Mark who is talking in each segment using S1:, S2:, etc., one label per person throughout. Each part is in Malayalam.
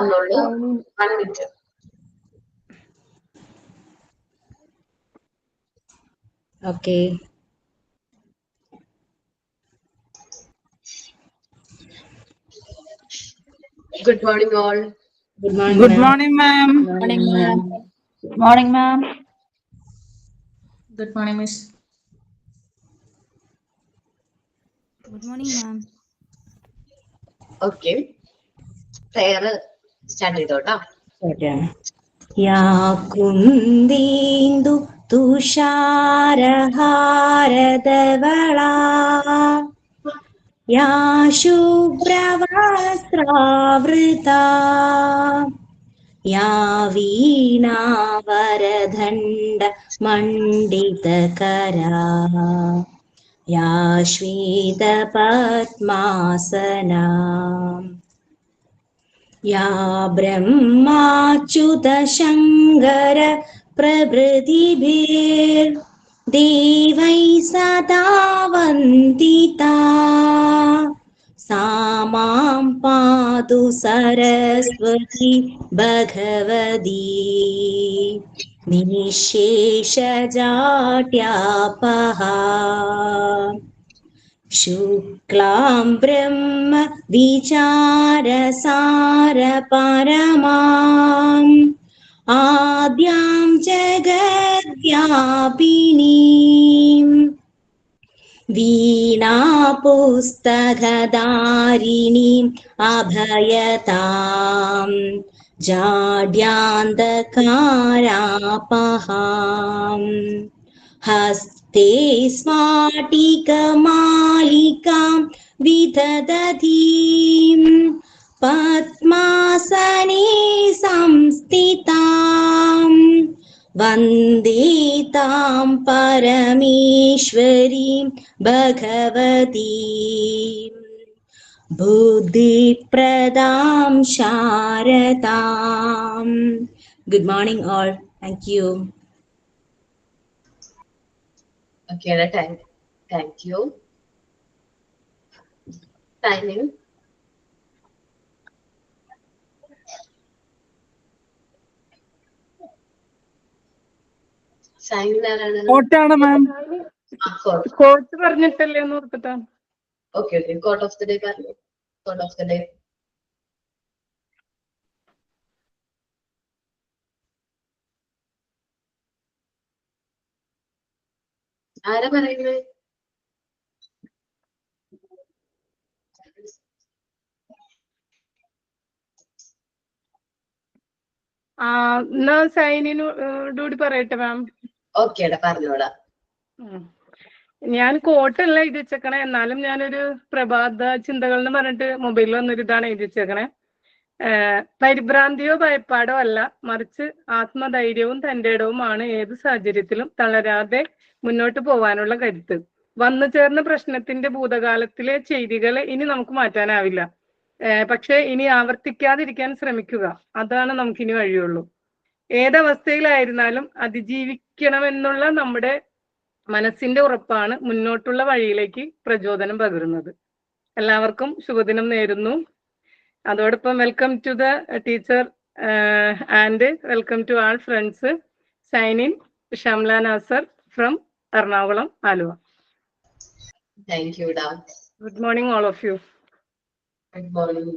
S1: 1 minute.
S2: Okay.
S1: Good morning, all.
S2: Good morning,
S3: Good
S2: ma'am.
S3: morning, ma'am.
S2: Good morning, ma'am.
S4: Good morning, ma'am.
S5: Good morning, Miss.
S4: Good morning, ma'am.
S1: Okay. Prayer start ചെയ്തോട്ടാ.
S2: Okay. या कुन्दीन्दु तुषारहारधवला या शुभ्रवस्त्रावृता या वीणावरदण्ड मण्डितकरा या श्वेतपद्मासना या ब्रह्माच्युतशङ्कर प्रभृतिभिर्देवैः सदा वन्दिता सा मां पातु सरस्वती भगवती निःशेषजाड्यापहा शुक्लां ब्रह्म विचारसारपरमाम् आद्यां जगद्व्यापिनीम् वीणापुस्तकधारिणीम् अभयताम् जाड्यान्धकारापहाम् हस्ते स्फाटिकमालिकां विदधतीं पद्मासने संस्थितां वन्दे तां परमेश्वरीं भगवतीं बुद्धिप्रदां शारदां. Good morning all. Thank you.
S1: Okay, thank you. Timing. Sign ആരാണ്?
S3: കോട്ടാണ് മാം. കോട്ട് പറഞ്ഞിട്ടല്ലേ എന്ന് ഓർത്തിട്ടാണ്.
S1: Okay, okay. Quote of the day പറഞ്ഞു. Quote of the day. ആരാ പറയുന്നത്?
S3: എന്നാ സൈനിനോട് പറയട്ടെ മാം.
S1: ഓക്കെ പറഞ്ഞോടാ.
S3: ഞാൻ കോട്ടല്ല എഴുതി വെച്ചേക്കണേ, എന്നാലും ഞാനൊരു പ്രഭാത ചിന്തകൾ എന്ന് പറഞ്ഞിട്ട് മൊബൈലിൽ വന്നൊരു ഇതാണ് എഴുതി വെച്ചേക്കണേ. പരിഭ്രാന്തിയോ ഭയപ്പാടോ അല്ല, മറിച്ച് ആത്മധൈര്യവും തന്റെ ഇടവുമാണ് ഏത് സാഹചര്യത്തിലും തളരാതെ മുന്നോട്ട് പോവാനുള്ള കരുത്ത്. വന്നു ചേർന്ന പ്രശ്നത്തിന്റെ ഭൂതകാലത്തിലെ ചെയ്തികളെ ഇനി നമുക്ക് മാറ്റാനാവില്ല. പക്ഷെ ഇനി ആവർത്തിക്കാതിരിക്കാൻ ശ്രമിക്കുക, അതാണ് നമുക്കിനി വഴിയുള്ളൂ. ഏതവസ്ഥയിലായിരുന്നാലും അതിജീവിക്കണമെന്നുള്ള നമ്മുടെ മനസ്സിന്റെ ഉറപ്പാണ് മുന്നോട്ടുള്ള വഴിയിലേക്ക് പ്രചോദനം പകരുന്നത്. എല്ലാവർക്കും ശുഭദിനം നേരുന്നു. അതോടൊപ്പം welcome to the teacher and welcome to all friends. Sign in Shamla Nasar from Ernakulam, Aluva.
S1: Thank you, da.
S3: Good morning, all of you.
S1: Good morning.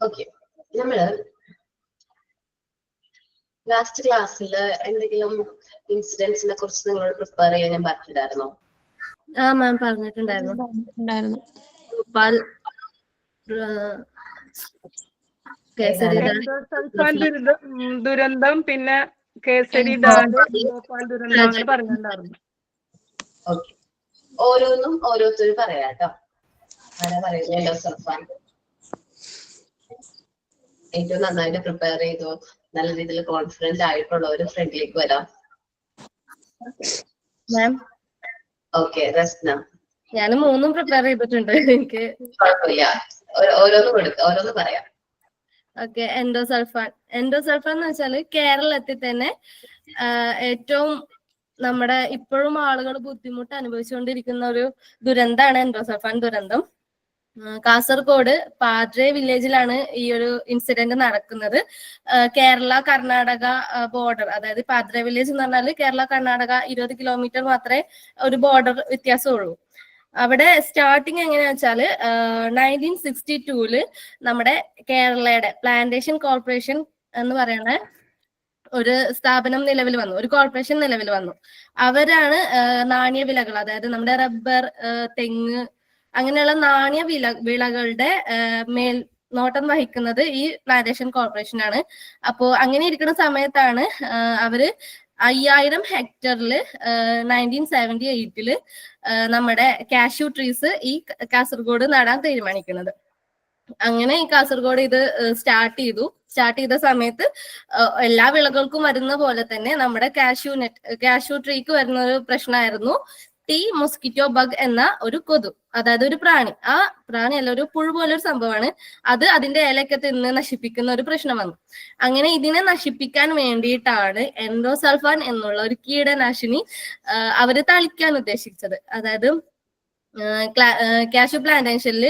S1: Okay, നമ്മള് ലാസ്റ്റ് ക്ലാസ്സിൽ എന്തെങ്കിലും ഇൻസിഡൻസിനെ കുറിച്ച് നിങ്ങളോട് പ്രിപ്പയർ ചെയ്യാൻ ഞാൻ പറഞ്ഞിട്ടുണ്ടായിരുന്നോ?
S5: മാം പറഞ്ഞിട്ടുണ്ടായിരുന്നു.
S3: ദുരന്തം, പിന്നെ കേസരി ദാണ്ട്, ഭോപ്പാൽ ദുരന്തം അങ്ങനെ പറഞ്ഞിട്ടുണ്ടായിരുന്നു.
S1: ഓക്കെ, ഓരോന്നും ഓരോരുത്തരും പറയാം കേട്ടോ. ആരാ പറയുന്നത്? സൽഫാൻ ഏറ്റവും നന്നായിട്ട് പ്രിപ്പയർ ചെയ്തു, നല്ല രീതിയിൽ കോൺഫിഡന്റ് ആയിട്ടുള്ള ഒരു ഫ്രണ്ടിലേക്ക് വരാം. ഓക്കെ, റസ്ന.
S5: ഞാൻ 3 പ്രിപ്പയർ ചെയ്തിട്ടുണ്ട്. എനിക്ക്
S1: കുഴപ്പമില്ല, ഓരോന്ന് പറയാം.
S5: ഓക്കെ, എൻഡോസൾഫാൻ എന്ന് വെച്ചാല് കേരളത്തിൽ തന്നെ ഏറ്റവും നമ്മുടെ ഇപ്പോഴും ആളുകൾ ബുദ്ധിമുട്ട് അനുഭവിച്ചുകൊണ്ടിരിക്കുന്ന ഒരു ദുരന്തമാണ് എൻഡോസൾഫാൻ ദുരന്തം. കാസർഗോഡ് പാദ്രെ വില്ലേജിലാണ് ഈ ഒരു ഇൻസിഡന്റ് നടക്കുന്നത്. കേരള കർണാടക ബോർഡർ, അതായത് പാദ്രെ വില്ലേജ് എന്ന് പറഞ്ഞാൽ കേരള കർണാടക 20 കിലോമീറ്റർ മാത്രമേ ഒരു ബോർഡർ വ്യത്യാസമുള്ളൂ. അവിടെ സ്റ്റാർട്ടിങ് എങ്ങനെയാ വെച്ചാല് 1962 നമ്മുടെ കേരളയുടെ പ്ലാന്റേഷൻ കോർപ്പറേഷൻ എന്ന് പറയുന്ന ഒരു സ്ഥാപനം നിലവിൽ വന്നു, ഒരു കോർപ്പറേഷൻ നിലവിൽ വന്നു. അവരാണ് നാണ്യവിളകൾ, അതായത് നമ്മുടെ റബ്ബർ, തെങ്ങ് അങ്ങനെയുള്ള വിളകളുടെ മേൽനോട്ടം വഹിക്കുന്നത് ഈ പ്ലാന്റേഷൻ കോർപ്പറേഷൻ ആണ്. അപ്പോ അങ്ങനെ ഇരിക്കുന്ന സമയത്താണ് അവര് 5000 ഹെക്ടറിൽ 1978 നമ്മുടെ കാഷ്യൂ ട്രീസ് ഈ കാസർഗോഡ് നടാൻ തീരുമാനിക്കുന്നത്. അങ്ങനെ ഈ കാസർഗോഡ് ഇത് സ്റ്റാർട്ട് ചെയ്ത സമയത്ത് എല്ലാ വിളകൾക്കും വരുന്ന പോലെ തന്നെ നമ്മുടെ കാഷ്യൂ ട്രീക്ക് വരുന്ന ഒരു പ്രശ്നമായിരുന്നു ടീ മൊസ്കിറ്റോ ബഗ് എന്ന ഒരു കൊതു, അതായത് ഒരു പ്രാണി. ആ പ്രാണി അല്ല, ഒരു പുഴു പോലെ ഒരു സംഭവമാണ്. അത് അതിന്റെ ഇലയൊക്കെ തിന്ന് നശിപ്പിക്കുന്ന ഒരു പ്രശ്നം വന്നു. അങ്ങനെ ഇതിനെ നശിപ്പിക്കാൻ വേണ്ടിയിട്ടാണ് എൻഡോസൾഫാൻ എന്നുള്ള ഒരു കീടനാശിനി അവര് തളിക്കാൻ ഉദ്ദേശിച്ചത്. അതായത് കാഷ്യൂ പ്ലാന്റേഷനിൽ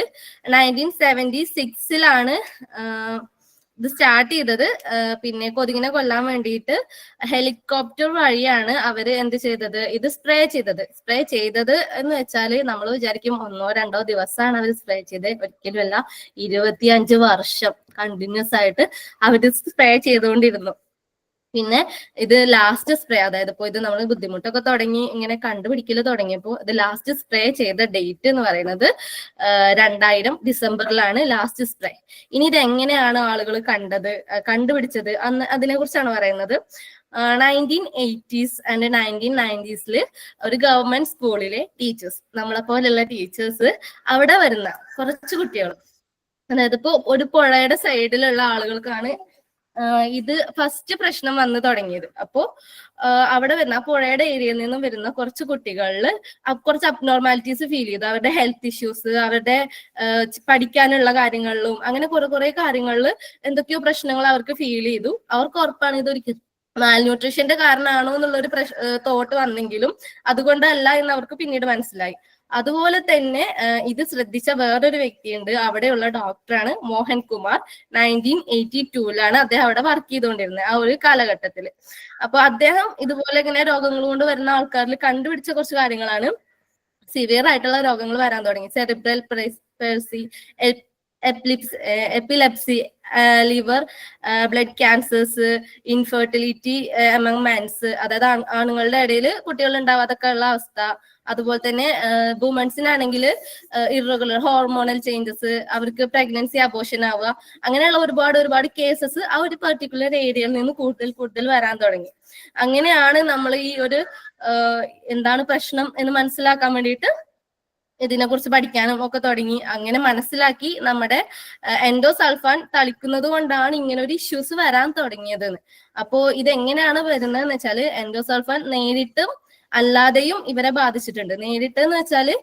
S5: 1976 ഇത് സ്റ്റാർട്ട് ചെയ്തത്. പിന്നെ കൊതുകിനെ കൊല്ലാൻ വേണ്ടിയിട്ട് ഹെലികോപ്റ്റർ വഴിയാണ് അവര് എന്ത് ചെയ്തത്, ഇത് സ്പ്രേ ചെയ്തത് എന്ന് വെച്ചാല് നമ്മൾ വിചാരിക്കും 1-2 ദിവസമാണ് അവർ സ്പ്രേ ചെയ്തത്. ഒരിക്കലുമല്ല, 25 വർഷം കണ്ടിന്യൂസ് ആയിട്ട് അവര് സ്പ്രേ ചെയ്തുകൊണ്ടിരുന്നു. പിന്നെ ഇത് ലാസ്റ്റ് സ്പ്രേ, അതായത് ഇപ്പൊ ഇത് നമ്മൾ ബുദ്ധിമുട്ടൊക്കെ തുടങ്ങി ഇങ്ങനെ കണ്ടുപിടിക്കൽ തുടങ്ങിയപ്പോൾ ഇത് ലാസ്റ്റ് സ്പ്രേ ചെയ്ത ഡേറ്റ് എന്ന് പറയുന്നത് 2000 ഡിസംബറിലാണ് ലാസ്റ്റ് സ്പ്രേ. ഇനി ഇത് എങ്ങനെയാണ് ആളുകൾ കണ്ടുപിടിച്ചത് അതിനെ കുറിച്ചാണ് പറയുന്നത്. 1980s ആൻഡ് 1990s ഒരു ഗവൺമെന്റ് സ്കൂളിലെ ടീച്ചേഴ്സ്, നമ്മളെ പോലെയുള്ള ടീച്ചേഴ്സ്, അവിടെ വരുന്ന കുറച്ച് കുട്ടികൾ, അതായത് ഇപ്പൊ ഒരു പുഴയുടെ സൈഡിലുള്ള ആളുകൾക്കാണ് ഇത് ഫസ്റ്റ് പ്രശ്നം വന്നു തുടങ്ങിയത്. അപ്പോ അവിടെ വരുന്ന പുഴയുടെ ഏരിയയിൽ നിന്നും വരുന്ന കുറച്ച് കുട്ടികളിൽ കുറച്ച് അബ്നോർമാലിറ്റീസ് ഫീൽ ചെയ്തു. അവരുടെ ഹെൽത്ത് ഇഷ്യൂസ്, അവരുടെ പഠിക്കാനുള്ള കാര്യങ്ങളിലും അങ്ങനെ കുറെ കാര്യങ്ങളിൽ എന്തൊക്കെയോ പ്രശ്നങ്ങൾ അവർക്ക് ഫീൽ ചെയ്തു. അവർക്ക് ഉറപ്പാണ് ഇതൊരിക്കലും മാൽന്യൂട്രീഷന്റെ കാരണമാണോ എന്നുള്ളൊരു തോട്ട് വന്നെങ്കിലും അതുകൊണ്ടല്ല എന്ന് അവർക്ക് പിന്നീട് മനസ്സിലായി. അതുപോലെ തന്നെ ഇത് ശ്രദ്ധിച്ച വേറൊരു വ്യക്തിയുണ്ട്, അവിടെയുള്ള ഡോക്ടറാണ് മോഹൻ കുമാർ. 1982 അദ്ദേഹം അവിടെ വർക്ക് ചെയ്തുകൊണ്ടിരുന്നത്, ആ ഒരു കാലഘട്ടത്തിൽ. അപ്പൊ അദ്ദേഹം ഇതുപോലെ ഇങ്ങനെ രോഗങ്ങൾ കൊണ്ട് വരുന്ന ആൾക്കാരിൽ കണ്ടുപിടിച്ച കുറച്ച് കാര്യങ്ങളാണ് സിവിയർ ആയിട്ടുള്ള രോഗങ്ങൾ വരാൻ തുടങ്ങി. Cerebral palsy, epilepsy, liver, blood cancers, infertility among men's, അതായത് ആണുങ്ങളുടെ ഇടയിൽ കുട്ടികൾ ഉണ്ടാവാതൊക്കെ ഉള്ള അവസ്ഥ. അതുപോലെ തന്നെ വുമൻസിനാണെങ്കിൽ ഇറഗുലർ ഹോർമോണൽ ചേഞ്ചസ്, അവർക്ക് പ്രഗ്നൻസി അബോർഷൻ ആവുക, അങ്ങനെയുള്ള ഒരുപാട് കേസസ് ആ ഒരു പെർട്ടിക്കുലർ ഏരിയയിൽ നിന്ന് കൂടുതൽ വരാൻ തുടങ്ങി. അങ്ങനെയാണ് നമ്മൾ ഈ ഒരു എന്താണ് പ്രശ്നം എന്ന് മനസ്സിലാക്കാൻ വേണ്ടിയിട്ട് ഇതിനെ കുറിച്ച് പഠിക്കാനും ഒക്കെ തുടങ്ങി. അങ്ങനെ മനസ്സിലാക്കി നമ്മുടെ എൻഡോസൾഫാൻ തളിക്കുന്നത് കൊണ്ടാണ് ഇങ്ങനെ ഒരു ഇഷ്യൂസ് വരാൻ തുടങ്ങിയതെന്ന്. അപ്പോ ഇതെങ്ങനെയാണ് വരുന്നതെന്ന് വെച്ചാല് എൻഡോസൾഫാൻ നേരിട്ടും അല്ലാതെയും ഇവരെ ബാധിച്ചിട്ടുണ്ട്. നേരിട്ട് എന്ന് വെച്ചാല്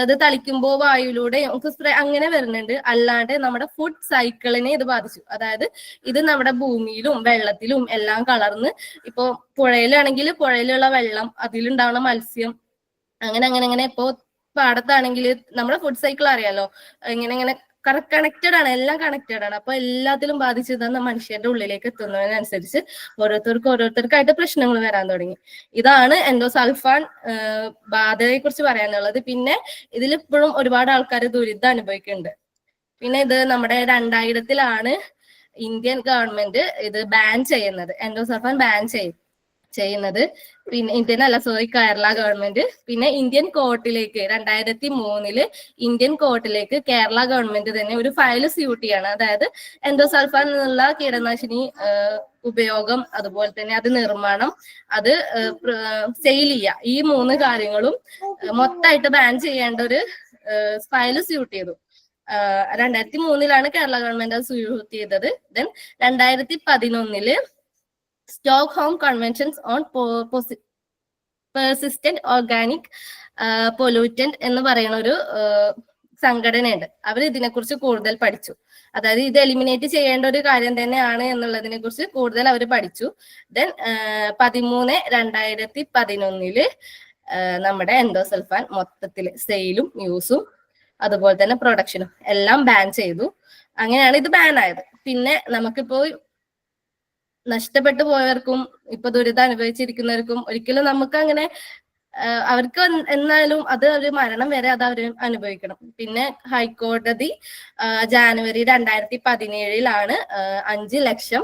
S5: ഇത് തളിക്കുമ്പോൾ വായുവിലൂടെ നമുക്ക് സ്പ്രേ അങ്ങനെ വരുന്നുണ്ട്. അല്ലാണ്ട് നമ്മുടെ ഫുഡ് സൈക്കിളിനെ ഇത് ബാധിച്ചു. അതായത് ഇത് നമ്മുടെ ഭൂമിയിലും വെള്ളത്തിലും എല്ലാം കളർന്ന്, ഇപ്പോ പുഴയിലാണെങ്കിൽ പുഴയിലുള്ള വെള്ളം, അതിലുണ്ടാവുന്ന മത്സ്യം, അങ്ങനെ ഇപ്പോ പാടത്താണെങ്കിൽ നമ്മുടെ ഫുഡ് സൈക്കിൾ അറിയാലോ, ഇങ്ങനെ കണക്റ്റഡ് ആണ്, എല്ലാം കണക്റ്റഡ് ആണ്. അപ്പൊ എല്ലാത്തിലും ബാധിച്ചു തന്നെ മനുഷ്യന്റെ ഉള്ളിലേക്ക് എത്തുന്നതിനനുസരിച്ച് ഓരോരുത്തർക്കായിട്ട് പ്രശ്നങ്ങൾ വരാൻ തുടങ്ങി. ഇതാണ് എൻഡോസൾഫാൻ ബാധയെ കുറിച്ച് പറയാനുള്ളത്. പിന്നെ ഇതിലിപ്പോഴും ഒരുപാട് ആൾക്കാർ ദുരിതം അനുഭവിക്കുന്നുണ്ട്. പിന്നെ ഇത് നമ്മുടെ 2000 ഇന്ത്യൻ ഗവൺമെന്റ് ഇത് ബാൻ ചെയ്യുന്നത്, എൻഡോസൾഫാൻ ബാൻ ചെയ്യുന്നത്. പിന്നെ കേരള ഗവൺമെന്റ്. പിന്നെ ഇന്ത്യൻ കോർട്ടിലേക്ക് 2003 ഇന്ത്യൻ കോർട്ടിലേക്ക് കേരള ഗവൺമെന്റ് തന്നെ ഒരു ഫയൽ സ്യൂട്ട് ചെയ്യാണ്. അതായത് എൻഡോസൾഫാൻ എന്നുള്ള കീടനാശിനി ഉപയോഗം, അതുപോലെ തന്നെ അത് നിർമ്മാണം, അത് സെയിൽ ചെയ്യുക, ഈ 3 കാര്യങ്ങളും മൊത്തമായിട്ട് ബാൻ ചെയ്യേണ്ട ഒരു ഫയൽ സ്യൂട്ട് ചെയ്തു. 2003 കേരള ഗവൺമെന്റ് അത് സ്യൂട്ട് ചെയ്തത്. Then 2011 Stockholm conventions on persistent organic pollutant എന്ന് പറയുന്ന ഒരു സംഘടനയുണ്ട്. അവർ ഇതിനെക്കുറിച്ച് കൂടുതൽ പഠിച്ചു. അതായത് ഇത് എലിമിനേറ്റ് ചെയ്യേണ്ട ഒരു കാര്യം തന്നെയാണ് എന്നുള്ളതിനെ കുറിച്ച് കൂടുതൽ അവർ പഠിച്ചു. ദെൻ 13/2011 നമ്മുടെ എൻഡോസൾഫാൻ മൊത്തത്തിൽ സെയിലും യൂസും അതുപോലെ തന്നെ പ്രൊഡക്ഷനും എല്ലാം ബാൻ ചെയ്തു. അങ്ങനെയാണ് ഇത് ബാൻ ആയത്. പിന്നെ നമുക്കിപ്പോ നഷ്ടപ്പെട്ടു പോയവർക്കും ഇപ്പൊ ദുരിതം അനുഭവിച്ചിരിക്കുന്നവർക്കും ഒരിക്കലും നമുക്ക് അങ്ങനെ അവർക്ക് എന്നാലും അത് ഒരു മരണം വരെ അത് അവർ അനുഭവിക്കണം. പിന്നെ ഹൈക്കോടതി ജാനുവരി 2017 5 ലക്ഷം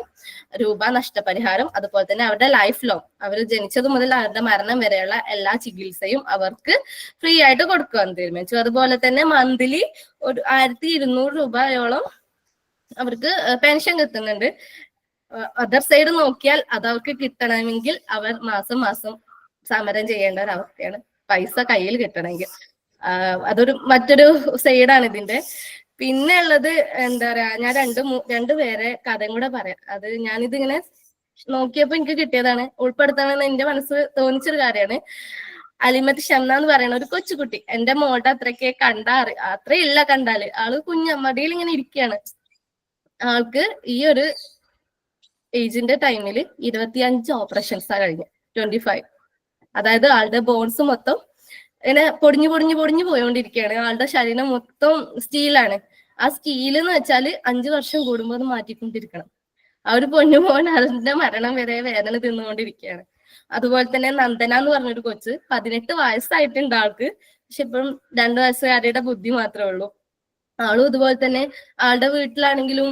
S5: രൂപ നഷ്ടപരിഹാരം, അതുപോലെ തന്നെ അവരുടെ ലൈഫ് ലോങ് അവർ ജനിച്ചത് മുതൽ അവരുടെ മരണം വരെയുള്ള എല്ലാ ചികിത്സയും അവർക്ക് ഫ്രീ ആയിട്ട് കൊടുക്കുവാൻ തീരുമാനിച്ചു. അതുപോലെ തന്നെ മന്ത്ലി ഒരു 1200 രൂപയോളം അവർക്ക് പെൻഷൻ കിട്ടുന്നുണ്ട്. അതർ സൈഡ് നോക്കിയാൽ അത് അവർക്ക് കിട്ടണമെങ്കിൽ അവർ മാസം മാസം സമരം ചെയ്യേണ്ട ഒരു അവസ്ഥയാണ്, പൈസ കയ്യിൽ കിട്ടണമെങ്കിൽ. അതൊരു മറ്റൊരു സൈഡാണ് ഇതിന്റെ. പിന്നെ ഉള്ളത് എന്താ പറയാ, ഞാൻ രണ്ടുപേരെ കഥയും കൂടെ പറയാം. അത് ഞാനിതിങ്ങനെ നോക്കിയപ്പോ എനിക്ക് കിട്ടിയതാണ്, ഉൾപ്പെടുത്തണമെന്ന് എന്റെ മനസ്സ് തോന്നിച്ചൊരു കാര്യമാണ്. അലിമത്ത് ഷംന എന്ന് പറയുന്ന ഒരു കൊച്ചുകുട്ടി, എന്റെ മോളുടെ അത്രയ്ക്ക് അത്രയില്ല കണ്ടാല്. ആള് കുഞ്ഞമ്മടിയിൽ ഇങ്ങനെ ഇരിക്കുകയാണ്. ആൾക്ക് ഈ ഒരു ഏജിന്റെ ടൈമില് 25 ഓപ്പറേഷൻസാ കഴിഞ്ഞ്, 25. അതായത് ആളുടെ ബോൺസ് മൊത്തം ഇങ്ങനെ പൊടിഞ്ഞു പോയോണ്ടിരിക്കുകയാണ്. ആളുടെ ശരീരം മൊത്തം സ്റ്റീലാണ്. ആ സ്റ്റീൽ എന്ന് വെച്ചാല് 5 വർഷം കൂടുമ്പോൾ അത് മാറ്റിക്കൊണ്ടിരിക്കണം. ആ ഒരു പൊന്നുമോൻ അതിന്റെ മരണം വരെ വേദന തിന്നുകൊണ്ടിരിക്കുകയാണ്. അതുപോലെ തന്നെ നന്ദന എന്ന് പറഞ്ഞൊരു കൊച്ച്, 18 വയസ്സായിട്ടുണ്ട് ആൾക്ക്. പക്ഷെ ഇപ്പം 2 വയസ്സുകാരിയുടെ ബുദ്ധി മാത്രമേ ഉള്ളൂ. ആളും ഇതുപോലെ തന്നെ ആളുടെ വീട്ടിലാണെങ്കിലും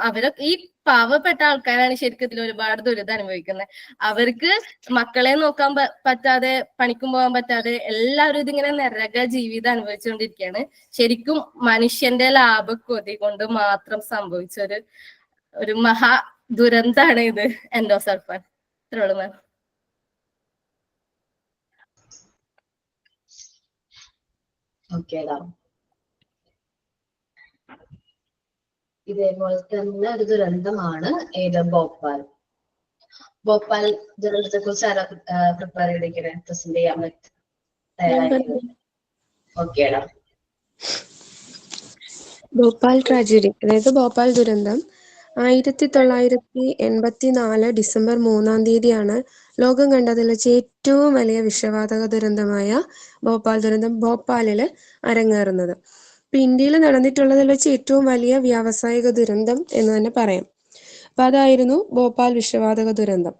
S5: അവരൊക്കെ ഈ പാവപ്പെട്ട ആൾക്കാരാണ് ശരിക്കും ഇതിൽ ഒരുപാട് ദുരിതം അനുഭവിക്കുന്നത്. അവർക്ക് മക്കളെ നോക്കാൻ പറ്റാതെ, പണിക്കും പോകാൻ പറ്റാതെ എല്ലാവരും ഇതിങ്ങനെ നരക ജീവിതം അനുഭവിച്ചുകൊണ്ടിരിക്കുകയാണ്. ശരിക്കും മനുഷ്യന്റെ ലാഭക്കൊതി കൊണ്ട് മാത്രം സംഭവിച്ച ഒരു മഹാ ദുരന്താണ് ഇത് എൻഡോസൾഫാൻ. ഇത്രയുള്ളൂ മാം.
S1: ഓക്കേടാ. ഇതേപോലെ തന്നെ ഒരു ദുരന്തമാണ് ഭോപ്പാൽ ദുരന്തത്തെ കുറിച്ച് ആരാ പ്രിപ്പയർ ചെയ്തിരിക്കുന്നത്, പ്രസന്റ് ചെയ്യാൻ തയ്യാറായിരിക്കുന്നത്? ഓക്കേടാ.
S6: ഭോപ്പാൽ ട്രാജഡി, അതായത് ഭോപ്പാൽ ദുരന്തം 1984 ഡിസംബർ 3-ാം തീയതിയാണ് ലോകം കണ്ടതിൽ വെച്ച് ഏറ്റവും വലിയ വിഷവാതക ദുരന്തമായ ഭോപ്പാൽ ദുരന്തം ഭോപ്പാലില് അരങ്ങേറുന്നത്. ഇപ്പൊ ഇന്ത്യയിൽ നടന്നിട്ടുള്ളതിൽ വെച്ച് ഏറ്റവും വലിയ വ്യാവസായിക ദുരന്തം എന്ന് തന്നെ പറയാം. അപ്പൊ അതായിരുന്നു ഭോപ്പാൽ വിഷവാതക ദുരന്തം.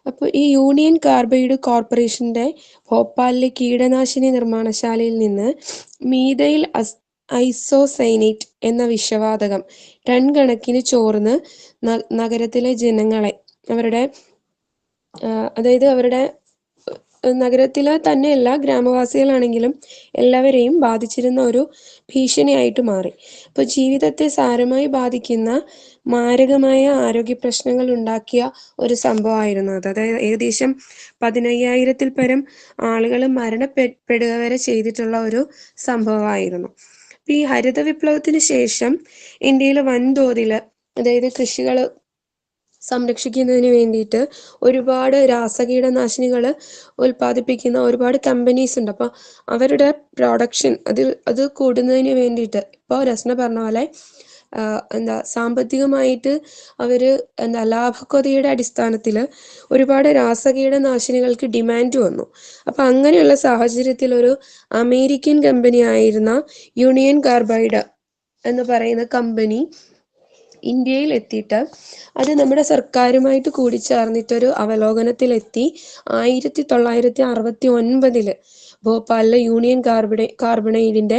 S6: അപ്പോൾ ഈ യൂണിയൻ കാർബൈഡ് കോർപ്പറേഷന്റെ ഭോപ്പാലിലെ കീടനാശിനി നിർമ്മാണശാലയിൽ നിന്ന് മീഥൈൽ ഐസോസൈനേറ്റ് എന്ന വിഷവാതകം ടൺ കണക്കിന് ചോർന്ന് നഗരത്തിലെ ജനങ്ങളെ, അവരുടെ നഗരത്തിലെ തന്നെയല്ല, ഗ്രാമവാസികളാണെങ്കിലും എല്ലാവരെയും ബാധിച്ചിരുന്ന ഒരു ഭീഷണിയായിട്ട് മാറി. അപ്പോൾ ജീവിതത്തെ സാരമായി ബാധിക്കുന്ന മാരകമായ ആരോഗ്യ പ്രശ്നങ്ങൾ ഉണ്ടാക്കിയ ഒരു സംഭവമായിരുന്നു അത്. അതായത് ഏകദേശം 15,000-ൽ പരം ആളുകൾ മരണപ്പെടുക വരെ ചെയ്തിട്ടുള്ള ഒരു സംഭവമായിരുന്നു. ഈ ഹരിത വിപ്ലവത്തിന് ശേഷം ഇന്ത്യയിൽ വൻതോതിൽ, അതായത് കൃഷികൾ സംരക്ഷിക്കുന്നതിന് വേണ്ടിയിട്ട് ഒരുപാട് രാസകീടനാശിനികൾ ഉൽപ്പാദിപ്പിക്കുന്ന ഒരുപാട് കമ്പനീസ് ഉണ്ട്. അപ്പൊ അവരുടെ പ്രൊഡക്ഷൻ അത് കൂടുന്നതിന് വേണ്ടിയിട്ട് ഇപ്പോൾ രസ്ന പറഞ്ഞ പോലെ സാമ്പത്തികമായിട്ട് അവര് ലാഭക്കൊതിയുടെ അടിസ്ഥാനത്തിൽ ഒരുപാട് രാസകീടനാശിനികൾക്ക് ഡിമാൻഡ് വന്നു. അപ്പൊ അങ്ങനെയുള്ള സാഹചര്യത്തിൽ ഒരു അമേരിക്കൻ കമ്പനി ആയിരുന്ന യൂണിയൻ കാർബൈഡ് എന്ന് പറയുന്ന കമ്പനി ഇന്ത്യയിൽ എത്തിയിട്ട് അത് നമ്മുടെ സർക്കാരുമായിട്ട് കൂടിച്ചേർന്നിട്ടൊരു അവലോകനത്തിലെത്തി 1969 ഭോപ്പാലിലെ യൂണിയൻ കാർബണൈഡിന്റെ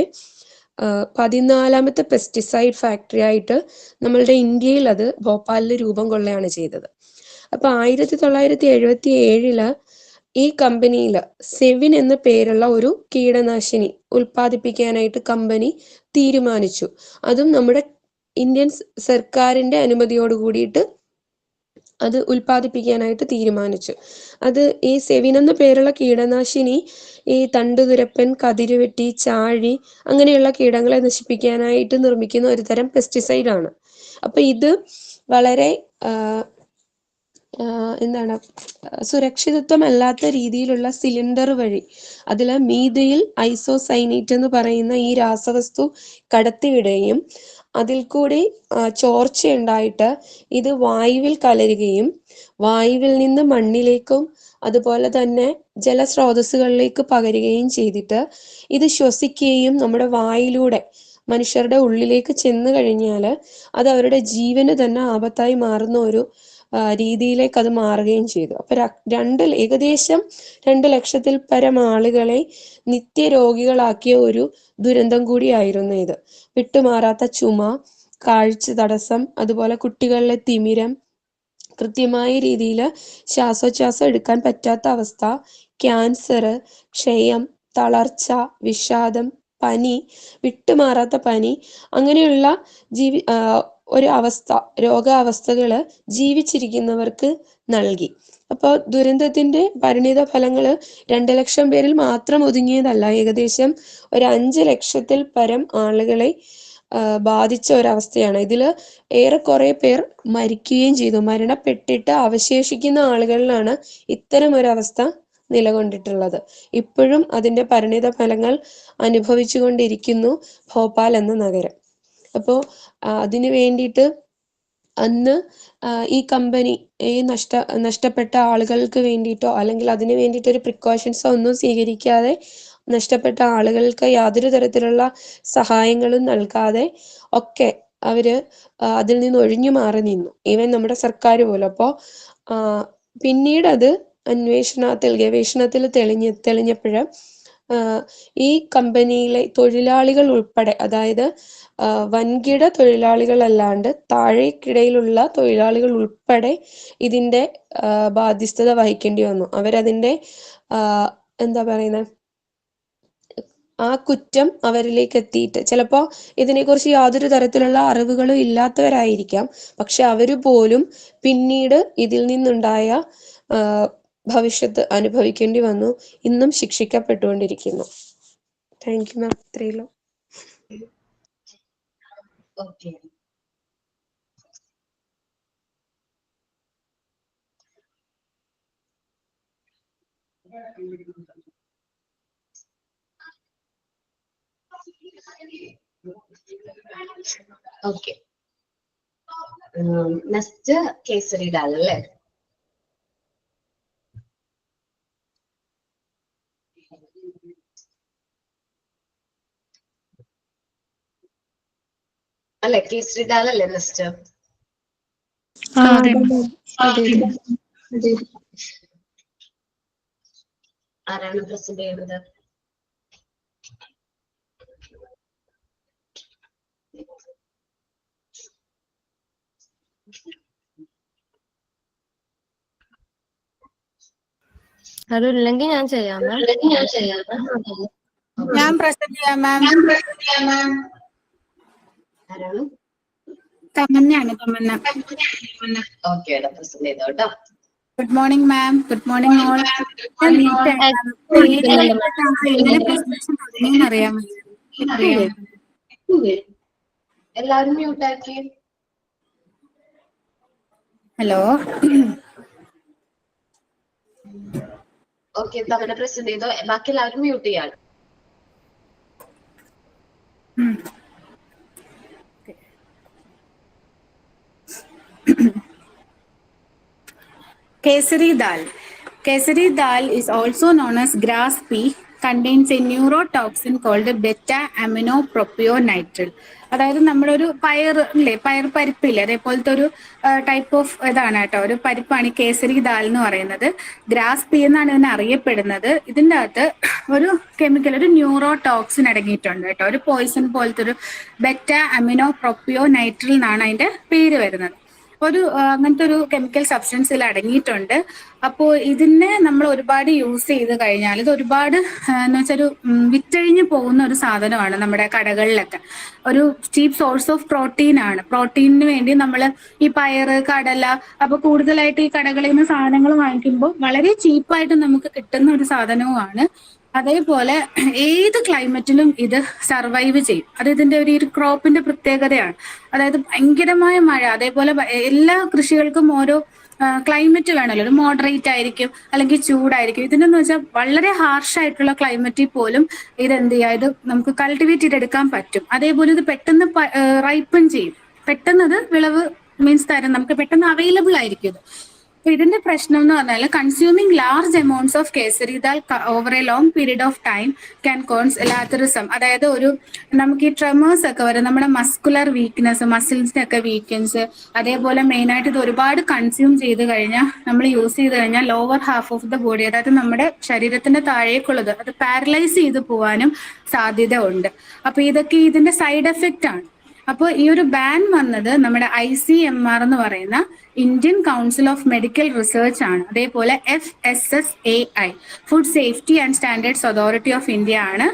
S6: 14ാമത്തെ പെസ്റ്റിസൈഡ് ഫാക്ടറി ആയിട്ട് നമ്മളുടെ ഇന്ത്യയിൽ അത് ഭോപ്പാലിൽ രൂപം കൊള്ളുകയാണ് ചെയ്തത്. അപ്പൊ 1977 ഈ കമ്പനിയിൽ സെവിൻ എന്ന പേരുള്ള ഒരു കീടനാശിനി ഉൽപ്പാദിപ്പിക്കാനായിട്ട് കമ്പനി തീരുമാനിച്ചു. അതും നമ്മുടെ ഇന്ത്യൻ സർക്കാരിന്റെ അനുമതിയോട് കൂടിയിട്ട് അത് ഉൽപ്പാദിപ്പിക്കാനായിട്ട് തീരുമാനിച്ചു. അത് ഈ സെവിൻ എന്ന പേരുള്ള കീടനാശിനി ഈ തണ്ടുതുരപ്പൻ, കതിരുവെട്ടി, ചാഴി അങ്ങനെയുള്ള കീടങ്ങളെ നശിപ്പിക്കാനായിട്ട് നിർമ്മിക്കുന്ന ഒരു തരം പെസ്റ്റിസൈഡ് ആണ്. അപ്പൊ ഇത് വളരെ സുരക്ഷിതത്വമല്ലാത്ത രീതിയിലുള്ള സിലിണ്ടർ വഴി അതില് മീഥൈൽ ഐസോസൈനേറ്റ് എന്ന് പറയുന്ന ഈ രാസവസ്തു കടത്തിവിടുകയും അതിൽ കൂടി ചോർച്ചയുണ്ടായിട്ട് ഇത് വായുവിൽ കലരുകയും വായുവിൽ നിന്ന് മണ്ണിലേക്കും അതുപോലെ തന്നെ ജലസ്രോതസ്സുകളിലേക്ക് പകരുകയും ചെയ്തിട്ട് ഇത് ശ്വസിക്കുകയും നമ്മുടെ വായിലൂടെ മനുഷ്യരുടെ ഉള്ളിലേക്ക് ചെന്ന് കഴിഞ്ഞാൽ അത് അവരുടെ ജീവന് തന്നെ ആപത്തായി മാറുന്ന ഒരു രീതിയിലേക്ക് അത് മാറുകയും ചെയ്തു. അപ്പൊ ഏകദേശം 2 ലക്ഷത്തിൽ പരം ആളുകളെ നിത്യരോഗികളാക്കിയ ഒരു ദുരന്തം കൂടിയായിരുന്നു ഇത്. വിട്ടുമാറാത്ത ചുമ, കാഴ്ച തടസ്സം, അതുപോലെ കുട്ടികളിലെ തിമിരം, കൃത്യമായ രീതിയിൽ ശ്വാസോച്ഛ്വാസം എടുക്കാൻ പറ്റാത്ത അവസ്ഥ, ക്യാൻസർ, ക്ഷയം, തളർച്ച, വിഷാദം, പനി, വിട്ടുമാറാത്ത പനി, അങ്ങനെയുള്ള ഒരു അവസ്ഥ, രോഗാവസ്ഥകള് ജീവിച്ചിരിക്കുന്നവർക്ക് നൽകി. അപ്പോൾ ദുരന്തത്തിന്റെ പരിണിത ഫലങ്ങൾ 2 ലക്ഷം പേരിൽ മാത്രം ഒതുങ്ങിയതല്ല, ഏകദേശം ഒരു 5 ലക്ഷത്തിൽ പരം ആളുകളെ ബാധിച്ച ഒരവസ്ഥയാണ്. ഇതില് ഏറെക്കുറെ പേർ മരിക്കുകയും ചെയ്തു. മരണപ്പെട്ടിട്ട് അവശേഷിക്കുന്ന ആളുകളിലാണ് ഇത്തരം ഒരവസ്ഥ നിലകൊണ്ടിട്ടുള്ളത്. ഇപ്പോഴും അതിന്റെ പരിണിത ഫലങ്ങൾ അനുഭവിച്ചു കൊണ്ടിരിക്കുന്നു ഭോപ്പാൽ എന്ന നഗരം. അപ്പോൾ അതിനു വേണ്ടിയിട്ട് അന്ന് ഈ കമ്പനി നഷ്ടപ്പെട്ട ആളുകൾക്ക് വേണ്ടിയിട്ടോ അല്ലെങ്കിൽ അതിനു വേണ്ടിയിട്ട് ഒരു പ്രിക്കോഷൻസോ ഒന്നും സ്വീകരിക്കാതെ, നഷ്ടപ്പെട്ട ആളുകൾക്ക് യാതൊരു തരത്തിലുള്ള സഹായങ്ങളും നൽകാതെ ഒക്കെ അവര് അതിൽ നിന്ന് ഒഴിഞ്ഞു മാറി നിന്നു, ഈവൻ നമ്മുടെ സർക്കാർ പോലും. അപ്പോൾ പിന്നീട് അത് ഗവേഷണത്തിൽ തെളിഞ്ഞപ്പോൾ ഈ കമ്പനിയിലെ തൊഴിലാളികൾ ഉൾപ്പെടെ, അതായത് വൻകിട തൊഴിലാളികളല്ലാണ്ട് താഴേക്കിടയിലുള്ള തൊഴിലാളികൾ ഉൾപ്പെടെ ഇതിന്റെ ബാധ്യസ്ഥത വഹിക്കേണ്ടി വന്നു. അവരതിന്റെ എന്താ പറയുന്നത്, ആ കുറ്റം അവരിലേക്ക് എത്തിയിട്ട്, ചിലപ്പോ ഇതിനെക്കുറിച്ച് യാതൊരു തരത്തിലുള്ള അറിവുകളും ഇല്ലാത്തവരായിരിക്കാം, പക്ഷെ അവര് പോലും പിന്നീട് ഇതിൽ നിന്നുണ്ടായ ഭവിഷ്യത്ത് അനുഭവിക്കേണ്ടി വന്നു, ഇന്നും ശിക്ഷിക്കപ്പെട്ടുകൊണ്ടിരിക്കുന്നു. Thank you ma'am. ഇത്രയുള്ളൂ.
S1: ഓക്കെ. ഓക്കെ, നെക്സ്റ്റ് കേസരി ദാൽ അല്ലേ? അല്ലെ, കേസരി ദാൽ അല്ലേ നെക്സ്റ്റ്? ആരാണ് പ്രസന്റ് ചെയ്യുന്നത്?
S5: അതില്ലെങ്കിൽ ഞാൻ ചെയ്യാം.
S7: ഞാൻ പ്രസന്റ് ചെയ്യാം മാം.
S1: ആരാണ്?
S7: തമന്നയാണ്. തമന്ന.
S1: ഓക്കെ, പ്രസന്റ് ചെയ്തോ കേട്ടോ.
S7: Good morning ma'am. Good morning all. അറിയാം.
S1: എല്ലാരും മ്യൂട്ട് ആക്കി.
S7: ഹലോ.
S1: ഓക്കെ, തവണ പ്രസന്റ് ചെയ്തോ. ബാക്കി എല്ലാവരും മ്യൂട്ട് ചെയ്യാണ്.
S7: Kesari dal. Kesari dal is also known as grass pea, contains a neurotoxin called beta-aminopropionitrile. അതായത് നമ്മളൊരു പയർ അല്ലേ, പയർ പരിപ്പില്ലേ, അതേപോലത്തെ ഒരു ടൈപ്പ് ഓഫ് ഇതാണ് കേട്ടോ, ഒരു പരിപ്പാണ് ഈ കേസരി ദാൽ എന്ന് പറയുന്നത്. ഗ്രാസ് പീ എന്നാണ് ഇതിനെ അറിയപ്പെടുന്നത്. ഇതിൻ്റെ അകത്ത് ഒരു കെമിക്കൽ, ഒരു ന്യൂറോടോക്സിൻ അടങ്ങിയിട്ടുണ്ട് കേട്ടോ, ഒരു പോയിസൺ പോലത്തെ ഒരു ബെറ്റ-അമിനോപ്രോപ്പിയോനൈട്രിൽ എന്നാണ് അതിന്റെ പേര് വരുന്നത്. ഒരു അങ്ങനത്തെ ഒരു കെമിക്കൽ സബ്സ്റ്റൻസിൽ അടങ്ങിയിട്ടുണ്ട്. അപ്പോൾ ഇതിനെ നമ്മൾ ഒരുപാട് യൂസ് ചെയ്ത് കഴിഞ്ഞാൽ ഇത് ഒരുപാട് എന്ന് വെച്ചാൽ ഒരു വിറ്റഴിഞ്ഞ് പോകുന്ന ഒരു സാധനമാണ് നമ്മുടെ കടകളിലൊക്കെ. ഒരു ചീപ്പ് സോഴ്സ് ഓഫ് പ്രോട്ടീൻ ആണ്. പ്രോട്ടീനിന് വേണ്ടി നമ്മൾ ഈ പയറ്, കടല, അപ്പൊ കൂടുതലായിട്ട് ഈ കടകളിൽ നിന്ന് സാധനങ്ങൾ വാങ്ങിക്കുമ്പോൾ വളരെ ചീപ്പായിട്ട് നമുക്ക് കിട്ടുന്ന ഒരു സാധനവുമാണ്. അതേപോലെ ഏത് ക്ലൈമറ്റിലും ഇത് സർവൈവ് ചെയ്യും. അത് ഇതിന്റെ ഒരു ക്രോപ്പിന്റെ പ്രത്യേകതയാണ്. അതായത് ഭയങ്കരമായ മഴ, അതേപോലെ എല്ലാ കൃഷികൾക്കും ഓരോ ക്ലൈമറ്റ് വേണമല്ലോ. ഒരു മോഡറേറ്റ് ആയിരിക്കും, അല്ലെങ്കിൽ ചൂടായിരിക്കും. ഇതിനെന്ന് വെച്ചാൽ വളരെ ഹാർഷായിട്ടുള്ള ക്ലൈമറ്റിൽ പോലും ഇതെന്ത് ചെയ്യുക, ഇത് നമുക്ക് കൾട്ടിവേറ്റ് ചെയ്തെടുക്കാൻ പറ്റും. അതേപോലെ ഇത് പെട്ടെന്ന് റൈപ്പൻ ചെയ്യും, പെട്ടെന്ന് അത് വിളവ് മീൻസ് തരം നമുക്ക് പെട്ടെന്ന് അവൈലബിൾ ആയിരിക്കും ഇത്. അപ്പൊ ഇതിന്റെ പ്രശ്നം എന്ന് പറഞ്ഞാൽ consuming large amounts of kesari dal over a long period of time can cause lathyrism. അതായത് നമുക്ക് ഈ ട്രെമേഴ്സ് ഒക്കെ വരും, നമ്മുടെ മസ്കുലർ വീക്ക്നെസ്, മസിൽസിനൊക്കെ വീക്ക്നെസ്, അതേപോലെ മെയിനായിട്ട് ഇത് ഒരുപാട് കൺസ്യൂം ചെയ്ത് കഴിഞ്ഞാൽ, നമ്മൾ യൂസ് ചെയ്ത് കഴിഞ്ഞാൽ lower half of the body, അതായത് നമ്മുടെ ശരീരത്തിന്റെ താഴേക്കുള്ളത് അത് പാരലൈസ് ചെയ്ത് പോവാനും സാധ്യത ഉണ്ട്. അപ്പൊ ഇതൊക്കെ ഇതിന്റെ സൈഡ് എഫക്റ്റ് ആണ്. അപ്പോൾ ഈ ഒരു ബാൻ വന്നത് നമ്മുടെ ICMR എന്ന് പറയുന്ന Indian council of medical research ആണ്. അതേപോലെ FSSAI food safety and standards authority of India ആണ്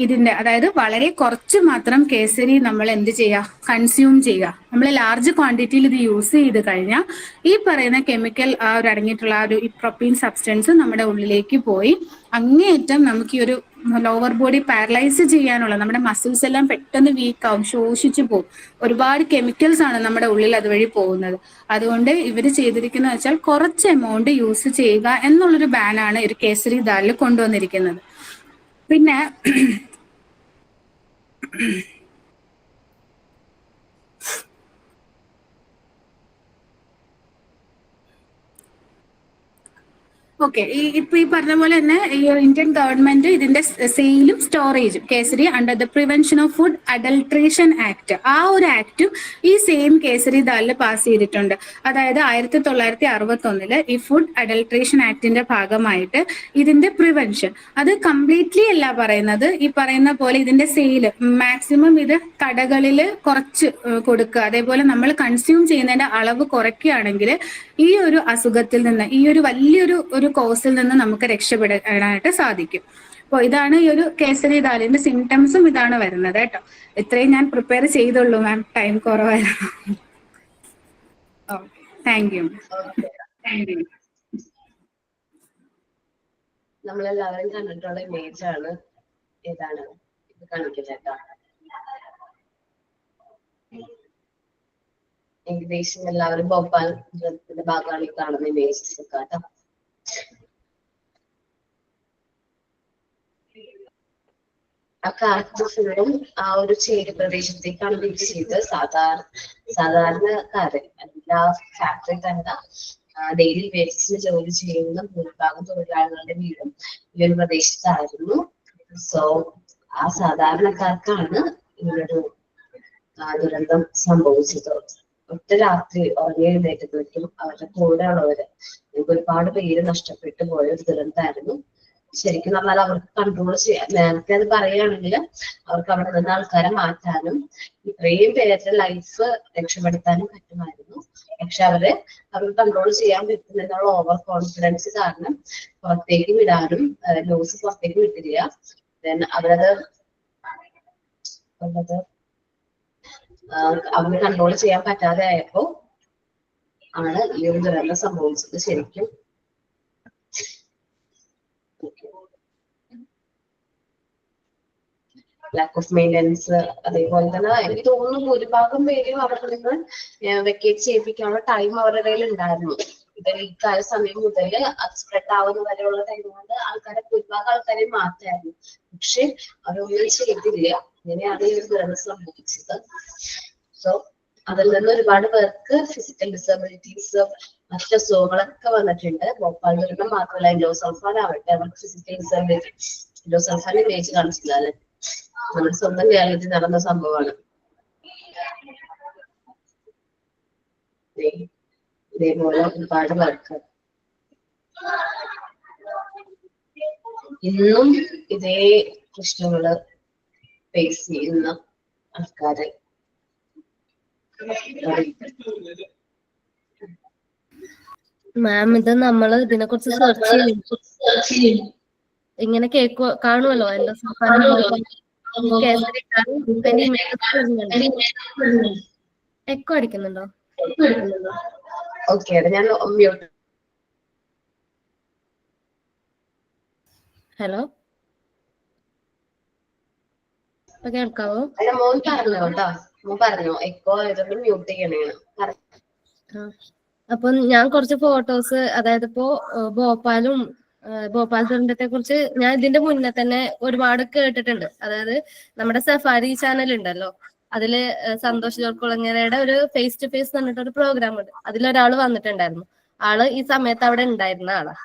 S7: ഇതിന്റെ, അതായത് വളരെ കുറച്ച് മാത്രം കേസരി നമ്മൾ എന്ത് ചെയ്യുക, കൺസ്യൂം ചെയ്യുക. നമ്മൾ ലാർജ് ക്വാണ്ടിറ്റിയിൽ ഇത് യൂസ് ചെയ്ത് കഴിഞ്ഞാൽ ഈ പറയുന്ന കെമിക്കൽ അടങ്ങിയിട്ടുള്ള ഈ പ്രൊപ്പീൻ സബ്സ്റ്റൻസ് നമ്മുടെ ഉള്ളിലേക്ക് പോയി അങ്ങേയറ്റം നമുക്ക് ഈ ഒരു ലോവർ ബോഡി പാരലൈസ് ചെയ്യാനുള്ള, നമ്മുടെ മസിൽസ് എല്ലാം പെട്ടെന്ന് വീക്കാവും, ശോഷിച്ചു പോകും. ഒരുപാട് കെമിക്കൽസ് ആണ് നമ്മുടെ ഉള്ളിൽ അതുവഴി പോകുന്നത്. അതുകൊണ്ട് ഇവർ ചെയ്തിരിക്കുന്നത് വെച്ചാൽ കുറച്ച് എമൗണ്ട് യൂസ് ചെയ്യുക എന്നുള്ളൊരു ബാനാണ് ഒരു കേസരി ദാലിൽ കൊണ്ടുവന്നിരിക്കുന്നത്. പിന്നെ ഓക്കെ, ഇപ്പൊ ഈ പറഞ്ഞ പോലെ തന്നെ ഈ ഇന്ത്യൻ ഗവൺമെന്റ് ഇതിന്റെ സെയിലും സ്റ്റോറേജും Kesari under the prevention of food adulteration act, ആ ഒരു ആക്ടും ഈ സെയിം കേസരി ദാലിൽ പാസ് ചെയ്തിട്ടുണ്ട്. അതായത് 1961 ഈ ഫുഡ് അഡൾട്രേഷൻ ആക്ടിന്റെ ഭാഗമായിട്ട് ഇതിന്റെ പ്രിവെൻഷൻ, അത് കംപ്ലീറ്റ്ലി അല്ല പറയുന്നത്, ഈ പറയുന്ന പോലെ ഇതിന്റെ സെയില് മാക്സിമം ഇത് കടകളിൽ കുറച്ച് കൊടുക്കുക, അതേപോലെ നമ്മൾ കൺസ്യൂം ചെയ്യുന്നതിന്റെ അളവ് കുറയ്ക്കുകയാണെങ്കിൽ ഈ ഒരു അസുഖത്തിൽ നിന്ന്, ഈ ഒരു വലിയൊരു കോസിൽ നിന്ന് നമുക്ക് രക്ഷപ്പെടാനായിട്ട് സാധിക്കും. അപ്പോൾ ഇതാണ് ഈ ഒരു കേസരി ദാലിന്റെ സിംറ്റംസും ഇതാണ് വരുന്നത് കേട്ടോ. ഇത്രയും ഞാൻ പ്രിപ്പയർ ചെയ്തുള്ളൂ മാം, ടൈം കുറവായിരുന്നു. Thank you.
S1: നമ്മളെല്ലാവരും കണ്ടിട്ടുള്ള ഇമേജ് ആണ്, ഏതാണ് ഇത് കാണിക്കുന്നത്. ഏകദേശം എല്ലാവരും ഭോപ്പാൽ ദുരന്തത്തിന്റെ ഭാഗമാണ് ഈ കാണുന്ന ഇമേജസ് ഒക്കെ കേട്ടോ. ആ കാറ്റ് ഫുള്ളും ആ ഒരു ചേരി പ്രദേശത്തേക്കാണ് വീശിയത്. സാധാരണക്കാരൻ എല്ലാ ഫാക്ടറി തന്നെ ഡെയിലി വേജസിന് ജോലി ചെയ്യുന്ന ഭൂരിഭാഗം തൊഴിലാളികളുടെ വീടും ഈ ഒരു പ്രദേശത്തായിരുന്നു. സോ ആ സാധാരണക്കാർക്കാണ് ഇങ്ങനൊരു ദുരന്തം സംഭവിച്ചത്. ഒറ്റ രാത്രി ഉറങ്ങി എഴുന്നേറ്റപ്പോഴേക്കും അവരുടെ കൂടെ ഉള്ളവര് ഒരുപാട് പേര് നഷ്ടപ്പെട്ടു പോയ ഒരു ദുരന്തമായിരുന്നു. ശരിക്കും പറഞ്ഞാൽ അവർക്ക് കൺട്രോൾ ചെയ്യാൻ, നേരത്തെ അത് പറയുകയാണെങ്കിൽ അവർക്ക് അവിടെ നിന്ന് ആൾക്കാരെ മാറ്റാനും ഇത്രയും പേരുടെ ലൈഫ് രക്ഷപ്പെടുത്താനും പറ്റുമായിരുന്നു. പക്ഷെ അവർക്ക് കൺട്രോൾ ചെയ്യാൻ പറ്റുന്നതിനുള്ള ഓവർ കോൺഫിഡൻസ് കാരണം പുറത്തേക്ക് വിടാനും ന്യൂസ് പുറത്തേക്ക് വിട്ടില്ല. ദെൻ അവരത് അവന് കൺട്രോൾ ചെയ്യാൻ പറ്റാതെ ആയപ്പോ ആണ് ഈ ഒരു ദുരന്തം സംഭവിച്ചത്. ശരിക്കും ലാക്ക് ഓഫ് മെയിൻ്റനൻസ്, അതേപോലെ തന്നെ എനിക്ക് തോന്നുന്നു ഭൂരിഭാഗം പേരും അവരുടെ നിന്ന് വെക്കേറ്റ് ചെയ്യിപ്പിക്കാനുള്ള ടൈം അവരുടെ കയ്യിൽ ഉണ്ടായിരുന്നു. ഇത് ലീക്കായ സമയം മുതൽ അത് സ്പ്രെഡ് ആവുന്ന വരെയുള്ള ടൈം കൊണ്ട് ഭൂരിഭാഗം ആൾക്കാരെ മാറ്റായിരുന്നു. പക്ഷെ അവരൊന്നും ചെയ്തില്ല. ഇങ്ങനെയാണ് ഈ ഒരു ദുരന്തം സംഭവിച്ചത്. സോ അതിൽ നിന്ന് ഒരുപാട് പേർക്ക് ഫിസിക്കൽ ഡിസബിലിറ്റീസ്, മറ്റു അസുഖങ്ങളൊക്കെ വന്നിട്ടുണ്ട്. ഭോപ്പാൽ ദുരന്തം മാത്രമല്ല, എൻഡോസൾഫാൻ ആവട്ടെ, അവർക്ക് ഫിസിക്കൽ ഡിസബിലിറ്റി. എൻഡോസൾഫാൻ ഇമേജ് കാണിച്ചില്ല, നമ്മുടെ സ്വന്തം കേരളത്തിൽ നടന്ന സംഭവമാണ്. ഇതേപോലെ ഒരുപാട് പേർക്ക് ഇന്നും ഇതേ പ്രശ്നങ്ങള് ഫേസ് ചെയ്യുന്ന ആൾക്കാരെ
S5: മാം, ഇത് നമ്മള് ഇതിനെ കുറിച്ച് സെർച്ച് ചെയ്യും, ഇങ്ങനെ കാണുമല്ലോ എന്റെ എക്കോ അടിക്കുന്നുണ്ടോ?
S1: ഓക്കെ, ഞാൻ മ്യൂട്ട്.
S5: ഹലോ, കേൾക്കാവോ?
S1: മോൻ പറഞ്ഞോ കേട്ടോ, മോൻ പറഞ്ഞോ. എക്കോ ആയതുകൊണ്ട് മ്യൂട്ട് ചെയ്യണേണ്.
S5: അപ്പൊ ഞാൻ കുറച്ച് ഫോട്ടോസ്, അതായത് ഇപ്പോ ഭോപ്പാൽ ദുരന്തത്തെ കുറിച്ച് ഞാൻ ഇതിന്റെ മുന്നേ തന്നെ ഒരുപാട് കേട്ടിട്ടുണ്ട്. അതായത് നമ്മുടെ സഫാരി ചാനൽ ഉണ്ടല്ലോ, അതില് സന്തോഷ് ജോർക്കുളങ്ങരയുടെ ഒരു ഫേസ് ടു ഫേസ് പറഞ്ഞിട്ട് ഒരു പ്രോഗ്രാം ഉണ്ട്. അതിലൊരാൾ വന്നിട്ടുണ്ടായിരുന്നു. ആള് ഈ സമയത്ത് അവിടെ ഉണ്ടായിരുന്ന ആളാ.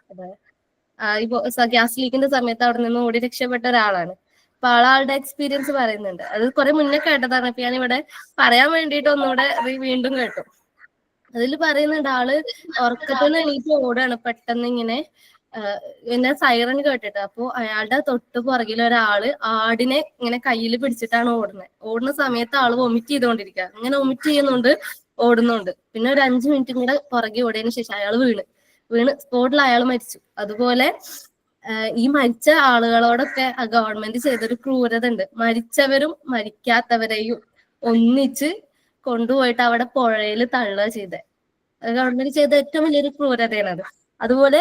S5: ഇപ്പൊ ഗ്യാസ് ലീക്കിന്റെ സമയത്ത് അവിടെ നിന്ന് ഓടി രക്ഷപ്പെട്ട ഒരാളാണ്. അപ്പൊ ആളുടെ എക്സ്പീരിയൻസ് പറയുന്നുണ്ട്. അത് കുറെ മുന്നേ കേട്ടതാണ്. അപ്പൊ ഞാൻ ഇവിടെ പറയാൻ വേണ്ടിയിട്ട് ഒന്നുകൂടെ വീണ്ടും കേട്ടു. അതിൽ പറയുന്നുണ്ട് ആള് ഉറക്കത്തിൽ നിന്ന് എണീറ്റ് ഓടാണ് പെട്ടെന്ന് ഇങ്ങനെ പിന്നെ സൈറൻ കേട്ടിട്ട്. അപ്പൊ അയാളുടെ തൊട്ട് പുറകിൽ ഒരാള് ആടിനെ ഇങ്ങനെ കയ്യിൽ പിടിച്ചിട്ടാണ് ഓടുന്നത്. ഓടുന്ന സമയത്ത് ആള് വൊമിറ്റ് ചെയ്തുകൊണ്ടിരിക്കുക. ഇങ്ങനെ വൊമിറ്റ് ചെയ്യുന്നുണ്ട്, ഓടുന്നുണ്ട്. പിന്നെ ഒരു 5 മിനിറ്റും കൂടെ പുറകെ ഓടിയതിനു ശേഷം അയാൾ വീണ് സ്പോട്ടിൽ അയാൾ മരിച്ചു. അതുപോലെ ഈ മരിച്ച ആളുകളോടൊക്കെ ഗവൺമെന്റ് ചെയ്തൊരു ക്രൂരത ഉണ്ട്. മരിച്ചവരും മരിക്കാത്തവരെയും ഒന്നിച്ച് കൊണ്ടുപോയിട്ട് അവിടെ പുഴയിൽ തള്ളുക ചെയ്തത് ഗവൺമെന്റ് ചെയ്ത ഏറ്റവും വലിയൊരു ക്രൂരതയാണ് അത്. അതുപോലെ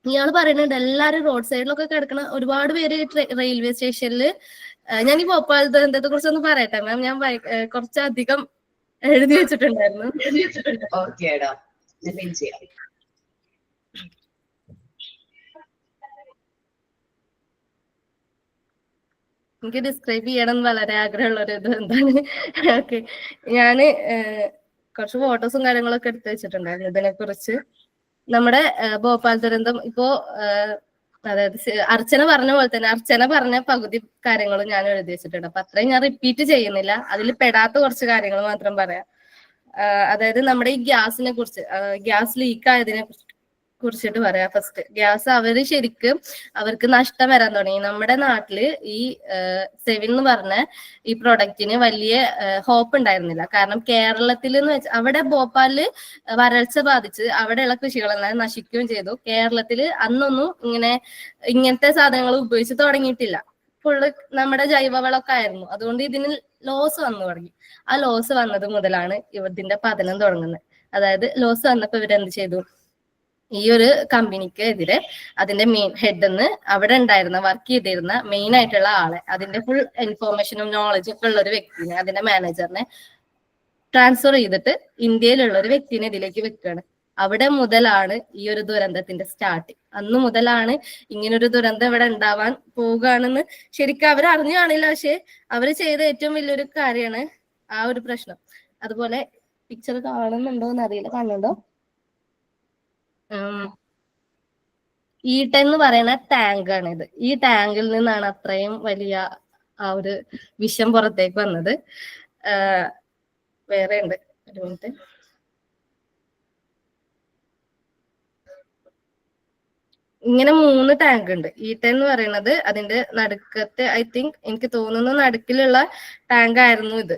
S5: ഇയാൾ പറയുന്നുണ്ട് എല്ലാരും റോഡ് സൈഡിലൊക്കെ കിടക്കണ ഒരുപാട് പേര് റെയിൽവേ സ്റ്റേഷനിൽ. ഞാൻ ഈ ഭോപ്പാൽ ദുരന്തത്തെ കുറിച്ചൊന്ന് പറയട്ടെ മാം. ഞാൻ കുറച്ചധികം എഴുതി വെച്ചിട്ടുണ്ടായിരുന്നു. എനിക്ക് ഡിസ്ക്രൈബ് ചെയ്യണം എന്ന് വളരെ ആഗ്രഹമുള്ള ഒരു ഇത് എന്താണ്. ഓക്കെ, ഞാന് കുറച്ച് ഫോട്ടോസും കാര്യങ്ങളൊക്കെ എടുത്തു വെച്ചിട്ടുണ്ടായിരുന്നു ഇതിനെ കുറിച്ച്. നമ്മുടെ ഭോപ്പാൽ ദുരന്തം ഇപ്പോ അതായത് അർച്ചന പറഞ്ഞ പോലെ തന്നെ അർച്ചന പറഞ്ഞ പകുതി കാര്യങ്ങളും ഞാൻ എഴുതി വെച്ചിട്ടുണ്ട്. അപ്പൊ അത്രയും ഞാൻ റിപ്പീറ്റ് ചെയ്യുന്നില്ല. അതിൽ പെടാത്ത കുറച്ച് കാര്യങ്ങൾ മാത്രം പറയാം. അതായത് നമ്മുടെ ഈ ഗ്യാസിനെ കുറിച്ച്, ഗ്യാസ് ലീക്ക് ആയതിനെ കുറിച്ചിട്ട് പറയാം. ഫസ്റ്റ് ഗ്യാസ് അവർക്ക് നഷ്ടം വരാൻ തുടങ്ങി. നമ്മുടെ നാട്ടില് ഈ സെവിൻ എന്ന് പറഞ്ഞ ഈ പ്രൊഡക്റ്റിന് വലിയ ഹോപ്പ് ഉണ്ടായിരുന്നില്ല. കാരണം കേരളത്തിൽ എന്ന് വെച്ചാൽ അവിടെ ഭോപ്പാലില് വരൾച്ച ബാധിച്ച് അവിടെയുള്ള കൃഷികളെല്ലാം നശിക്കുകയും ചെയ്തു. കേരളത്തിൽ അന്നൊന്നും ഇങ്ങനത്തെ സാധനങ്ങൾ ഉപയോഗിച്ച് തുടങ്ങിയിട്ടില്ല. ഫുള്ള് നമ്മുടെ ജൈവവളമൊക്കെ ആയിരുന്നു. അതുകൊണ്ട് ഇതിന് ലോസ് വന്നു തുടങ്ങി. ആ ലോസ് വന്നത് മുതലാണ് ഇതിന്റെ പതനം തുടങ്ങുന്നത്. അതായത് ലോസ് വന്നപ്പോ ഇവരെന്ത് ചെയ്തു, ഈ ഒരു കമ്പനിക്ക് എതിരെ അതിന്റെ മെയിൻ ഹെഡെന്ന് അവിടെ ഉണ്ടായിരുന്ന വർക്ക് ചെയ്തിരുന്ന മെയിൻ ആയിട്ടുള്ള ആളെ, അതിന്റെ ഫുൾ ഇൻഫോർമേഷനും നോളജും ഒക്കെ ഉള്ള ഒരു വ്യക്തിനെ, അതിന്റെ മാനേജറിനെ ട്രാൻസ്ഫർ ചെയ്തിട്ട് ഇന്ത്യയിലുള്ള ഒരു വ്യക്തിനെ ഇതിലേക്ക് വെക്കുകയാണ്. അവിടെ മുതലാണ് ഈ ഒരു ദുരന്തത്തിന്റെ സ്റ്റാർട്ട്. അന്ന് മുതലാണ് ഇങ്ങനൊരു ദുരന്തം ഇവിടെ ഉണ്ടാവാൻ പോവുകയാണെന്ന് ശരിക്കും അവർ അറിഞ്ഞു കാണില്ല. പക്ഷെ അവര് ചെയ്ത ഏറ്റവും വലിയൊരു കാര്യമാണ് ആ ഒരു പ്രശ്നം. അതുപോലെ പിക്ചർ കാണുന്നുണ്ടോ എന്ന് അറിയില്ല, കാണുന്നുണ്ടോ? E10 എന്ന് പറയുന്ന ടാങ്ക് ആണ് ഇത്. ഈ ടാങ്കിൽ നിന്നാണ് അത്രയും വലിയ ആ ഒരു വിഷം പുറത്തേക്ക് വന്നത്. വേറെ ഉണ്ട്, ഒരു മിനിറ്റ്. ഇങ്ങനെ 3 ടാങ്ക് ഉണ്ട്. E10 എന്ന് പറയുന്നത് അതിന്റെ നടുക്കത്തെ, ഐ തിങ്ക് എനിക്ക് തോന്നുന്നു നടുക്കിലുള്ള ടാങ്ക് ആയിരുന്നു ഇത്,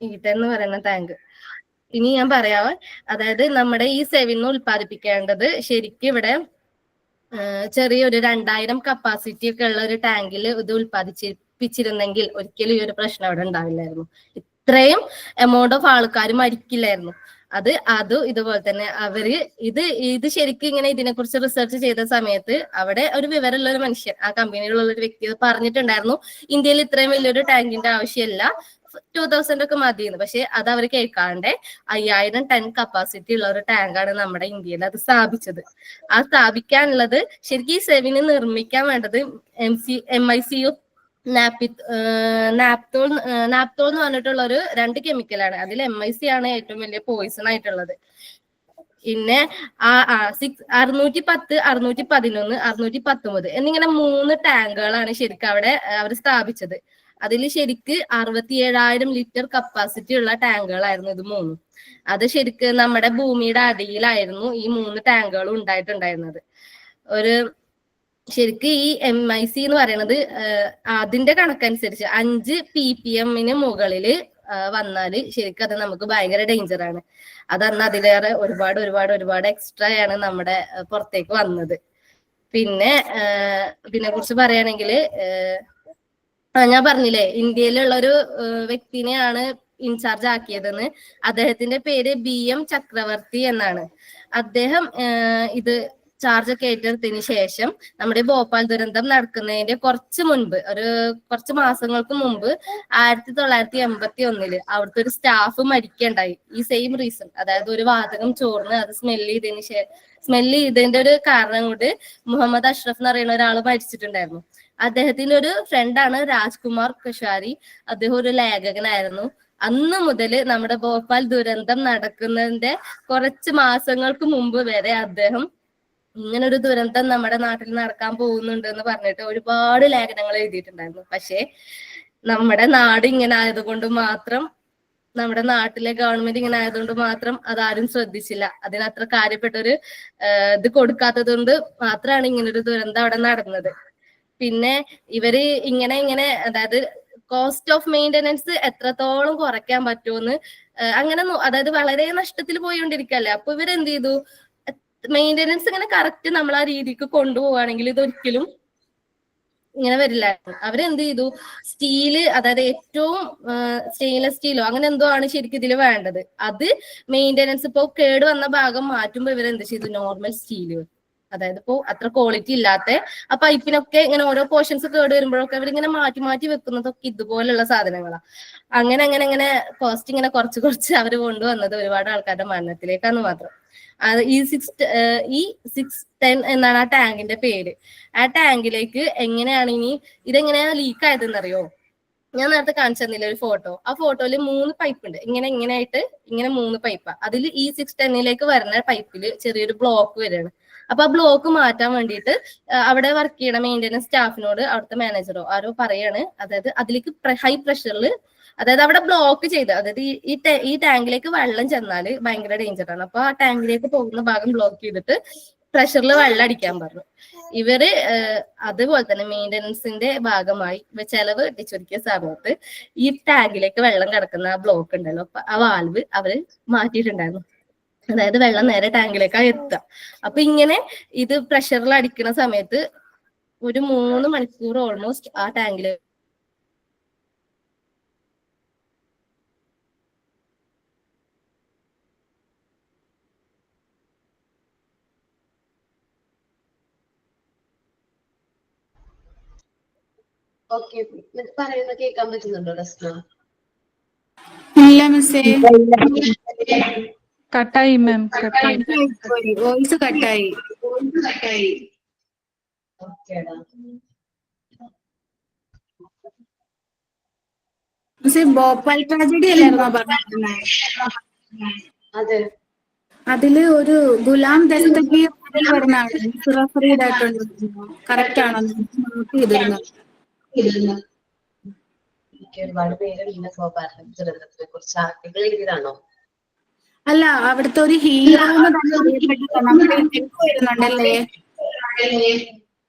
S5: E10 എന്ന് പറയുന്ന ടാങ്ക്. ഇനി ഞാൻ പറയാം. അതായത് നമ്മുടെ ഈ സെവിൻ ഉൽപ്പാദിപ്പിക്കേണ്ടത് ശരിക്കും ഇവിടെ ചെറിയൊരു 2000 കപ്പാസിറ്റി ഒക്കെ ഉള്ള ഒരു ടാങ്കിൽ ഇത് ഉൽപ്പാദിപ്പിച്ചിരുന്നെങ്കിൽ ഒരിക്കലും ഈ ഒരു പ്രശ്നം അവിടെ ഉണ്ടാവില്ലായിരുന്നു. ഇത്രയും എമൗണ്ട് ഓഫ് ആൾക്കാർ മരിക്കില്ലായിരുന്നു. അത് ഇതുപോലെ തന്നെ ഇത് ശരിക്കും ഇങ്ങനെ ഇതിനെക്കുറിച്ച് റിസർച്ച് ചെയ്ത സമയത്ത് അവിടെ ഒരു വിവരമുള്ള ഒരു മനുഷ്യൻ, ആ കമ്പനിയിലുള്ള ഒരു വ്യക്തി പറഞ്ഞിട്ടുണ്ടായിരുന്നു, ഇന്ത്യയിൽ ഇത്രയും വലിയൊരു ടാങ്കിന്റെ ആവശ്യമില്ല, 2000 ഒക്കെ മതിയെന്ന്. പക്ഷെ അത് അവർ കേൾക്കാണ്ട് 5000 ടൺ കപ്പാസിറ്റി ഉള്ള ഒരു ടാങ്കാണ് നമ്മുടെ ഇന്ത്യയിൽ അത് സ്ഥാപിച്ചത്. ആ സ്ഥാപിക്കാനുള്ളത് ശരിക്കും ഈ സെവിന് നിർമ്മിക്കാൻ വേണ്ടത് MICU നാപ്തോൾ എന്ന് പറഞ്ഞിട്ടുള്ള ഒരു 2 കെമിക്കലാണ്. അതിൽ MIC ആണ് ഏറ്റവും വലിയ പോയിസൺ ആയിട്ടുള്ളത്. പിന്നെ 610, 611, 619 എന്നിങ്ങനെ 3 ടാങ്കുകളാണ് ശരിക്കും അവിടെ അവർ സ്ഥാപിച്ചത്. അതിൽ ശരിക്ക് 67,000 ലിറ്റർ കപ്പാസിറ്റി ഉള്ള ടാങ്കുകളായിരുന്നു ഇത് 3. അത് ശരിക്കും നമ്മുടെ ഭൂമിയുടെ അടിയിലായിരുന്നു ഈ 3 ടാങ്കുകളും ഉണ്ടായിട്ടുണ്ടായിരുന്നത്. ശരിക്കും ഈ MIC എന്ന് പറയുന്നത് അതിന്റെ കണക്കനുസരിച്ച് 5 ppm മുകളിൽ വന്നാല് ശരിക്കും അത് നമുക്ക് ഭയങ്കര ഡേഞ്ചറാണ്. അതന്ന് അതിലേറെ ഒരുപാട് എക്സ്ട്രാ ആണ് നമ്മുടെ പുറത്തേക്ക് വന്നത്. പിന്നെ ഇതിനെ കുറിച്ച് പറയുകയാണെങ്കിൽ ഞാൻ പറഞ്ഞില്ലേ ഇന്ത്യയിലുള്ള ഒരു വ്യക്തിനെയാണ് ഇൻചാർജ് ആക്കിയതെന്ന്. അദ്ദേഹത്തിന്റെ പേര് BM ചക്രവർത്തി എന്നാണ്. അദ്ദേഹം ഇത് ചാർജ് ഒക്കെ ഏറ്റെടുത്തതിന് ശേഷം നമ്മുടെ ഭോപ്പാൽ ദുരന്തം നടക്കുന്നതിന്റെ കുറച്ച് മാസങ്ങൾക്ക് മുമ്പ് 1981 അവിടുത്തെ ഒരു സ്റ്റാഫ് മരിക്കുകയുണ്ടായി. ഈ സെയിം റീസൺ, അതായത് ഒരു വാതകം ചോർന്ന് അത് സ്മെല്ല് ചെയ്തതിന്റെ ഒരു കാരണം കൊണ്ട് മുഹമ്മദ് അഷ്റഫ് എന്ന് പറയുന്ന ഒരാൾ മരിച്ചിട്ടുണ്ടായിരുന്നു. അദ്ദേഹത്തിന്റെ ഒരു ഫ്രണ്ടാണ് രാജ്കുമാർ കഷാരി. അദ്ദേഹം ഒരു ലേഖകനായിരുന്നു. അന്ന് മുതൽ നമ്മുടെ ഭോപ്പാൽ ദുരന്തം നടക്കുന്നതിന്റെ കുറച്ച് മാസങ്ങൾക്ക് മുമ്പ് വരെ അദ്ദേഹം ഇങ്ങനൊരു ദുരന്തം നമ്മുടെ നാട്ടിൽ നടക്കാൻ പോകുന്നുണ്ട് എന്ന് പറഞ്ഞിട്ട് ഒരുപാട് ലേഖനങ്ങൾ എഴുതിയിട്ടുണ്ടായിരുന്നു. പക്ഷെ നമ്മുടെ നാട് ഇങ്ങനെ ആയതുകൊണ്ട് മാത്രം, നമ്മുടെ നാട്ടിലെ ഗവൺമെന്റ് ഇങ്ങനെ ആയതുകൊണ്ട് മാത്രം അതാരും ശ്രദ്ധിച്ചില്ല. അതിനത്ര കാര്യപ്പെട്ടൊരു ഇത് കൊടുക്കാത്തത് കൊണ്ട് മാത്രമാണ് ഇങ്ങനൊരു ദുരന്തം അവിടെ നടന്നത്. പിന്നെ ഇവര് ഇങ്ങനെ അതായത് കോസ്റ്റ് ഓഫ് മെയിൻ്റനൻസ് എത്രത്തോളം കുറയ്ക്കാൻ പറ്റുമെന്ന് അങ്ങനെ അതായത് വളരെ നഷ്ടത്തിൽ പോയിക്കൊണ്ടിരിക്കല്ലേ. അപ്പൊ ഇവരെന്ത് ചെയ്തു, മെയിൻ്റനൻസ് ഇങ്ങനെ കറക്റ്റ് നമ്മൾ ആ രീതിക്ക് കൊണ്ടുപോവുകയാണെങ്കിൽ ഇതൊരിക്കലും ഇങ്ങനെ വരില്ലായിരുന്നു. അവരെന്ത് ചെയ്തു, സ്റ്റീല് അതായത് ഏറ്റവും സ്റ്റെയിൻലെസ് സ്റ്റീലോ അങ്ങനെ എന്തോ ആണ് ശരിക്കും ഇതിൽ വേണ്ടത്. അത് മെയിൻ്റനൻസ് ഇപ്പോൾ കേട് വന്ന ഭാഗം മാറ്റുമ്പോൾ ഇവരെന്ത് ചെയ്തു, നോർമൽ സ്റ്റീല്, അതായത് ഇപ്പോൾ അത്ര ക്വാളിറ്റി ഇല്ലാത്ത ആ പൈപ്പിനൊക്കെ ഇങ്ങനെ ഓരോ പോർഷൻസ് കേട് വരുമ്പോഴൊക്കെ അവരിങ്ങനെ മാറ്റി വെക്കുന്നതൊക്കെ ഇതുപോലുള്ള സാധനങ്ങളാണ്. അങ്ങനെ കോസ്റ്റ് ഇങ്ങനെ കുറച്ച് അവർ കൊണ്ടുവന്നത് ഒരുപാട് ആൾക്കാരുടെ മരണത്തിലേക്കാന്ന് മാത്രം. അത് ഈ 610 എന്നാണ് ആ ടാങ്കിന്റെ പേര്. ആ ടാങ്കിലേക്ക് എങ്ങനെയാണ് ഇനി ഇതെങ്ങനെയാ ലീക്ക് ആയതെന്നറിയോ? ഞാൻ നേരത്തെ കാണിച്ചു തന്നില്ല ഒരു ഫോട്ടോ. ആ ഫോട്ടോയിൽ 3 പൈപ്പ് ഉണ്ട്, ഇങ്ങനെയായിട്ട് 3 പൈപ്പാ. അതിൽ ഈ 610ലേക്ക് വരുന്ന പൈപ്പിൽ ചെറിയൊരു ബ്ലോക്ക് വരികയാണ്. അപ്പൊ ആ ബ്ലോക്ക് മാറ്റാൻ വേണ്ടിയിട്ട് അവിടെ വർക്ക് ചെയ്യണ മെയിൻ്റനൻസ് സ്റ്റാഫിനോട് അവിടുത്തെ മാനേജറോ ആരോ പറയാണ്, അതായത് അതിലേക്ക് ഹൈ പ്രഷറിൽ, അതായത് അവിടെ ബ്ലോക്ക് ചെയ്ത്, അതായത് ഈ ടാങ്കിലേക്ക് വെള്ളം ചെന്നാൽ ഭയങ്കര ഡേഞ്ചറാണ്. അപ്പൊ ആ ടാങ്കിലേക്ക് പോകുന്ന ഭാഗം ബ്ലോക്ക് ചെയ്തിട്ട് പ്രഷറിൽ വെള്ളം അടിക്കാൻ പറഞ്ഞു. ഇവര് അതുപോലെ തന്നെ മെയിൻ്റനൻസിന്റെ ഭാഗമായി ചെലവ് വെട്ടിച്ചൊരുക്കിയ സമയത്ത് ഈ ടാങ്കിലേക്ക് വെള്ളം കിടക്കുന്ന ആ ബ്ലോക്ക് ഉണ്ടല്ലോ, ആ വാൽവ് അവര് മാറ്റിയിട്ടുണ്ടായിരുന്നു. അതായത് വെള്ളം നേരെ ടാങ്കിലേക്കാണ് എത്തുക. അപ്പൊ ഇങ്ങനെ ഇത് പ്രഷറിൽ അടിക്കുന്ന സമയത്ത് ഒരു 3 മണിക്കൂർ ഓൾമോസ്റ്റ് ആ ടാങ്കിൽ
S1: ഓക്കെ, പറയുന്ന കേൾക്കാൻ പറ്റുന്നുണ്ടോ റസ്ന?
S7: ഇല്ല മിസ്സേ,
S3: കട്ടായി മാം, കട്ടായി.
S7: വോയിസ് കട്ടായി.
S1: ഓക്കേടാ.
S7: മിസ്സേ, ഭോപ്പാൽ ട്രാജഡി അല്ലായിരുന്നോ പറഞ്ഞിരുന്നത്?
S1: അതെ,
S7: അതില് ഒരു ഗുലാം ദസ്തഗീർ വരുന്ന റഫറീഡ് ആയിട്ടുണ്ട്. കറക്റ്റ് ആണോ? നോട്ട് ചെയ്തിരുന്നു.
S1: എനിക്ക് ഒരുപാട് പേരുണ്ട് ഭോപ്പാൽ ദുരന്തത്തിനെ കുറിച്ച് ആർട്ടിക്കിൾ എഴുതിയതാണോ?
S7: അല്ല, അവിടുത്തെ ഒരു ഹീറോ എന്ന് തന്നെ അറിയപ്പെട്ട നമ്മുടെ ടെക് വരുന്നുണ്ടല്ലേ?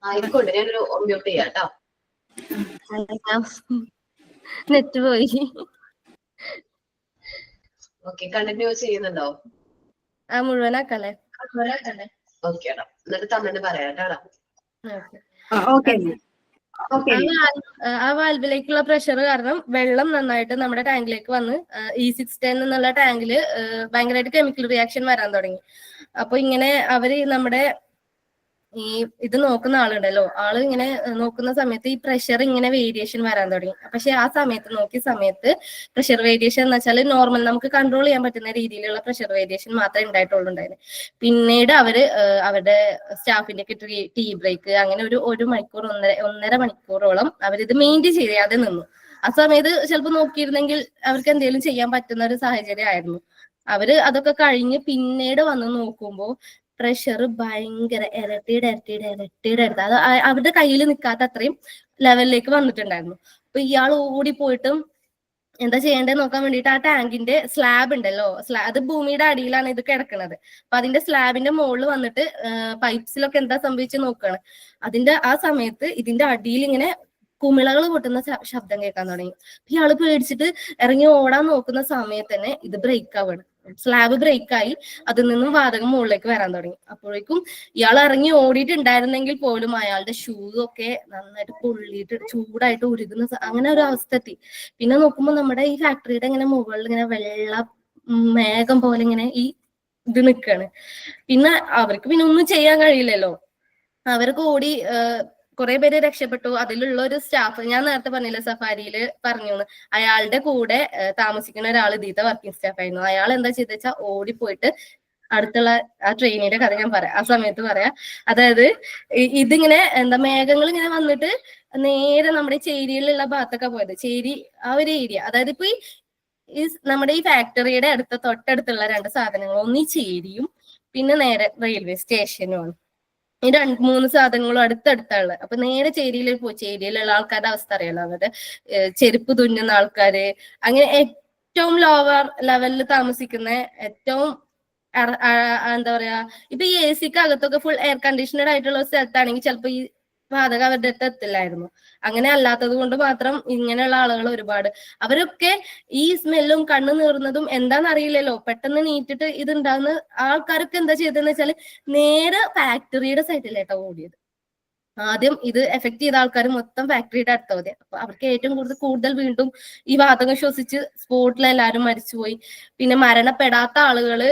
S1: ആയിക്കോട്ടെ, ഞാനൊരു മ്യൂട്ട് ചെയ്യാം കേട്ടോ.
S5: നെറ്റ് പോയി.
S1: ഓക്കെ, കണ്ടിന്യൂ ചെയ്യുന്നുണ്ടോ?
S5: ആ മുഴുവനാക്കല്ലേ?
S1: ഓക്കേടാ, എന്നിട്ട് തന്നെ പറയാം കേട്ടോ.
S7: ഓക്കെ.
S5: ആ വാൽവിലേക്കുള്ള പ്രഷർ കാരണം വെള്ളം നന്നായിട്ട് നമ്മുടെ ടാങ്കിലേക്ക് വന്ന് ഈ 610 എന്നുള്ള ടാങ്കില് ഭയങ്കരമായിട്ട് കെമിക്കൽ റിയാക്ഷൻ വരാൻ തുടങ്ങി. അപ്പൊ ഇങ്ങനെ അവര് നമ്മുടെ ഈ ഇത് നോക്കുന്ന ആളുണ്ടല്ലോ, ആള് ഇങ്ങനെ നോക്കുന്ന സമയത്ത് ഈ പ്രഷർ ഇങ്ങനെ വേരിയേഷൻ വരാൻ തുടങ്ങി. പക്ഷെ ആ നോക്കിയ സമയത്ത് പ്രഷർ വേരിയേഷൻ എന്ന് വെച്ചാൽ നോർമൽ നമുക്ക് കൺട്രോൾ ചെയ്യാൻ പറ്റുന്ന രീതിയിലുള്ള പ്രഷർ വേരിയേഷൻ മാത്രമേ ഉണ്ടായിട്ടുണ്ടായിരുന്നു. പിന്നീട് അവരുടെ സ്റ്റാഫിന്റെ ടീ ബ്രേക്ക് അങ്ങനെ ഒരു മണിക്കൂർ 1.5 മണിക്കൂറോളം അവരിത് മെയിൻറ്റെയിൻ ചെയ്യാതെ നിന്നു. ആ സമയത്ത് ചിലപ്പോൾ നോക്കിയിരുന്നെങ്കിൽ അവർക്ക് എന്തെങ്കിലും ചെയ്യാൻ പറ്റുന്ന ഒരു സാഹചര്യം ആയിരുന്നു. അവര് അതൊക്കെ കഴിഞ്ഞ് പിന്നീട് വന്ന് നോക്കുമ്പോൾ പ്രഷർ ഭയങ്കര ഇരട്ടിയുടെ അടുത്ത്, അത് അവരുടെ കയ്യിൽ നിൽക്കാത്ത അത്രയും ലെവലിലേക്ക് വന്നിട്ടുണ്ടായിരുന്നു. അപ്പൊ ഇയാൾ ഓടിപ്പോയിട്ടും എന്താ ചെയ്യേണ്ടത് നോക്കാൻ വേണ്ടിയിട്ട് ആ ടാങ്കിന്റെ സ്ലാബ് ഉണ്ടല്ലോ, അത് ഭൂമിയുടെ അടിയിലാണ് ഇത് കിടക്കുന്നത്. അപ്പൊ അതിന്റെ സ്ലാബിന്റെ മുകളിൽ വന്നിട്ട് പൈപ്സിലൊക്കെ എന്താ സംഭവിച്ചു നോക്കുകയാണ്. അതിന്റെ ആ സമയത്ത് ഇതിന്റെ അടിയിൽ ഇങ്ങനെ കുമിളകൾ പൊട്ടുന്ന ശബ്ദം കേൾക്കാൻ തുടങ്ങി. ഇയാള് പേടിച്ചിട്ട് ഇറങ്ങി ഓടാൻ നോക്കുന്ന സമയത്ത് തന്നെ ഇത് ബ്രേക്ക് ആവാണ്. സ്ലാബ് ബ്രേക്കായി അതിൽ നിന്നും വാതകം മുകളിലേക്ക് വരാൻ തുടങ്ങി. അപ്പോഴേക്കും ഇയാൾ ഇറങ്ങി ഓടിയിട്ടുണ്ടായിരുന്നെങ്കിൽ പോലും അയാളുടെ ഷൂ ഒക്കെ നന്നായിട്ട് പൊള്ളിയിട്ട് ചൂടായിട്ട് ഉരുകുന്ന അങ്ങനെ ഒരു അവസ്ഥ എത്തി. പിന്നെ നോക്കുമ്പോൾ നമ്മുടെ ഈ ഫാക്ടറിയുടെ ഇങ്ങനെ മുകളിൽ ഇങ്ങനെ വെള്ള മേഘം പോലെ ഇങ്ങനെ ഈ ഇത് നിൽക്കാണ്. പിന്നെ അവർക്ക് പിന്നെ ഒന്നും ചെയ്യാൻ കഴിയില്ലല്ലോ. അവർക്ക് ഓടി കുറെ പേര് രക്ഷപ്പെട്ടു. അതിലുള്ള ഒരു സ്റ്റാഫ് ഞാൻ നേരത്തെ പറഞ്ഞില്ല സഫാരിയിൽ പറഞ്ഞു, അയാളുടെ കൂടെ താമസിക്കുന്ന ഒരാൾ ഇതിന്റെ വർക്കിംഗ് സ്റ്റാഫ് ആയിരുന്നു. അയാൾ എന്താ ചെയ്തെന്ന് വെച്ചാൽ ഓടിപ്പോയിട്ട് അടുത്തുള്ള ആ ട്രെയിനിന്റെ കഥ ഞാൻ പറയാം, ആ സമയത്ത് പറയാം. അതായത് ഇതിങ്ങനെ എന്താ മേഘങ്ങൾ ഇങ്ങനെ വന്നിട്ട് നേരെ നമ്മുടെ ചേരിയിലുള്ള ഭാഗത്തൊക്കെ പോയത്. ചേരി ആ ഒരു ഏരിയ, അതായത് ഇപ്പൊ ഈ നമ്മുടെ ഈ ഫാക്ടറിയുടെ തൊട്ടടുത്തുള്ള 2 സാധനങ്ങൾ, ഒന്ന് ഈ ചേരിയും പിന്നെ നേരെ റെയിൽവേ സ്റ്റേഷനുമാണ്. ഈ 3 സാധനങ്ങളും അടുത്തടുത്താണ്. അപ്പൊ നേരെ ചേരിയിൽ പോയി, ചേരിയിലുള്ള ആൾക്കാരുടെ അവസ്ഥ അറിയാലോ, അവരുടെ ചെരുപ്പ് തുന്നുന്ന ആൾക്കാര്, അങ്ങനെ ഏറ്റവും ലോവർ ലെവലിൽ താമസിക്കുന്ന, ഏറ്റവും എന്താ പറയാ, ഇപ്പൊ ഈ AC അകത്തൊക്കെ ഫുൾ എയർ കണ്ടീഷണഡ് ആയിട്ടുള്ള സ്ഥലത്താണെങ്കിൽ ചിലപ്പോ ഈ വാതകം അവരുടെ അടുത്ത് എത്തില്ലായിരുന്നു. അങ്ങനെ അല്ലാത്തത് കൊണ്ട് മാത്രം ഇങ്ങനെയുള്ള ആളുകൾ ഒരുപാട്, അവരൊക്കെ ഈ സ്മെല്ലും കണ്ണു നീറുന്നതും എന്താണെന്ന് അറിയില്ലല്ലോ, പെട്ടെന്ന് നീറ്റിട്ട് ഇതുണ്ടാകുന്ന ആൾക്കാരൊക്കെ എന്താ ചെയ്തതെന്ന് വെച്ചാല് നേരെ ഫാക്ടറിയുടെ സൈഡിലേട്ടാ ഓടിയത്. ആദ്യം ഇത് എഫക്ട് ചെയ്ത ആൾക്കാർ മൊത്തം ഫാക്ടറിയുടെ അടുത്ത മതി. അപ്പൊ അവർക്ക് ഏറ്റവും കൂടുതൽ വീണ്ടും ഈ വാതകം ശ്വസിച്ച് സ്പോട്ടിൽ എല്ലാവരും മരിച്ചുപോയി. പിന്നെ മരണപ്പെടാത്ത ആളുകള്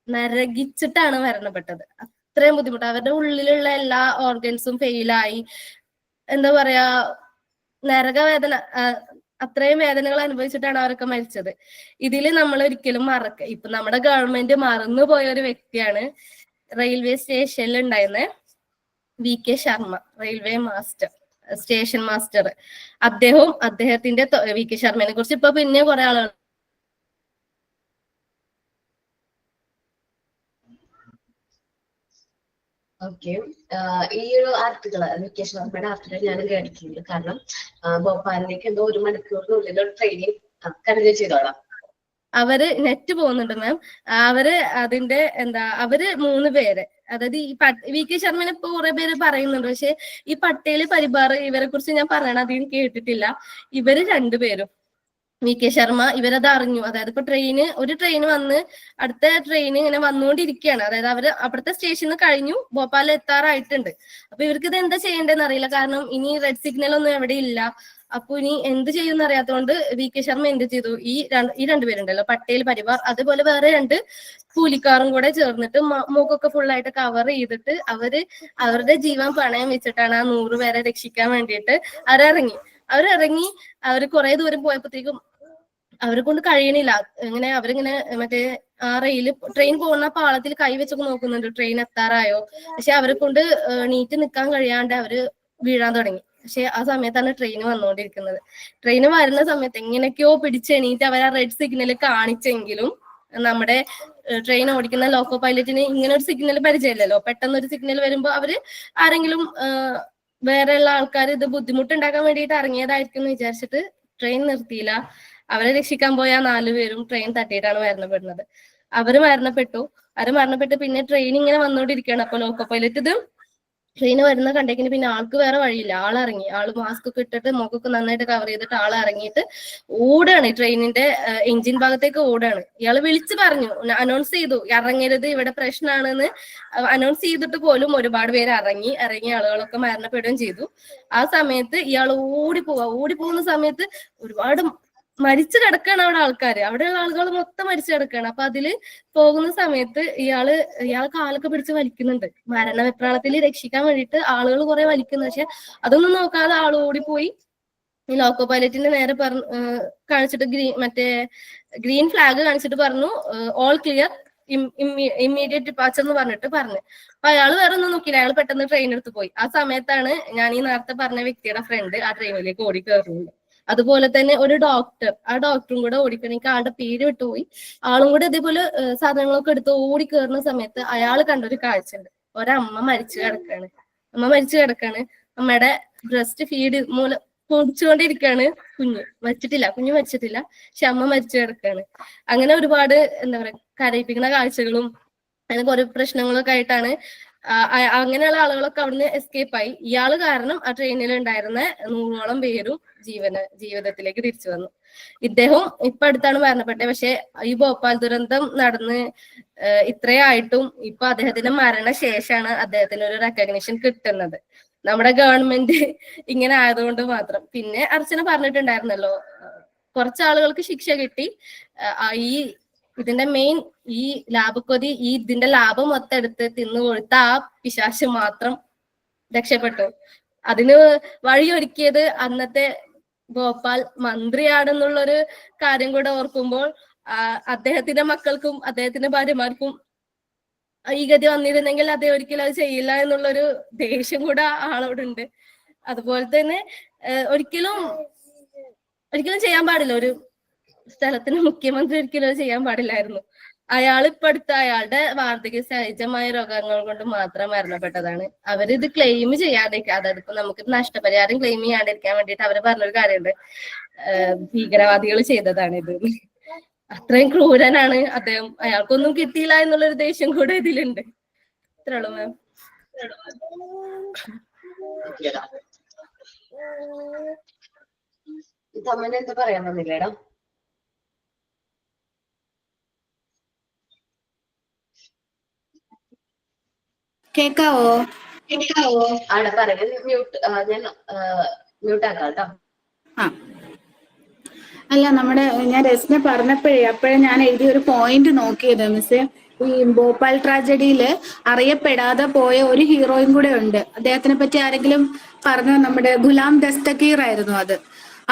S5: നരകിച്ചിട്ടാണ് മരണപ്പെട്ടത്. അത്രയും ബുദ്ധിമുട്ട്, അവരുടെ ഉള്ളിലുള്ള എല്ലാ ഓർഗൻസും ഫെയിലായി, എന്താ പറയാ, നരകവേദന, അത്രയും വേദനകൾ അനുഭവിച്ചിട്ടാണ് അവരൊക്കെ മരിച്ചത്. ഇതിൽ നമ്മൾ ഒരിക്കലും ഇപ്പൊ നമ്മുടെ ഗവൺമെന്റ് മറന്നുപോയ ഒരു വ്യക്തിയാണ് റെയിൽവേ സ്റ്റേഷനിൽ ഉണ്ടായിരുന്ന VK Sharma, railway master, station master. അദ്ദേഹത്തിന്റെ VK ശർമ്മനെ കുറിച്ച് ഇപ്പൊ പിന്നെ കുറെ ആളുകൾ
S1: ഓക്കെ. ഈ ഒരു ആർട്ടിക്കിള്, VK ശർമ്മയുടെ ആർട്ടിക്കിൾ ഞാനും കേട്ടിട്ടുണ്ട്. കാരണം ഭോപ്പാലിലേക്ക് എന്തോ 1 മണിക്കൂറിനുള്ളിൽ ഒരു ട്രെയിനിങ് കണ്ടിന്യൂ ചെയ്തോളാം.
S5: അവര് നെറ്റ് പോകുന്നുണ്ട് മാം. അതിന്റെ അവര് 3 പേര്, അതായത് ഈ VK ശർമ്മനെ ഇപ്പൊ കുറെ പേര് പറയുന്നുണ്ട്, പക്ഷെ ഈ പട്ടേൽ പരിവാർ ഇവരെ കുറിച്ച് ഞാൻ പറയണ അധികം കേട്ടിട്ടില്ല. ഇവര് 2 പേരും, VK ശർമ്മ, ഇവരത് അറിഞ്ഞു. അതായത് ഇപ്പൊ ഒരു ട്രെയിൻ വന്ന് അടുത്ത ട്രെയിൻ ഇങ്ങനെ വന്നുകൊണ്ടിരിക്കുകയാണ്. അതായത് അവര് അവിടുത്തെ സ്റ്റേഷനിൽ കഴിഞ്ഞു, ഭോപ്പാലിൽ എത്താറായിട്ടുണ്ട്. അപ്പൊ ഇവർക്ക് ഇത് എന്താ ചെയ്യേണ്ടതെന്ന് അറിയില്ല, കാരണം ഇനി റെഡ് സിഗ്നൽ ഒന്നും എവിടെ ഇല്ല. അപ്പൊ ഇനി എന്ത് ചെയ്യുമെന്ന് അറിയാത്തതുകൊണ്ട് VK ശർമ്മ എന്ത് ചെയ്തു, ഈ 2 പേരുണ്ടല്ലോ, പട്ടേൽ പരിവാർ, അതുപോലെ വേറെ 2 കൂലിക്കാരും കൂടെ ചേർന്നിട്ട് മൂക്കൊക്കെ ഫുള്ളായിട്ട് കവർ ചെയ്തിട്ട് അവരുടെ ജീവൻ പണയം വെച്ചിട്ടാണ് ആ 100 പേരെ രക്ഷിക്കാൻ വേണ്ടിയിട്ട് അവരിറങ്ങി. അവര് കുറെ ദൂരം പോയപ്പോഴത്തേക്കും അവരെ കൊണ്ട് കഴിയണില്ല. അവരിങ്ങനെ മറ്റേ ആ ട്രെയിൻ പോകുന്ന പാളത്തിൽ കൈവച്ചൊക്കെ നോക്കുന്നുണ്ട്, ട്രെയിൻ എത്താറായോ. പക്ഷെ അവരെ കൊണ്ട് നീറ്റ് നിൽക്കാൻ കഴിയാണ്ട് അവര് വീഴാൻ തുടങ്ങി. പക്ഷെ ആ സമയത്താണ് ട്രെയിൻ വന്നുകൊണ്ടിരിക്കുന്നത്. ട്രെയിൻ വരുന്ന സമയത്ത് എങ്ങനെയൊക്കെയോ പിടിച്ചെണീറ്റ് അവർ ആ റെഡ് സിഗ്നൽ കാണിച്ചെങ്കിലും നമ്മുടെ ട്രെയിൻ ഓടിക്കുന്ന ലോക്കോ പൈലറ്റിന് ഇങ്ങനെ ഒരു സിഗ്നൽ പരിചയമില്ലല്ലോ. പെട്ടെന്ന് ഒരു സിഗ്നൽ വരുമ്പോ അവര് ആരെങ്കിലും വേറെയുള്ള ആൾക്കാർ ഇത് ബുദ്ധിമുട്ടുണ്ടാക്കാൻ വേണ്ടിയിട്ട് ഇറങ്ങിയതായിരിക്കും എന്ന് വിചാരിച്ചിട്ട് ട്രെയിൻ നിർത്തിയില്ല. അവരെ രക്ഷിക്കാൻ പോയ 4 പേരും ട്രെയിൻ തട്ടിയിട്ടാണ് മരണപ്പെടുന്നത്. അവര് മരണപ്പെട്ട് പിന്നെ ട്രെയിൻ ഇങ്ങനെ വന്നുകൊണ്ടിരിക്കുകയാണ്. അപ്പൊ ലോക്കോ പൈലറ്റ് ട്രെയിൻ വരുന്ന കണ്ടേക്കിന് പിന്നെ ആൾക്ക് വേറെ വഴിയില്ല, ആള് മാസ്ക് ഒക്കെ ഇട്ടിട്ട് മുഖമൊക്കെ നന്നായിട്ട് കവർ ചെയ്തിട്ട് ഇറങ്ങിയിട്ട് ഓടാണ്, ട്രെയിനിന്റെ എഞ്ചിൻ ഭാഗത്തേക്ക് ഓടാണ്. ഇയാള് വിളിച്ചു പറഞ്ഞു, അനൗൺസ് ചെയ്തു, ഇറങ്ങരുത്, ഇവിടെ പ്രശ്നമാണെന്ന് അനൗൺസ് ചെയ്തിട്ട് പോലും ഒരുപാട് പേര് ഇറങ്ങിയ ആളുകളൊക്കെ മരണപ്പെടുകയും ചെയ്തു. ആ സമയത്ത് ഇയാൾ ഓടിപ്പോകുന്ന സമയത്ത് ഒരുപാട് മരിച്ചു കിടക്കാണ് അവിടെയുള്ള ആളുകൾ മൊത്തം മരിച്ചു കിടക്കാണ്. അപ്പൊ അതില് പോകുന്ന സമയത്ത് ഇയാള് കാലൊക്കെ പിടിച്ച് വലിക്കുന്നുണ്ട്. മരണവെപ്രാളത്തിൽ രക്ഷിക്കാൻ വേണ്ടിയിട്ട് ആളുകൾ കുറെ വലിക്കുന്നു. പക്ഷെ അതൊന്നും നോക്കാതെ ആൾ ഓടിപ്പോയി ഈ ലോക്കോ പൈലറ്റിന്റെ നേരെ കാണിച്ചിട്ട് ഗ്രീൻ ഫ്ലാഗ് കാണിച്ചിട്ട് പറഞ്ഞു, ഓൾ ക്ലിയർ, ഇമ്മീഡിയറ്റ് ഡിപ്പാച്ചർ എന്ന് പറഞ്ഞു. അപ്പൊ അയാൾ വേറെ ഒന്നും നോക്കിയില്ല, അയാൾ പെട്ടെന്ന് ട്രെയിൻ എടുത്ത് പോയി. ആ സമയത്താണ് ഞാൻ ഈ നേരത്തെ പറഞ്ഞ വ്യക്തിയുടെ ഫ്രണ്ട് ആ ട്രെയിനിലേക്ക് ഓടി കയറുന്നത്. അതുപോലെ തന്നെ ഒരു ഡോക്ടറും കൂടെ ഓടിക്കണമെങ്കിൽ ആളുടെ പേര് വിട്ടുപോയി. ആളും കൂടെ ഇതേപോലെ സാധനങ്ങളൊക്കെ എടുത്ത് ഓടി കയറുന്ന സമയത്ത് അയാൾ കണ്ടൊരു കാഴ്ചയുണ്ട്. ഒരമ്മ മരിച്ചു കിടക്കാണ്. അമ്മയുടെ ബ്രസ്റ്റ് ഫീഡ് മൂലം കുടിച്ചുകൊണ്ടിരിക്കുകയാണ്. കുഞ്ഞു മരിച്ചിട്ടില്ല, പക്ഷെ അമ്മ മരിച്ചു കിടക്കാണ്. അങ്ങനെ ഒരുപാട് കരയിപ്പിക്കുന്ന കാഴ്ചകളും അങ്ങനെ കുറെ പ്രശ്നങ്ങളൊക്കെ ആയിട്ടാണ് അങ്ങനെയുള്ള ആളുകളൊക്കെ അവിടുന്ന് എസ്കേപ്പ് ആയി. ഇയാള് കാരണം ആ ട്രെയിനിൽ ഉണ്ടായിരുന്ന 100ഓളം പേരും ജീവിതത്തിലേക്ക് തിരിച്ചു വന്നു. ഇദ്ദേഹം ഇപ്പൊ അടുത്താണ് മരണപ്പെട്ടത്. പക്ഷെ ഈ ഭോപ്പാൽ ദുരന്തം നടന്ന് ഇത്രയായിട്ടും ഇപ്പൊ അദ്ദേഹത്തിന്റെ മരണശേഷമാണ് അദ്ദേഹത്തിന് ഒരു റെക്കഗ്നിഷൻ കിട്ടുന്നത്, നമ്മുടെ ഗവൺമെന്റ് ഇങ്ങനെ ആയതുകൊണ്ട് മാത്രം. പിന്നെ അർച്ചന പറഞ്ഞിട്ടുണ്ടായിരുന്നല്ലോ, കുറച്ചാളുകൾക്ക് ശിക്ഷ കിട്ടി. ഇതിന്റെ മെയിൻ ഈ ലാഭക്കൊതി, ഇതിന്റെ ലാഭം മൊത്തം എടുത്ത് തിന്നു കൊടുത്ത ആ പിശാശ് മാത്രം രക്ഷപ്പെട്ടു. അതിന് വഴിയൊരുക്കിയത് അന്നത്തെ ഭോപ്പാൽ മന്ത്രിയാണെന്നുള്ളൊരു കാര്യം കൂടെ ഓർക്കുമ്പോൾ അദ്ദേഹത്തിന്റെ മക്കൾക്കും അദ്ദേഹത്തിന്റെ ഭാര്യമാർക്കും ഈ ഗതി വന്നിരുന്നെങ്കിൽ അദ്ദേഹം ഒരിക്കലും അത് ചെയ്യില്ല എന്നുള്ളൊരു ദേഷ്യം കൂടെ ആളോടുണ്ട്. അതുപോലെ തന്നെ ഒരിക്കലും ചെയ്യാൻ പാടില്ല. സ്ഥലത്തിന് മുഖ്യമന്ത്രി ഒരിക്കലും അത് ചെയ്യാൻ പാടില്ലായിരുന്നു. അയാൾ ഇപ്പൊ അടുത്ത അയാളുടെ വാർദ്ധക്യ സഹജമായ രോഗങ്ങൾ കൊണ്ട് മാത്രം മരണപ്പെട്ടതാണ്. അവരിത് ക്ലെയിം ചെയ്യാണ്ടിരിക്കുക, അതായത് ഇപ്പൊ നമുക്ക് നഷ്ടപരിഹാരം ക്ലെയിം ചെയ്യാണ്ടിരിക്കാൻ വേണ്ടിയിട്ട് അവര് പറഞ്ഞൊരു കാര്യമുണ്ട്, ഭീകരവാദികൾ ചെയ്തതാണ് ഇത്. അത്രയും ക്രൂരനാണ് അദ്ദേഹം. അയാൾക്കൊന്നും കിട്ടിയില്ല എന്നുള്ളൊരു ദേഷ്യം കൂടെ ഇതിലുണ്ട്. ഇത്രേ ഉള്ളൂ മാം.
S1: തമ്മനെ എന്താ പറയാൻ വന്നില്ലേടാ?
S7: കേക്കാവോ?
S1: ആടെ പറയുന്നത് മ്യൂട്ട്, ഞാൻ മ്യൂട്ട് ആക്കാം കേട്ടോ.
S7: ആ അല്ല, ഞാൻ രസ്ന അപ്പോഴേ ഞാൻ എഴുതിയ ഒരു പോയിന്റ് നോക്കിയത് മിസ്, ഈ ഭോപ്പാൽ ട്രാജഡിയില് അറിയപ്പെടാതെ പോയ ഒരു ഹീറോയും കൂടെ ഉണ്ട്. അദ്ദേഹത്തിനെ പറ്റി ആരെങ്കിലും പറഞ്ഞു? നമ്മുടെ ഗുലാം ദസ്തഗീർ ആയിരുന്നു അത്.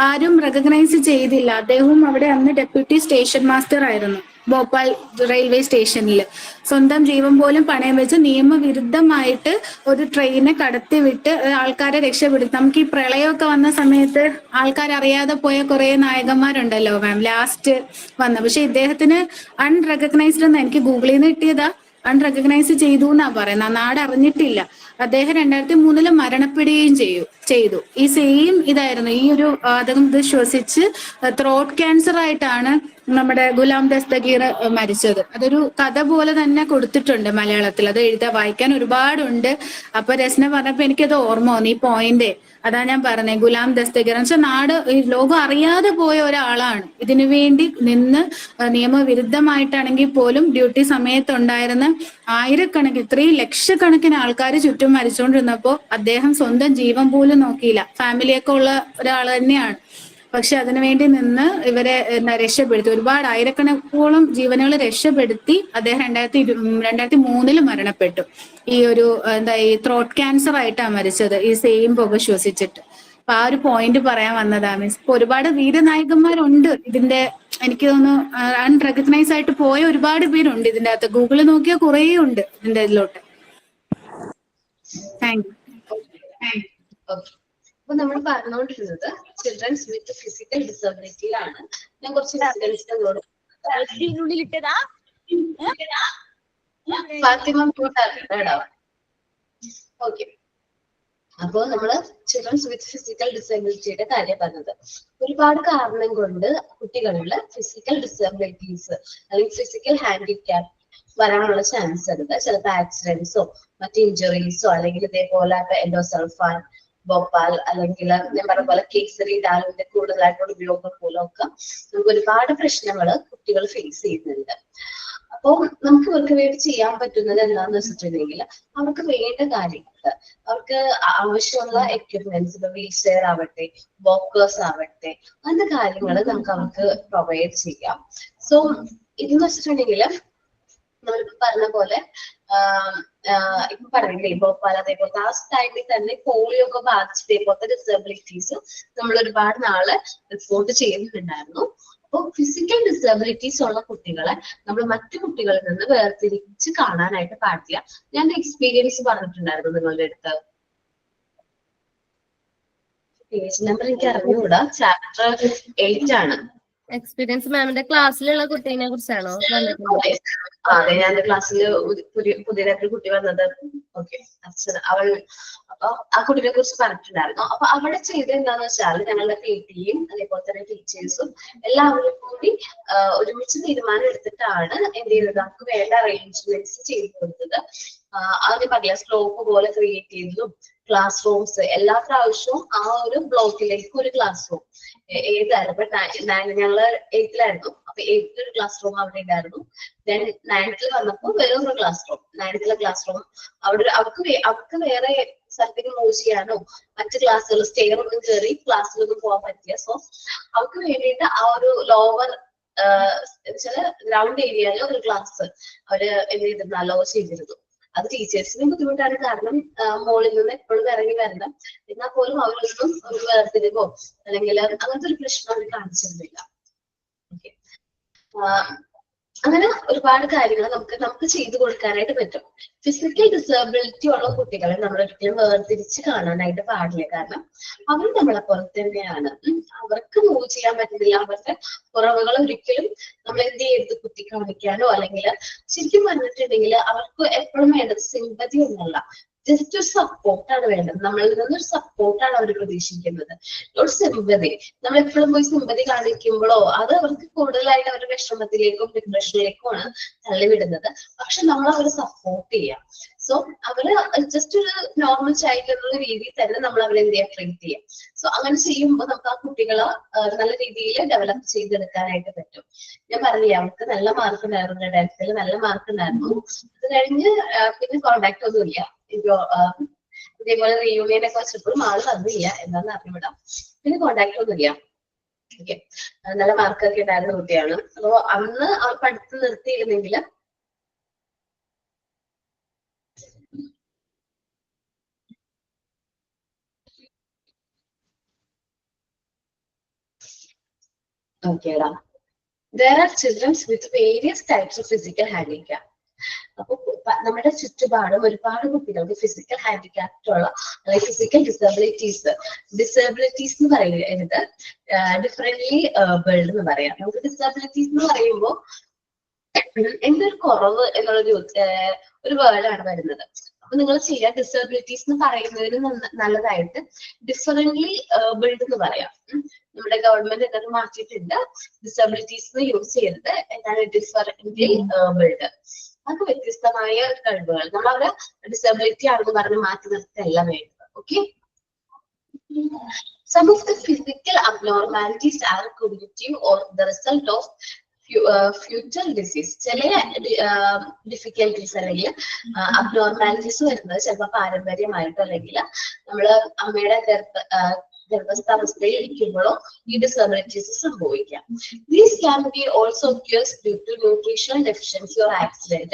S7: ആരും റെക്കഗ്നൈസ് ചെയ്തില്ല. അദ്ദേഹവും അവിടെ അന്ന് ഡെപ്യൂട്ടി സ്റ്റേഷൻ മാസ്റ്റർ ആയിരുന്നു ഭോപ്പാൽ റെയിൽവേ സ്റ്റേഷനിൽ. സ്വന്തം ജീവൻ പോലും പണയം വെച്ച് നിയമവിരുദ്ധമായിട്ട് ഒരു ട്രെയിനെ കടത്തിവിട്ട് ആൾക്കാരെ രക്ഷപ്പെടുത്തി. നമുക്ക് ഈ പ്രളയമൊക്കെ വന്ന സമയത്ത് ആൾക്കാർ അറിയാതെ പോയ കുറെ നായകന്മാരുണ്ടല്ലോ മാം, ലാസ്റ്റ് വന്ന. പക്ഷെ ഇദ്ദേഹത്തിന് അൺറെക്കഗ്നൈസ്ഡ് എന്ന് എനിക്ക് ഗൂഗിളിൽ നിന്ന് കിട്ടിയതാ. അൺറെക്കഗ്നൈസ് ചെയ്തു എന്നാ പറയുന്നത്. നാട് അറിഞ്ഞിട്ടില്ല. അദ്ദേഹം 2003 മരണപ്പെടുകയും ചെയ്തു. ഈ സെയിം ഇതായിരുന്നു. ഈ ഒരു അദ്ദേഹം ഇത് ശ്വസിച്ച് ത്രോട്ട് ക്യാൻസർ ആയിട്ടാണ് നമ്മുടെ ഗുലാം ദസ്തഗീർ മരിച്ചത്. അതൊരു കഥ പോലെ തന്നെ കൊടുത്തിട്ടുണ്ട് മലയാളത്തിൽ. അത് വായിക്കാൻ ഒരുപാടുണ്ട്. അപ്പൊ രസ്ന പറഞ്ഞപ്പോ എനിക്കത് ഓർമ്മ വന്നു, ഈ പോയിന്റ്. അതാ ഞാൻ പറഞ്ഞത്, ഗുലാം ദസ്തഗീർ എന്ന് വെച്ചാൽ നാട്, ലോകം അറിയാതെ പോയ ഒരാളാണ്. ഇതിനു വേണ്ടി നിന്ന് നിയമവിരുദ്ധമായിട്ടാണെങ്കിൽ പോലും ഡ്യൂട്ടി സമയത്തുണ്ടായിരുന്ന ആയിരക്കണക്കിന്, ഇത്രയും ലക്ഷക്കണക്കിന് ആൾക്കാർ ചുറ്റും മരിച്ചുകൊണ്ടിരുന്നപ്പോ അദ്ദേഹം സ്വന്തം ജീവൻ പോലും നോക്കിയില്ല. ഫാമിലിയൊക്കെ ഉള്ള ഒരാൾ തന്നെയാണ്. പക്ഷെ അതിനുവേണ്ടി നിന്ന് ഇവരെ രക്ഷപ്പെടുത്തി. ഒരുപാട് ആയിരക്കണക്കോളം ജീവനുകൾ രക്ഷപ്പെടുത്തി. അദ്ദേഹം 2003 മരണപ്പെട്ടു. ഈ ഒരു ഈ ത്രോട്ട് ക്യാൻസർ ആയിട്ടാണ് മരിച്ചത്, ഈ സെയിം പുക ശ്വസിച്ചിട്ട്. അപ്പൊ ആ ഒരു പോയിന്റ് പറയാൻ വന്നതാ മിസ്. ഇപ്പൊ ഒരുപാട് വീരനായകന്മാരുണ്ട് ഇതിന്റെ. എനിക്ക് തോന്നുന്നു അൺറെക്കഗ്നൈസ് ആയിട്ട് പോയ ഒരുപാട് പേരുണ്ട് ഇതിന്റെ അകത്ത്. ഗൂഗിളിൽ നോക്കിയാൽ കുറേ ഉണ്ട് ഇതിന്റെ ഇതിലോട്ട്. Thank you.
S1: അപ്പൊ നമ്മൾ പറഞ്ഞുകൊണ്ടിരുന്നത് ചിൽഡ്രൻസ് വിത്ത് ഫിസിക്കൽ ഡിസബിലിറ്റിയിലാണ്. ഞാൻ കുറച്ച് ഇൻസിഡൻസിനോട് ഫാത്തിമ മ്യൂട്ടാക്കിട്ടോ. ഓക്കെ, അപ്പോ നമ്മള് ചിൽഡ്രൻസ് വിത്ത് ഫിസിക്കൽ ഡിസബിലിറ്റിയുടെ കാര്യം പറഞ്ഞത്. ഒരുപാട് കാരണം കൊണ്ട് കുട്ടികളില് ഫിസിക്കൽ ഡിസബിലിറ്റീസ് അല്ലെങ്കിൽ ഫിസിക്കൽ ഹാൻഡിക്യാപ്പ് വരാനുള്ള ചാൻസ് ഉണ്ട്. ചിലപ്പോൾ ആക്സിഡൻസോ മറ്റ് ഇഞ്ചുറീസോ അല്ലെങ്കിൽ ഇതേപോലെ എൻഡോസൾഫാൻ, ഭോപ്പാൽ അല്ലെങ്കിൽ ഞാൻ പറഞ്ഞ പോലെ കേസരി ഡാലിന്റെ കൂടുതലായിട്ടുള്ള ഉപയോഗം മൂലമൊക്കെ നമുക്ക് ഒരുപാട് പ്രശ്നങ്ങൾ കുട്ടികൾ ഫേസ് ചെയ്യുന്നുണ്ട്. അപ്പോൾ നമുക്ക് ഇവർക്ക് വേണ്ടി ചെയ്യാൻ പറ്റുന്നത് എന്താന്ന് വെച്ചിട്ടുണ്ടെങ്കിൽ അവർക്ക് വേണ്ട കാര്യങ്ങൾ, അവർക്ക് ആവശ്യമുള്ള എക്യുപ്മെന്റ്സ്, ഇപ്പൊ വീൽ ചെയർ ആവട്ടെ, വോക്കേഴ്സ് ആവട്ടെ, അങ്ങനത്തെ കാര്യങ്ങൾ നമുക്ക് അവർക്ക് പ്രൊവൈഡ് ചെയ്യാം. സോ ഇതെന്ന് വെച്ചിട്ടുണ്ടെങ്കിൽ നമ്മളിപ്പോ പറഞ്ഞ പോലെ ഇപ്പൊ പറഞ്ഞില്ലേ ഭോപ്പാൽ, അതേപോലത്തെ ആ ടൈമിൽ തന്നെ പോളിയോ ഒക്കെ ബാധിച്ച് ഇതേപോലത്തെ ഡിസബിലിറ്റീസ് നമ്മൾ ഒരുപാട് നാള് റിപ്പോർട്ട് ചെയ്യുന്നുണ്ടായിരുന്നു. അപ്പോൾ ഫിസിക്കൽ ഡിസബിലിറ്റീസ് ഉള്ള കുട്ടികളെ നമ്മൾ മറ്റു കുട്ടികളിൽ നിന്ന് വേർതിരിച്ച് കാണാനായിട്ട് പാടില്ല. ഞാൻ എക്സ്പീരിയൻസ് പറഞ്ഞിട്ടുണ്ടായിരുന്നു നിങ്ങളുടെ അടുത്ത്. പേജ് നമ്പർ എനിക്ക് അറിഞ്ഞുകൂടാ, ചാപ്റ്റർ 8 ആണ്.
S5: എക്സ്പീരിയൻസ് മാമിന്റെ ക്ലാസ്സിലുള്ള കുട്ടീനെ കുറിച്ചാണോ?
S1: അതെ, ഞാൻ എന്റെ ക്ലാസ്സിൽ പുതിയതായിട്ടൊരു കുട്ടി വന്നത്. ഓക്കെ, അവൾ അപ്പൊ ആ കുട്ടിനെ കുറിച്ച് പറഞ്ഞിട്ടുണ്ടായിരുന്നു. അപ്പൊ അവിടെ ചെയ്ത് എന്താന്ന് വെച്ചാൽ ഞങ്ങളുടെ PTയും അതേപോലെ തന്നെ ടീച്ചേഴ്സും എല്ലാവരും കൂടി ഒരുമിച്ച് തീരുമാനം എടുത്തിട്ടാണ് എന്ത് ചെയ്തത്, നമുക്ക് വേണ്ട അറേഞ്ച്മെന്റ്സ് ചെയ്തു കൊടുത്തത്. അതിന് പറയാ സ്ലോപ്പ് പോലെ ക്രിയേറ്റ് ചെയ്തതും ക്ലാസ് റൂംസ് എല്ലാ പ്രാവശ്യവും ആ ഒരു ബ്ലോക്കിലേക്ക് ഒരു ക്ലാസ് റൂം ഏതായിരുന്നു. ഞങ്ങള് 8th-ലായിരുന്നു. അപ്പൊ 8th ഒരു ക്ലാസ് റൂം അവിടെ ഉണ്ടായിരുന്നു. ദെൻ 9th വന്നപ്പോൾ വേറൊരു class room, 9th class room അവിടെ അവർക്ക് വേറെ സ്ഥലത്തേക്ക് മൂവ് ചെയ്യാനോ മറ്റു ക്ലാസ്സുകൾ സ്റ്റെയർ ഒന്നും കയറി ക്ലാസ്സിലൊന്നും പോകാൻ പറ്റില്ല. സോ അവർക്ക് വേണ്ടിയിട്ട് ആ ഒരു ലോവർ ഗ്രൗണ്ട് ഏരിയയിലെ ഒരു ക്ലാസ് അവര് എന്ത് ചെയ്തിരുന്നു, അലോ ചെയ്തിരുന്നു. അത് ടീച്ചേഴ്സിന് ബുദ്ധിമുട്ടാണ്, കാരണം മോളിൽ നിന്ന് എപ്പോഴും ഇറങ്ങി വരണം. എന്നാൽ പോലും അവരൊന്നും ഒരു വേർതിരിവോ അല്ലെങ്കിൽ അങ്ങനത്തെ ഒരു പ്രശ്നം അവർ കാണിച്ചിരുന്നില്ല. ഓക്കെ, അങ്ങനെ ഒരുപാട് കാര്യങ്ങൾ നമുക്ക് ചെയ്തു കൊടുക്കാനായിട്ട് പറ്റും. ഫിസിക്കൽ ഡിസബിലിറ്റി ഉള്ള കുട്ടികളെ നമ്മൾ ഒരിക്കലും വേർതിരിച്ച് കാണാനായിട്ട് പാടില്ല. കാരണം അവർ നമ്മളെ പോലെ തന്നെയാണ്. അവർക്ക് മൂവ് ചെയ്യാൻ പറ്റുന്നില്ല, അവരുടെ കുറവുകൾ ഒരിക്കലും നമ്മൾ എന്ത് ചെയ്ത് കുത്തി കാണിക്കാനോ അല്ലെങ്കിൽ ശരിക്കും പറഞ്ഞിട്ടുണ്ടെങ്കിൽ അവർക്ക് എപ്പോഴും വേണ്ടത് സിമ്പതി ഒന്നല്ല, ജസ്റ്റ് ഒരു സപ്പോർട്ടാണ് വേണ്ടത്. നമ്മളിൽ നിന്നൊരു സപ്പോർട്ടാണ് അവർ പ്രതീക്ഷിക്കുന്നത്, ഒരു സിമ്പതി. നമ്മൾ എപ്പോഴും പോയി സിമ്പതി കാണിക്കുമ്പോഴോ അത് അവർക്ക് കൂടുതലായിട്ട് അവരുടെ വിഷമത്തിലേക്കും ഡിപ്രഷനിലേക്കുമാണ് തള്ളിവിടുന്നത്. പക്ഷെ നമ്മൾ അവരെ സപ്പോർട്ട് ചെയ്യാം. സോ അവര് ജസ്റ്റ് ഒരു നോർമൽ ചൈൽഡ് എന്നുള്ള രീതിയിൽ തന്നെ നമ്മൾ അവരെ എന്ത് ചെയ്യാം, ട്രീറ്റ് ചെയ്യാം. സോ അങ്ങനെ ചെയ്യുമ്പോൾ നമുക്ക് ആ കുട്ടികളെ നല്ല രീതിയിൽ ഡെവലപ്പ് ചെയ്തെടുക്കാനായിട്ട് പറ്റും. ഞാൻ പറഞ്ഞില്ലേ, അവർക്ക് നല്ല മാർക്ക് ഉണ്ടായിരുന്നു, 10th നല്ല മാർക്ക് ഉണ്ടായിരുന്നു. അത് കഴിഞ്ഞ് പിന്നെ കോണ്ടാക്ട് ഒന്നുമില്ല. ഇതേപോലെ റീയൂണിയനെ കുറിച്ചപ്പോഴും ആള് തന്നില്ല, എന്താന്ന് അറിഞ്ഞുവിടാം. പിന്നെ കോണ്ടാക്ട് ഒന്നുമില്ല. ഓക്കെ, നല്ല മാർക്കൊക്കെ ഉണ്ടായിരുന്ന കുട്ടിയാണ്. അപ്പോ അന്ന് അവർ പഠിത്തം നിർത്തിയിരുന്നെങ്കിൽ ഓക്കേടാ. There are children with various types of physical handicap. അപ്പൊ നമ്മുടെ ചുറ്റുപാടും ഒരുപാട് കുട്ടികൾക്ക് ഫിസിക്കൽ ഹാൻഡിക്യാപ്റ്റ് ഉള്ള അല്ലെങ്കിൽ ഫിസിക്കൽ ഡിസബിലിറ്റീസ് എന്ന് പറയുന്നത് ഡിഫറെന്റ്ലി ബിൽഡ് എന്ന് പറയാം. നമുക്ക് ഡിസബിലിറ്റീസ് എന്ന് പറയുമ്പോൾ എന്തൊരു കുറവ് എന്നുള്ളൊരു ഒരു വേർഡാണ് വരുന്നത്. അപ്പൊ നിങ്ങൾ ചെയ്യാം, ഡിസബിലിറ്റീസ് എന്ന് പറയുന്നതിന് നല്ലതായിട്ട് ഡിഫറെന്റ്ലി ബിൽഡ് എന്ന് പറയാം. നമ്മുടെ ഗവൺമെന്റ് എന്നത് മാറ്റിയിട്ടുണ്ട്, ഡിസബിലിറ്റീസ് യൂസ് ചെയ്തത് എന്താണ് ഡിഫറെന്റ്ലി ബിൽഡ്. അതൊക്കെ വ്യത്യസ്തമായ കഴിവുകൾ നമ്മൾ അവരെ ഡിസബിലിറ്റി ആണെന്ന് പറഞ്ഞ് മാറ്റി നിർത്തല്ല വേണ്ടത്. Okay, some of the physical abnormalities are cognitive or the result of future disease. ചില ഡിഫിക്കൽട്ടീസ് അല്ലെങ്കിൽ അബ്നോർമാലിറ്റീസ് വരുന്നത് ചിലപ്പോൾ പാരമ്പര്യമായിട്ടോ അല്ലെങ്കിൽ നമ്മള് അമ്മയുടെ ഗർഭസ്ഥാവസ്ഥയിൽ ഇരിക്കുമ്പോഴോ ഈ ഡിസബിലിറ്റീസ് സംഭവിക്കാം. These can be also occurs due to nutritional deficiency or accident.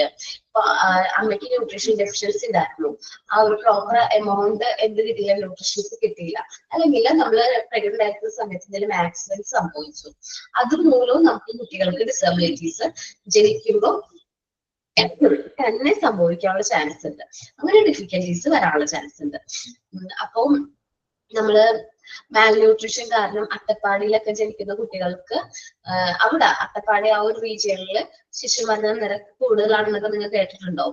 S1: അമ്മയ്ക്ക് ന്യൂട്രീഷൻ ഡെഫിഷ്യൻസി ഉണ്ടായിരുന്നു, ആ ഒരു പ്രോപ്പർ എമൗണ്ട് എന്ത് കിട്ടിയില്ല, ന്യൂട്രീഷൻസ് കിട്ടിയില്ല, അല്ലെങ്കിൽ നമ്മൾ പ്രഗ്നന്റ് ആയിരുന്ന സമയത്ത് എന്തെങ്കിലും ആക്സിഡന്റ് സംഭവിച്ചു, അതുമൂലവും നമുക്ക് കുട്ടികൾക്ക് ഡിസബിലിറ്റീസ് ജനിക്കുമ്പോൾ തന്നെ സംഭവിക്കാനുള്ള ചാൻസ് ഉണ്ട്. അങ്ങനെ ഡിഫിക്കൽട്ടീസ് വരാനുള്ള ചാൻസ് ഉണ്ട്. അപ്പം നമ്മള് മാൽന്യൂട്രീഷൻ കാരണം അട്ടപ്പാടിയിലൊക്കെ ജനിക്കുന്ന കുട്ടികൾക്ക് അവിടെ അട്ടപ്പാടി ആ ഒരു റീജിയനിൽ ശിശുമരണ നിരക്ക് കൂടുതലാണെന്നൊക്കെ നിങ്ങൾ കേട്ടിട്ടുണ്ടോ?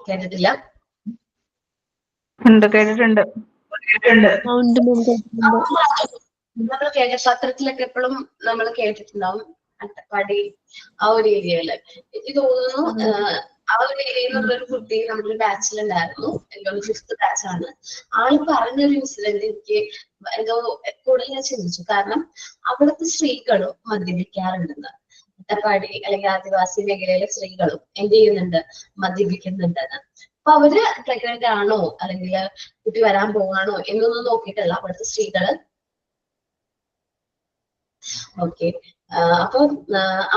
S1: കേട്ടിട്ടില്ല?
S3: കേട്ടിട്ടുണ്ട്.
S1: നമ്മൾ പത്രത്തിലൊക്കെ എപ്പോഴും നമ്മൾ കേട്ടിട്ടുണ്ടാവും അട്ടപ്പാടി ആ ഒരു ഏരിയയില്. എനിക്ക് തോന്നുന്നു ആ ഒരു ഏരിയയിലുള്ള ഒരു കുട്ടി നമ്മുടെ ബാച്ചിലുണ്ടായിരുന്നു, എനിക്കൊരു 5th ബാച്ചാണ്. ആള് പറഞ്ഞൊരു ഇൻസിഡന്റ് എനിക്ക് എന്തോ കൂടുതൽ ഞാൻ ചിന്തിച്ചു. കാരണം അവിടുത്തെ സ്ത്രീകളും മദ്യപിക്കാറുണ്ടെന്ന്, അട്ടപ്പാടി അല്ലെങ്കിൽ ആദിവാസി മേഖലയിലെ സ്ത്രീകളും എന്ത് ചെയ്യുന്നുണ്ട്, മദ്യപിക്കുന്നുണ്ടെന്ന്. അപ്പൊ അവര് പ്രഗ്നന്റ് ആണോ അല്ലെങ്കിൽ കുട്ടി വരാൻ പോവാണോ എന്നൊന്നും നോക്കിയിട്ടല്ല അവിടുത്തെ സ്ത്രീകള്. ഓക്കെ, അപ്പൊ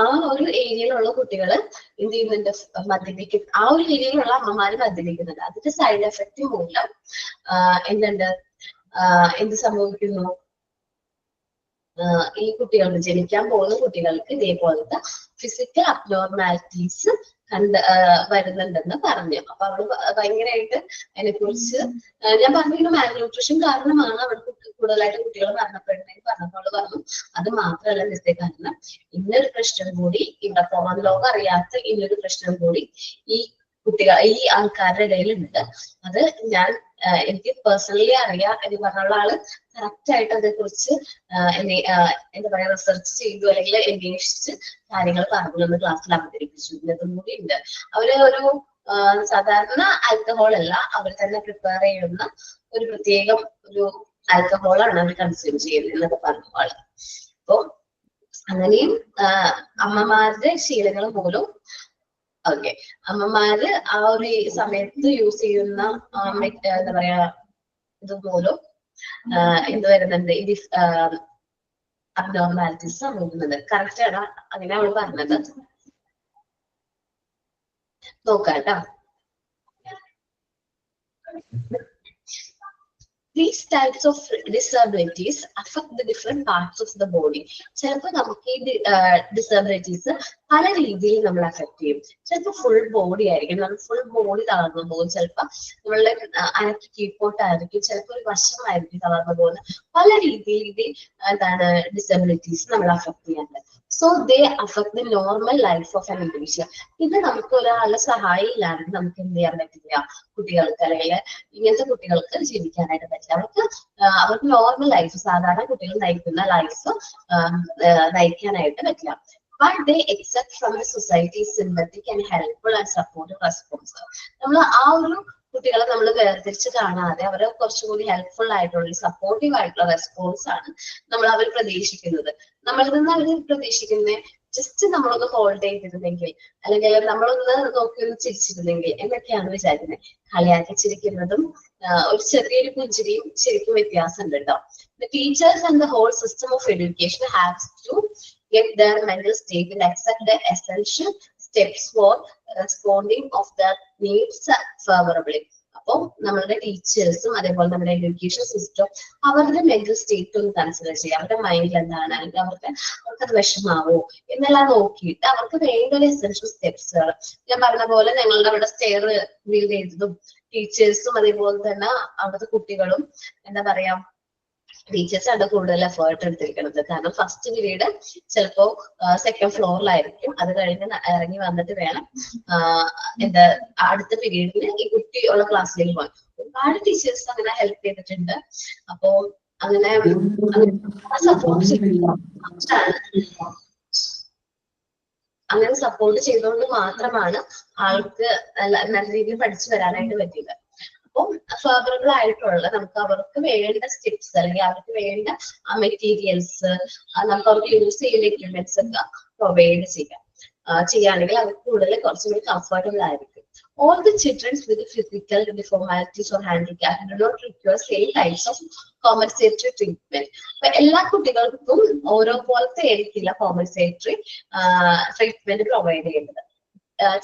S1: ആ ഒരു ഏരിയയിലുള്ള കുട്ടികള് എന്ത് ചെയ്യുന്നുണ്ട്, മദ്യപിക്കും. ആ ഒരു ഏരിയയിലുള്ള അമ്മമാര് മദ്യപിക്കുന്നുണ്ട്. അതിന്റെ സൈഡ് എഫക്റ്റ് മൂലം എന്തുണ്ട്, എന്ത് സംഭവിക്കുന്നു, ഈ കുട്ടികൾക്ക് ജനിക്കാൻ പോകുന്ന കുട്ടികൾക്ക് ഇതേപോലത്തെ ഫിസിക്കൽ അബ്നോർമാലിറ്റീസ് വരുന്നുണ്ടെന്ന് പറഞ്ഞു. അപ്പൊ അവള് ഭയങ്കരമായിട്ട് അതിനെ കുറിച്ച് ഞാൻ പറഞ്ഞു, മാൽന്യൂട്രീഷൻ കാരണമാണ് അവിടെ കൂടുതലായിട്ട് കുട്ടികൾ മരണപ്പെടുന്നതെന്ന് പറഞ്ഞപ്പോൾ അവള് പറഞ്ഞു അത് മാത്രമല്ല മിസ്റ്റേക്ക്, കാരണം ഇന്നൊരു പ്രശ്നം കൂടി ഇവിടെ പുറം ലോകം അറിയാത്ത ഇന്നൊരു പ്രശ്നം കൂടി ഈ ആൾക്കാരുടെ ഇടയിലുണ്ട്. അത് എനിക്ക് പേഴ്സണലി അറിയാം എന്ന് പറഞ്ഞുള്ള ആള് കറക്റ്റ് ആയിട്ട് അതിനെ കുറിച്ച് എന്താ പറയാ റിസർച്ച് ചെയ്തു അല്ലെങ്കിൽ അന്വേഷിച്ച് കാര്യങ്ങൾ പറഞ്ഞു എന്ന് ക്ലാസ്സിൽ അവതരിപ്പിച്ചു. ഇന്നതും കൂടി ഉണ്ട്. അവര് ഒരു സാധാരണ ആൽക്കഹോൾ അല്ല, അവർ തന്നെ പ്രിപ്പയർ ചെയ്യുന്ന ഒരു പ്രത്യേകം ഒരു ആൽക്കഹോളാണ് അവർ കൺസ്യൂം ചെയ്യുന്നത് എന്നൊക്കെ പറഞ്ഞു ആള്. അപ്പൊ അങ്ങനെയും അമ്മമാരുടെ ശീലങ്ങൾ മൂലം ഓക്കെ അമ്മമാര് ആ ഒരു സമയത്ത് യൂസ് ചെയ്യുന്ന എന്താ പറയാ ഇത് മൂലം എന്ത് വരുന്നുണ്ട്, ഇത് അബ്നോർമാലിറ്റീസ് സംഭവിക്കുന്നത്. കറക്റ്റ് ആണ്, അങ്ങനെ അവള് പറഞ്ഞത്. നോക്കാട്ടോ. these types of disabilities affect the different parts of the body. ചിലപ്പോൾ നമുക്ക് ഈ ഡിസബിലിറ്റീസ് പല രീതിയിൽ നമ്മൾ അഫക്ട് ചെയ്യും. ചിലപ്പോൾ ഫുൾ ബോഡി ആയിരിക്കും, നമ്മൾ ഫുൾ ബോഡി തളർന്നു പോകും. ചിലപ്പോൾ നമ്മളുടെ അനക്ക് കീഴ്പോട്ടായിരിക്കും, ചിലപ്പോൾ ഒരു വശമായിരിക്കും തളർന്നു പോകുന്നത്. പല രീതിയിൽ ഇത് എന്താണ് ഡിസബിലിറ്റീസ് നമ്മൾ അഫക്ട് ചെയ്യാറുണ്ട്. So they affect the normal life of an individual. ഇത് നമുക്ക് ഒരാളുടെ സഹായം ഇല്ലാണ്ട് നമുക്ക് എന്ത് ചെയ്യാൻ പറ്റില്ല, കുട്ടികൾക്ക് അല്ലെങ്കിൽ ഇങ്ങനത്തെ കുട്ടികൾക്ക് ജീവിക്കാനായിട്ട് പറ്റില്ല. അവർക്ക് നോർമൽ ലൈഫ്, സാധാരണ കുട്ടികൾ നയിക്കുന്ന ലൈഫ് നയിക്കാനായിട്ട് പറ്റില്ല. But they accept from the society sympathetic and helpful and supportive response. നമ്മൾ ആ ഒരു കുട്ടികളെ നമ്മൾ വേർതിരിച്ച് കാണാതെ അവരെ കുറച്ചുകൂടി ഹെൽപ്ഫുൾ ആയിട്ടുള്ള സപ്പോർട്ടീവ് ആയിട്ടുള്ള റെസ്പോൺസ് ആണ് നമ്മൾ അവർ പ്രതീക്ഷിക്കുന്നത്. നമ്മളിൽ നിന്ന് അവർ പ്രതീക്ഷിക്കുന്നത് ജസ്റ്റ് നമ്മളൊന്ന് ഹോൾഡ് ചെയ്തിരുന്നെങ്കിൽ, അല്ലെങ്കിൽ നമ്മളൊന്ന് നോക്കി ഒന്ന് ചിരിച്ചിരുന്നെങ്കിൽ എന്നൊക്കെയാണ് വിചാരിക്കുന്നത്. കളിയാക്കി ചിരിക്കുന്നതും ഒരു ചെറിയൊരു പുഞ്ചിരിയും ശരിക്കും വ്യത്യാസമുണ്ട് കേട്ടോ. The teachers and the whole system of education has to get their mental state and accept the essential steps for responding of their needs favorably. അപ്പോൾ നമ്മളുടെ ടീച്ചേഴ്സും അതേപോലെ നമ്മുടെ എഡ്യൂക്കേഷൻ സിസ്റ്റം അവരുടെ മെന്റൽ സ്റ്റേറ്റ് ഒന്ന് കൺസിഡർ ചെയ്യുക. അവരുടെ മൈൻഡിൽ എന്താണ്, അല്ലെങ്കിൽ അവർക്കത് വിഷമാവോ എന്നെല്ലാം നോക്കിയിട്ട് അവർക്ക് വേണ്ട ഒരു എസെൻഷ്യൽ സ്റ്റെപ്സുകൾ, ഞാൻ പറഞ്ഞ പോലെ ഞങ്ങളുടെ അവിടെ സ്റ്റെയർ ബിൽഡ് ചെയ്തതും ടീച്ചേഴ്സും അതേപോലെ തന്നെ അവിടുത്തെ കുട്ടികളും എന്താ പറയാ ടീച്ചേഴ്സ് ആണ് കൂടുതൽ എഫേർട്ട് എടുത്തിരിക്കുന്നത്. കാരണം ഫസ്റ്റ് പീരീഡ് ചിലപ്പോ സെക്കൻഡ് ഫ്ലോറിലായിരിക്കും, അത് കഴിഞ്ഞ് ഇറങ്ങി വന്നിട്ട് വേണം എന്താ അടുത്ത പീരീഡിന് ഈ കുട്ടി ഉള്ള ക്ലാസ്സിലേക്ക് പോകാൻ. ഒരുപാട് ടീച്ചേഴ്സ് അങ്ങനെ ഹെൽപ്പ് ചെയ്തിട്ടുണ്ട്. അപ്പോ അങ്ങനെ സപ്പോർട്ട് അങ്ങനെ സപ്പോർട്ട് ചെയ്തുകൊണ്ട് മാത്രമാണ് ആൾക്ക് നല്ല രീതിയിൽ പഠിച്ചു വരാനായിട്ട് പറ്റിയത്. അപ്പം ഫേവറബിൾ ആയിട്ടുള്ള നമുക്ക് അവർക്ക് വേണ്ട സ്റ്റെപ്സ് അല്ലെങ്കിൽ അവർക്ക് വേണ്ട മെറ്റീരിയൽസ്, നമുക്ക് അവർക്ക് യൂസ് ചെയ്യുന്ന എക്യുപ്മെന്റ്സ് ഒക്കെ പ്രൊവൈഡ് ചെയ്യുകയാണെങ്കിൽ അവർക്ക് കൂടുതൽ കുറച്ചുകൂടി കംഫർട്ടബിൾ ആയിരിക്കും. All the children with physical deformities or handicap do not require same types of compensatory treatment. അപ്പൊ എല്ലാ കുട്ടികൾക്കും ഓരോ പോലത്തെ ആയിരിക്കില്ല കോമ്പൻസേറ്ററി ട്രീറ്റ്മെന്റ് പ്രൊവൈഡ് ചെയ്യുന്നത്.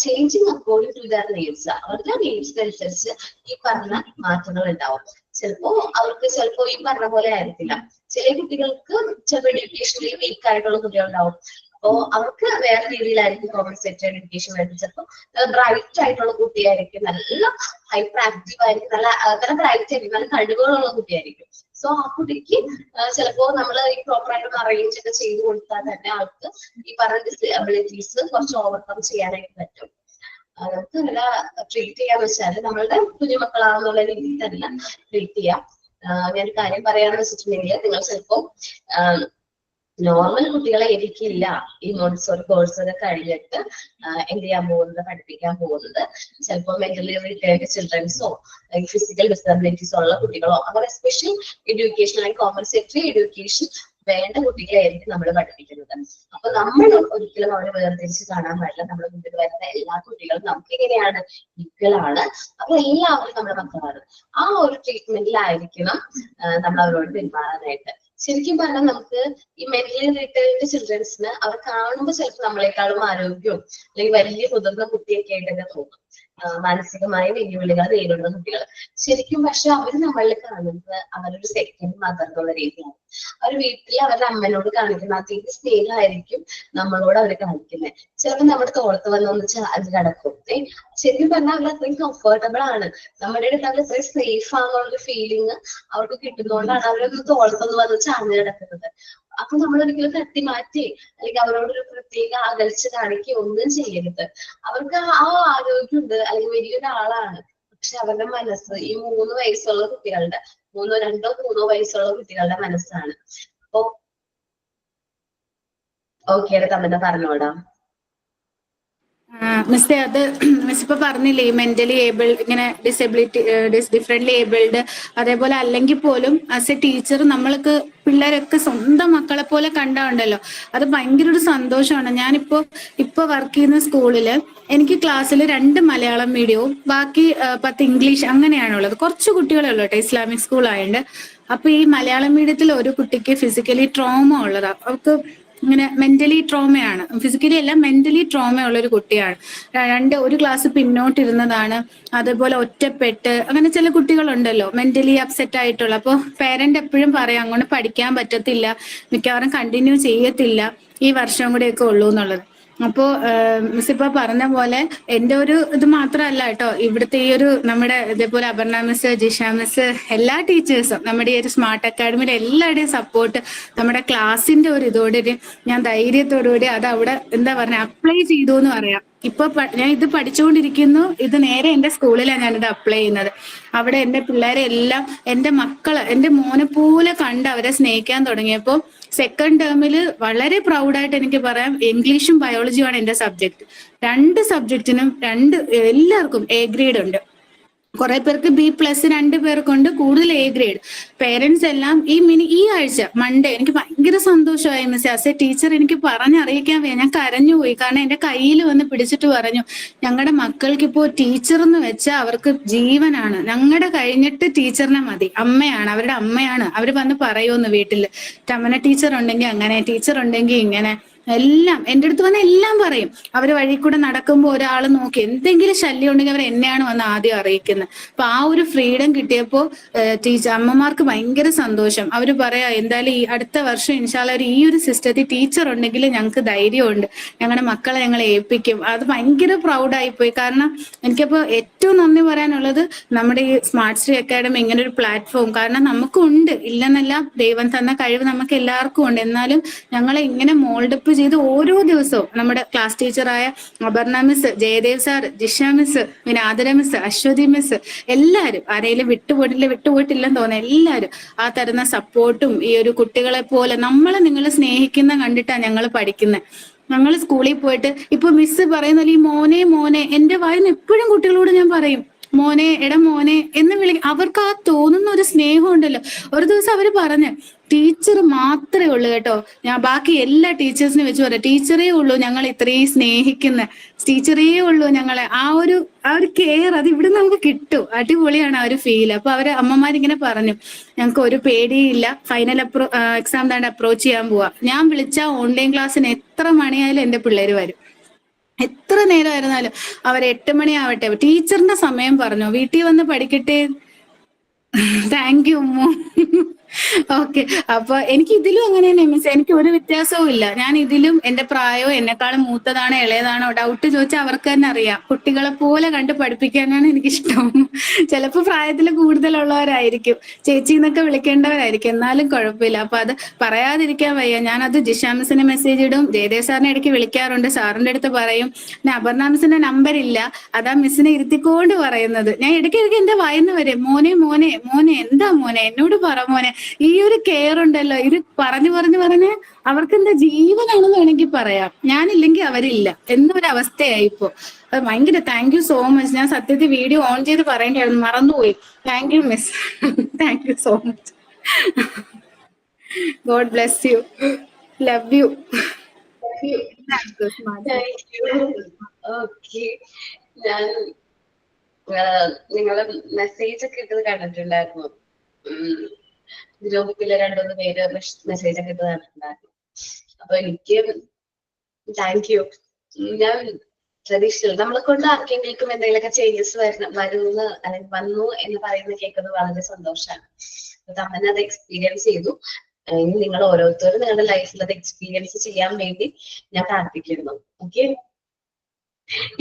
S1: Changing according to their needs, അവരുടെ നീഡ്സിനനുസരിച്ച് ഈ പറഞ്ഞ മാറ്റങ്ങൾ ഉണ്ടാവും. ചിലപ്പോ ഈ പറഞ്ഞ പോലെ ആയിരിക്കില്ല. ചില കുട്ടികൾക്ക് ചിലപ്പോൾ എഡ്യൂക്കേഷനിൽ വീക്ക് ആയിട്ടുള്ള കുട്ടികളുണ്ടാവും. അപ്പോ അവർക്ക് വേറെ രീതിയിലായിരിക്കും കോമ്പൻസേറ്ററി എഡ്യൂക്കേഷൻ വേണ്ടി. ചിലപ്പോൾ നല്ല ബ്രൈറ്റ് ആയിട്ടുള്ള കുട്ടിയായിരിക്കും, നല്ല ഹൈപ്പർ ആക്റ്റീവ് ആയിരിക്കും, നല്ല ബ്രൈറ്റ് ആയിരിക്കും, നല്ല കഴിവുകളുള്ള കുട്ടിയായിരിക്കും. സോ ആ കുട്ടിക്ക് ചിലപ്പോ നമ്മൾ ഈ പ്രോപ്പർ ആയിട്ട് അറേഞ്ച് ഒക്കെ ചെയ്ത് കൊടുത്താൽ തന്നെ ആൾക്ക് ഈ പറഞ്ഞ ഡിസബിലിറ്റീസ് കുറച്ച് ഓവർകം ചെയ്യാനായിട്ട് പറ്റും. നമുക്ക് നല്ല ട്രീറ്റ് ചെയ്യാന്ന് വെച്ചാൽ നമ്മളുടെ കുഞ്ഞുമക്കളാണെന്നുള്ള രീതിയിൽ തന്നെ ട്രീറ്റ് ചെയ്യാം. ഞാൻ കാര്യം പറയാന്ന് വെച്ചിട്ടുണ്ടെങ്കിൽ നിങ്ങൾ ചിലപ്പോ നോർമൽ കുട്ടികളെ എനിക്കില്ല ഈ മോണ്ടിസോറി കോഴ്സ് ഒക്കെ കഴിഞ്ഞിട്ട് എന്ത് ചെയ്യാൻ പോകുന്നത്, പഠിപ്പിക്കാൻ പോകുന്നത് ചിലപ്പോൾ മെന്റലി റിട്ടയർഡ് ചിൽഡ്രൻസോ ഫിസിക്കൽ ഡിസബിലിറ്റീസോ ഉള്ള കുട്ടികളോ അങ്ങനെ സ്പെഷ്യൽ എഡ്യൂക്കേഷൻ അല്ലെങ്കിൽ കോമ്പൻസേറ്ററി എഡ്യൂക്കേഷൻ വേണ്ട കുട്ടികളെയായിരിക്കും നമ്മൾ പഠിപ്പിക്കുന്നത്. അപ്പൊ നമ്മൾ ഒരിക്കലും അവരെ വേർതിരിച്ച് കാണാൻ പാടില്ല. നമ്മുടെ മുന്നിൽ വരുന്ന എല്ലാ കുട്ടികളും നമുക്ക് എങ്ങനെയാണ് ഈക്വലാണ്, അപ്പൊ എല്ലാവരും നമ്മുടെ മക്കളാണ്. ആ ഒരു ട്രീറ്റ്മെന്റിലായിരിക്കണം നമ്മൾ അവരോട് പെരുമാറാനായിട്ട്. ശരിക്കും പറഞ്ഞാൽ നമുക്ക് ഈ മെന്റലി റിട്ടയർഡ് ചിൽഡ്രൻസിന് അവർ കാണുമ്പോൾ ചിലപ്പോൾ നമ്മളെക്കാളും ആരോഗ്യവും അല്ലെങ്കിൽ വലിയ മുതിർന്ന കുട്ടിയൊക്കെ ആയിട്ടൊക്കെ തോന്നും. മാനസികമായ വെല്ലുവിളികൾ നേരിടുന്ന കുട്ടികൾ ശരിക്കും. പക്ഷെ അവർ നമ്മളിൽ കാണുന്നത് അവരൊരു സെക്കൻഡ് മദർ എന്നുള്ള രീതിയാണ്. അവർ വീട്ടിൽ അവരുടെ അമ്മനോട് കാണിക്കുന്ന അതേ സ്നേഹമായിരിക്കും നമ്മളോട് അവർ കാണിക്കുന്നത്. ചിലപ്പോൾ നമ്മുടെ തോളത്ത് വന്നൊന്ന് അത് കിടക്കും. ശരിക്കും പറഞ്ഞാൽ അവർ അത്രയും കംഫർട്ടബിൾ ആണ്, നമ്മുടെ അടുത്ത് അവർ അത്രയും സേഫ് ആണെന്നുള്ളൊരു ഫീലിംഗ് അവർക്ക് കിട്ടുന്നതുകൊണ്ടാണ് അവരൊന്ന് തോളത്തൊന്ന് വന്ന് ചാഞ്ഞ് കിടക്കുന്നത്. അപ്പൊ നമ്മളൊരിക്കലും തട്ടി മാറ്റി അല്ലെങ്കിൽ അവരോടൊരു പ്രത്യേക അകൽച്ച കാണിക്കുകയോ ഒന്നും ചെയ്യരുത്. അവർക്ക് ആ ആരോഗ്യമുണ്ട് അല്ലെങ്കിൽ വലിയൊരാളാണ്, പക്ഷെ അവരുടെ മനസ്സ് ഈ 3 വയസ്സുള്ള കുട്ടികളുടെ 2-3 വയസ്സുള്ള കുട്ടികളുടെ മനസ്സാണ്. അപ്പൊ ഓക്കെ കമന്റ് പറഞ്ഞോടാ.
S7: മിസ്സേ, അത് മിസ് ഇപ്പൊ പറഞ്ഞില്ലേ മെന്റലി ഏബിൾഡ്, ഇങ്ങനെ ഡിസബിലിറ്റി ഡിഫറെന്റ്ലി ഏബിൾഡ്, അതേപോലെ അല്ലെങ്കിൽ പോലും ആസ് എ ടീച്ചർ നമ്മൾക്ക് പിള്ളേരൊക്കെ സ്വന്തം മക്കളെ പോലെ കണ്ടാണ്ടല്ലോ, അത് ഭയങ്കര ഒരു സന്തോഷമാണ്. ഞാനിപ്പോ വർക്ക് ചെയ്യുന്ന സ്കൂളില് എനിക്ക് ക്ലാസ്സിൽ 2 മലയാളം മീഡിയവും ബാക്കി 10 ഇംഗ്ലീഷ് അങ്ങനെയാണുള്ളത്. കുറച്ച് കുട്ടികളെ ഉള്ളൂ കേട്ടോ, ഇസ്ലാമിക് സ്കൂൾ ആയതുകൊണ്ട്. അപ്പൊ ഈ മലയാളം മീഡിയത്തിൽ ഒരു കുട്ടിക്ക് ഫിസിക്കലി ട്രോമ ഉള്ളതാ. അവർക്ക് ഇങ്ങനെ മെന്റലി ട്രോമയാണ്, ഫിസിക്കലി അല്ല മെന്റലി ട്രോമ ഉള്ള ഒരു കുട്ടിയാണ്. ഒരു ക്ലാസ് പിന്നോട്ടിരുന്നതാണ്, അതേപോലെ ഒറ്റപ്പെട്ട്, അങ്ങനെ ചില കുട്ടികളുണ്ടല്ലോ മെന്റലി അപ്സെറ്റ് ആയിട്ടുള്ള. അപ്പോൾ പേരന്റ് എപ്പോഴും പറയാം അങ്ങോട്ട് പഠിക്കാൻ പറ്റത്തില്ല, മിക്കവാറും കണ്ടിന്യൂ ചെയ്യത്തില്ല, ഈ വർഷം കൂടെയൊക്കെ ഉള്ളൂ എന്നുള്ളത്. അപ്പോ മിസ് ഇപ്പൊ പറഞ്ഞ പോലെ എന്റെ ഒരു ഇത് മാത്രമല്ല കേട്ടോ, ഇവിടുത്തെ ഈ ഒരു നമ്മുടെ ഇതേപോലെ അപർണ മിസ്, ജിഷ മിസ്, എല്ലാ ടീച്ചേഴ്സും നമ്മുടെ ഈ ഒരു സ്മാർട്ട് അക്കാഡമിയുടെ എല്ലാവരുടെയും സപ്പോർട്ട്, നമ്മുടെ ക്ലാസിന്റെ ഒരു ഇതോടെ ഞാൻ ധൈര്യത്തോടുകൂടി അത് അവിടെ എന്താ പറഞ്ഞ അപ്ലൈ ചെയ്തു എന്ന് പറയാം. ഇപ്പൊ ഞാൻ ഇത് പഠിച്ചുകൊണ്ടിരിക്കുന്നു, ഇത് നേരെ എന്റെ സ്കൂളിലാണ് ഞാനിത് അപ്ലൈ ചെയ്യുന്നത്. അവിടെ എന്റെ പിള്ളേരെ എല്ലാം എന്റെ മക്കള്, എന്റെ മോനെ പോലെ കണ്ട് അവരെ സ്നേഹിക്കാൻ തുടങ്ങിയപ്പോ സെക്കൻഡ് ടേമിൽ വളരെ പ്രൗഡായിട്ട് എനിക്ക് പറയാം, ഇംഗ്ലീഷും ബയോളജിയുമാണ് എന്റെ സബ്ജക്ട്. 2 സബ്ജക്റ്റിനും എല്ലാവർക്കും A ഗ്രേഡ് ഉണ്ട്. കുറെ പേർക്ക് B+, 2 പേർക്കുണ്ട് കൂടുതൽ A ഗ്രേഡ്. പേരൻസ് എല്ലാം ഈ ആഴ്ച മൺഡേ എനിക്ക് ഭയങ്കര സന്തോഷമായി മിസ്. ആസ് എ ടീച്ചർ എനിക്ക് പറഞ്ഞറിയിക്കാൻ വയ്യ, ഞാൻ കരഞ്ഞുപോയി. കാരണം എന്റെ കയ്യിൽ വന്ന് പിടിച്ചിട്ട് പറഞ്ഞു, ഞങ്ങളുടെ മക്കൾക്ക് ഇപ്പോ ടീച്ചർ എന്ന് വെച്ചാൽ അവർക്ക് ജീവനാണ്, ഞങ്ങളുടെ കഴിഞ്ഞിട്ട് ടീച്ചറിനെ മതി, അമ്മയാണ്, അവരുടെ അമ്മയാണ്. അവര് വന്ന് പറയുമെന്ന് വീട്ടില്, രമന ടീച്ചർ ഉണ്ടെങ്കിൽ അങ്ങനെ, ടീച്ചർ ഉണ്ടെങ്കിൽ ഇങ്ങനെ, എല്ലാം എന്റെ അടുത്ത് വന്ന് എല്ലാം പറയും. അവര് വഴി കൂടെ നടക്കുമ്പോൾ ഒരാൾ നോക്കി എന്തെങ്കിലും ശല്യം ഉണ്ടെങ്കിൽ അവർ എന്നെയാണ് വന്ന് ആദ്യം അറിയിക്കുന്നത്. അപ്പൊ ആ ഒരു ഫ്രീഡം കിട്ടിയപ്പോ അമ്മമാർക്ക് ഭയങ്കര സന്തോഷം. അവര് പറയാ എന്തായാലും ഈ അടുത്ത വർഷം ഇൻഷാല്ല ഈ ഒരു സിസ്റ്റത്തിൽ ടീച്ചർ ഉണ്ടെങ്കിൽ ഞങ്ങൾക്ക് ധൈര്യമുണ്ട്, ഞങ്ങളുടെ മക്കളെ ഞങ്ങൾ ഏൽപ്പിക്കും. അത് ഭയങ്കര പ്രൗഡായി പോയി. കാരണം എനിക്കപ്പോ ഏറ്റവും നന്ദി പറയാനുള്ളത് നമ്മുടെ ഈ സ്മാർട്ട് ശ്രീ അക്കാഡമി ഇങ്ങനെ ഒരു പ്ലാറ്റ്ഫോം. കാരണം നമുക്കുണ്ട്, ഇല്ലെന്നല്ല, ദൈവം തന്ന കഴിവ് നമുക്ക് എല്ലാവർക്കും ഉണ്ട്. എന്നാലും ഞങ്ങളെ ഇങ്ങനെ മോൾഡപ്പ് ചെയ്ത് ഓരോ ദിവസവും നമ്മുടെ ക്ലാസ് ടീച്ചറായ Aparna miss, Jayadev sir, Jisha miss, പിന്നെ ആദര മിസ്, അശ്വതി മിസ്, എല്ലാവരും ആരെങ്കിലും വിട്ടുപോയിട്ടില്ലെന്ന് തോന്നുന്നു, എല്ലാവരും ആ തരുന്ന സപ്പോർട്ടും ഈ ഒരു കുട്ടികളെ പോലെ നിങ്ങളെ സ്നേഹിക്കുന്ന കണ്ടിട്ടാണ് ഞങ്ങൾ പഠിക്കുന്നത്. ഞങ്ങൾ സ്കൂളിൽ പോയിട്ട് ഇപ്പൊ മിസ് പറയുന്ന ഈ മോനെ മോനെ, എന്റെ വായിന്ന് എപ്പോഴും കുട്ടികളോട് ഞാൻ പറയും മോനെ, എടാ മോനെ എന്ന് അവർക്ക് ആ തോന്നുന്ന ഒരു സ്നേഹം ഉണ്ടല്ലോ. ഒരു ദിവസം അവര് പറഞ്ഞ്, ടീച്ചർ മാത്രമേ ഉള്ളൂ കേട്ടോ, ഞാൻ ബാക്കി എല്ലാ ടീച്ചേഴ്സിനെ വെച്ച് പറയാം, ടീച്ചറേ ഉള്ളൂ ഞങ്ങൾ ഇത്രയും സ്നേഹിക്കുന്ന, ടീച്ചറേ ഉള്ളൂ ഞങ്ങളെ. ആ ഒരു കെയർ അത് ഇവിടെ നമുക്ക് കിട്ടും. അടിപൊളിയാണ് ആ ഒരു ഫീൽ. അപ്പൊ അവര് അമ്മമാരിങ്ങനെ പറഞ്ഞു, ഞങ്ങൾക്ക് ഒരു പേടിയില്ല, ഫൈനൽ എക്സാം താണ്ട് അപ്രോച്ച് ചെയ്യാൻ പോവാ. ഞാൻ വിളിച്ച ഓൺലൈൻ ക്ലാസ്സിന് എത്ര മണിയായാലും എന്റെ പിള്ളേര് വരും, എത്ര നേരമായിരുന്നാലും. അവർ 8 മണിയാവട്ടെ, ടീച്ചറിന്റെ സമയം പറഞ്ഞു, വീട്ടിൽ വന്ന് പഠിക്കട്ടെ. താങ്ക് യു ഉമ്മ. ഓക്കെ, അപ്പൊ എനിക്ക് ഇതിലും അങ്ങനെ തന്നെ മിസ്, എനിക്ക് ഒരു വ്യത്യാസവും ഇല്ല. ഞാൻ ഇതിലും എന്റെ പ്രായവും എന്നെക്കാളും മൂത്തതാണോ ഇളയതാണോ ഡൗട്ട് ചോദിച്ചാൽ അവർക്ക് തന്നെ അറിയാം. കുട്ടികളെ പോലെ കണ്ട് പഠിപ്പിക്കാനാണ് എനിക്കിഷ്ടം. ചിലപ്പോൾ പ്രായത്തിൽ കൂടുതലുള്ളവരായിരിക്കും, ചേച്ചി എന്നൊക്കെ വിളിക്കേണ്ടവരായിരിക്കും, എന്നാലും കുഴപ്പമില്ല. അപ്പൊ അത് പറയാതിരിക്കാൻ വയ്യ. ഞാനത് ജിഷ മിസ്സിന് മെസ്സേജ് ഇടും, ജയദേവ് സാറിനെ ഇടയ്ക്ക് വിളിക്കാറുണ്ട്, സാറിന്റെ അടുത്ത് പറയും. പിന്നെ അപർണ മിസ്സിന്റെ നമ്പർ ഇല്ല, അതാ മിസ്സിനെ ഇരുത്തിക്കൊണ്ട് പറയുന്നത്. ഞാൻ ഇടയ്ക്കിടയ്ക്ക് എന്റെ വായിന്ന് വരും, മോനെ മോനെ മോനെ, എന്താ മോനെ, എന്നോട് പറ മോനെ. ഈ ഒരു കെയർ ഉണ്ടല്ലോ, ഇത് പറഞ്ഞ് അവർക്ക് എന്താ ജീവനാണെന്ന് വേണമെങ്കിൽ പറയാം. ഞാനില്ലെങ്കിൽ അവരില്ല എന്നൊരവസ്ഥയായി ഇപ്പോ. അത് ഭയങ്കര താങ്ക് യു സോ മച്ച്. ഞാൻ സത്യത്തിൽ വീഡിയോ ഓൺ ചെയ്ത് പറയേണ്ടായിരുന്നു, മറന്നുപോയി. Thank you miss, thank you so much. God bless you, love you.
S1: Okay, ഞാൻ നിങ്ങളെ മെസ്സേജ് ഒക്കെ ഇട്ടത് കണ്ടിട്ടുണ്ടായിരുന്നു. ഗ്രൂപ്പില് 2-3 പേര് മെസ്സേജ് ഒക്കെ ഇട്ട് കണ്ടിട്ടുണ്ടായിരുന്നു. അപ്പൊ എനിക്ക് താങ്ക് യു. ഞാൻ ട്രഡീഷണൽ നമ്മളെ കൊണ്ട് ആർക്കെങ്കിലും എന്തെങ്കിലുമൊക്കെ ചേഞ്ചസ് വരുന്നു അല്ലെങ്കിൽ വന്നു എന്ന് പറയുന്നത് കേൾക്കുന്നത് വളരെ സന്തോഷമാണ്. തമ്മനെ അത് എക്സ്പീരിയൻസ് ചെയ്തു. ഇനി നിങ്ങൾ ഓരോരുത്തരും നിങ്ങളുടെ ലൈഫിൽ അത് എക്സ്പീരിയൻസ് ചെയ്യാൻ വേണ്ടി ഞാൻ പ്രാർത്ഥിക്കുന്നു. ഓക്കെ,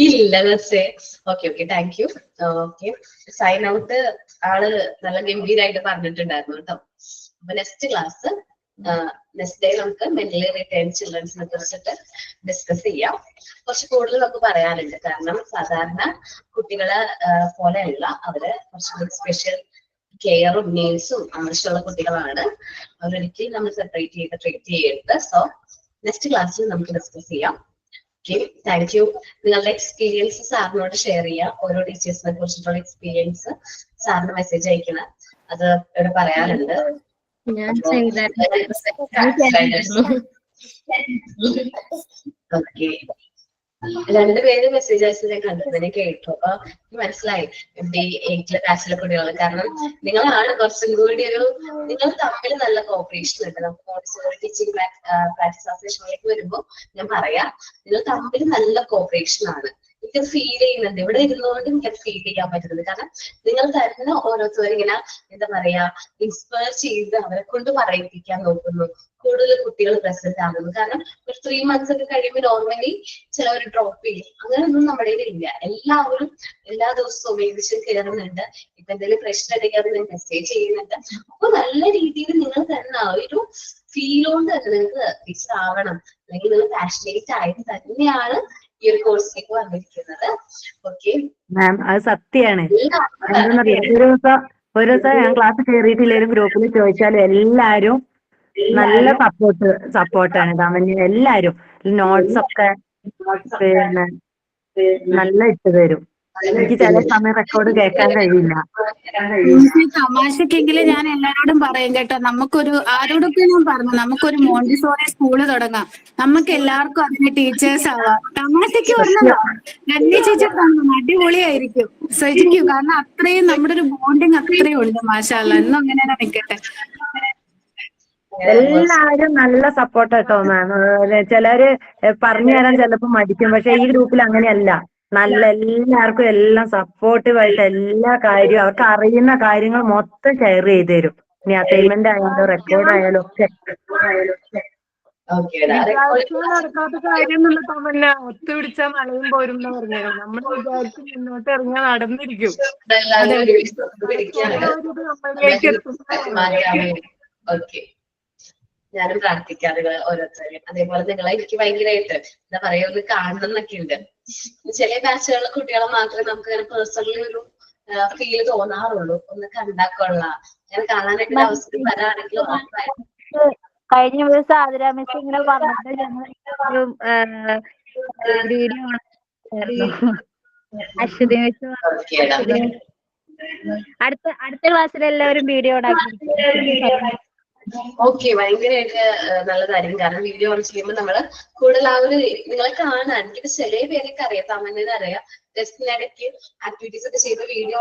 S1: ഇല്ല ബസ്സേ. Okay, thank you. Okay, sign out ആള് നല്ല ഗംഭീരായിട്ട് പറഞ്ഞിട്ടുണ്ടായിരുന്നു കേട്ടോ. അപ്പൊ നെക്സ്റ്റ് ക്ലാസ്, നെക്സ്റ്റ് ഡേ നമുക്ക് മെന്റലി റിട്ടേൺ ചിൽഡ്രൻസിനെ കുറിച്ചിട്ട് ഡിസ്കസ് ചെയ്യാം. കുറച്ച് കൂടുതൽ നമുക്ക് പറയാനുണ്ട്. കാരണം സാധാരണ കുട്ടികളെ പോലെയല്ല, അവര് കുറച്ചുകൂടി സ്പെഷ്യൽ കെയറും നീഡ്സും ആവശ്യമുള്ള കുട്ടികളാണ്. അവരൊരിക്കലും നമ്മൾ സെപ്പറേറ്റ് ചെയ്ത് ട്രീറ്റ് ചെയ്യരുത്. സോ നെക്സ്റ്റ് ക്ലാസ്സിൽ നമുക്ക് ഡിസ്കസ് ചെയ്യാം. Okay, thank U. നിങ്ങളുടെ എക്സ്പീരിയൻസ് സാറിനോട് ഷെയർ ചെയ്യുക. ഓരോ ടീച്ചേഴ്സിനെ കുറിച്ചിട്ടുള്ള എക്സ്പീരിയൻസ് സാറിന് മെസ്സേജ് അയക്കണം. അത് ഇവിടെ പറയാനുണ്ട്. ഓക്കെ, രണ്ടുപേര് മെസ്സേജ് അയച്ചത് ഞാൻ കണ്ടതിനെ കേട്ടു. അപ്പൊ മനസ്സിലായി എയ്റ്റിലെ ബാച്ചിലെ കുട്ടികൾ. കാരണം നിങ്ങളാണ് കുറച്ചും കൂടി നിങ്ങൾ തമ്മിൽ നല്ല കോപ്പറേഷൻ ഉണ്ട്. നമുക്ക് മോണ്ടിസോറി ടീച്ചിങ് പ്രാക്ടീസ് അസോസിയേഷനിലേക്ക് വരുമ്പോൾ ഞാൻ പറയാം, നിങ്ങൾ തമ്മിൽ നല്ല കോപ്പറേഷൻ ആണ്. എനിക്കത് ഫീൽ ചെയ്യുന്നുണ്ട്. ഇവിടെ ഇരുന്നുകൊണ്ട് എനിക്കത് ഫീൽ ചെയ്യാൻ പറ്റുന്നത്. കാരണം നിങ്ങൾ തന്നെ ഓരോരുത്തരും ഇങ്ങനെ എന്താ പറയാ ഇൻസ്പയർ ചെയ്ത് അവരെ കൊണ്ട് പറയിപ്പിക്കാൻ നോക്കുന്നു. കൂടുതൽ കുട്ടികൾ പ്രസന്റ് ആകുന്നു. കാരണം ഒരു 3 months ഒക്കെ കഴിയുമ്പോൾ നോർമലി ചിലവർ ഡ്രോപ്പ് ചെയ്യും. അങ്ങനെയൊന്നും നമ്മുടെ ഇല്ല. എല്ലാവരും എല്ലാ ദിവസവും ഏകദേശം കയറുന്നുണ്ട്. ഇപ്പൊ എന്തെങ്കിലും പ്രശ്നം ഉണ്ടെങ്കിൽ മെസ്സേജ് ചെയ്യുന്നുണ്ട്. അപ്പൊ നല്ല രീതിയിൽ നിങ്ങൾ തന്നെ ഒരു ഫീലോണ്ട് തന്നെ നിങ്ങൾക്ക് ടീച്ചർ ആവണം, അല്ലെങ്കിൽ നിങ്ങൾ പാഷനേറ്റ് ആയിട്ട് തന്നെയാണ് ഈ ഒരു കോഴ്സിലേക്ക് വന്നിരിക്കുന്നത്. ഓക്കെ
S8: മാം, അത് സത്യമാണ്. എന്താണെന്നറിയാം, ഒരു ദിവസം ഞാൻ ക്ലാസ് കയറിയിട്ടില്ലെങ്കിലും ഗ്രൂപ്പിൽ ചോദിച്ചാലും എല്ലാരും നല്ല സപ്പോർട്ടാണ്. എല്ലാരും നോട്ട്സ് ഒക്കെ പിന്നെ നല്ല ഇട്ട് തരും. എനിക്ക് ചില സമയം റെക്കോർഡ് കേൾക്കാൻ കഴിയില്ല.
S7: തമാശക്കെങ്കിലും ഞാൻ എല്ലാരോടും പറയും കേട്ടോ, ആരോടൊക്കെ ഞാൻ പറഞ്ഞു, നമുക്കൊരു മോണ്ടിസോറി സ്കൂള് തുടങ്ങാം, നമുക്ക് എല്ലാവർക്കും അതിന് ടീച്ചേഴ്സ് ആവാം. തമാശക്ക് പറഞ്ഞതാ. രണ്ടേ ചേച്ചി പറഞ്ഞു അടിപൊളിയായിരിക്കും, ശ്രദ്ധിക്കൂ. കാരണം അത്രയും നമ്മുടെ ഒരു ബോണ്ടിങ് അത്രയും ഉണ്ട്. മാഷാ അല്ലാ, ഇന്നും അങ്ങനെ തന്നെ നിൽക്കട്ടെ.
S8: എല്ലാരും നല്ല സപ്പോർട്ട് കേട്ടോ മാം. ചിലര് പറഞ്ഞു തരാൻ ചിലപ്പോ മടിക്കും, പക്ഷെ ഈ ഗ്രൂപ്പിൽ അങ്ങനെയല്ല. എല്ലാവർക്കും എല്ലാം സപ്പോർട്ടീവായിട്ട് എല്ലാ കാര്യവും അവർക്ക് അറിയുന്ന കാര്യങ്ങൾ മൊത്തം ഷെയർ ചെയ്ത് തരും. ഇനി അസൈൻമെന്റ് ആയാലും റെക്കോർഡ് ആയാലും ഒക്കെ.
S3: നടക്കാത്ത കാര്യം എന്നുള്ള തോന്നല്ല. ഒത്തുപിടിച്ചാൽ മലയും പോരും എന്ന് പറഞ്ഞത്. നമ്മൾ വിചാരിച്ച് മുന്നോട്ട് ഇറങ്ങിയാൽ നടന്നിരിക്കും. നമ്മളിലേക്ക്
S1: ഓക്കെ, ഞാനും പ്രാർത്ഥിക്കാറുകൾ ഓരോരുത്തരും. അതേപോലെ നിങ്ങളെ എനിക്ക് ഭയങ്കരമായിട്ട് എന്താ പറയാ ഒന്ന് കാണണം എന്നൊക്കെ ഉണ്ട്. ചില ബാച്ചുകളിലെ കുട്ടികളെ മാത്രമേ നമുക്ക് അങ്ങനെ പേഴ്സണലി ഒരു ഫീല് തോന്നാറുള്ളൂ. ഒന്ന് കണ്ടാക്കൊള്ള അങ്ങനെ കാണാനായിട്ട് അവസരം വരാണെങ്കിൽ
S4: കഴിഞ്ഞ ദിവസം ആതിര മിസ് ഇങ്ങനെ പറഞ്ഞിട്ട് ഞങ്ങൾ വീഡിയോ അശ്വതി മിസ് അടുത്ത ക്ലാസ്സിൽ എല്ലാവരും വീഡിയോ ഉണ്ടാക്കി.
S1: ഓക്കെ, ഭയങ്കരമായിട്ട് നല്ലതായിരിക്കും. കാരണം വീഡിയോ ഓൺ ചെയ്യുമ്പോൾ നമ്മള് കൂടുതൽ ആ ഒരു നിങ്ങളെ കാണാൻ എനിക്ക് ചില പേരൊക്കെ അറിയാം, തമിഴിന് അറിയാം. ജസ്റ്റിനിടയ്ക്ക് ആക്ടിവിറ്റീസ് ഒക്കെ ചെയ്ത് വീഡിയോ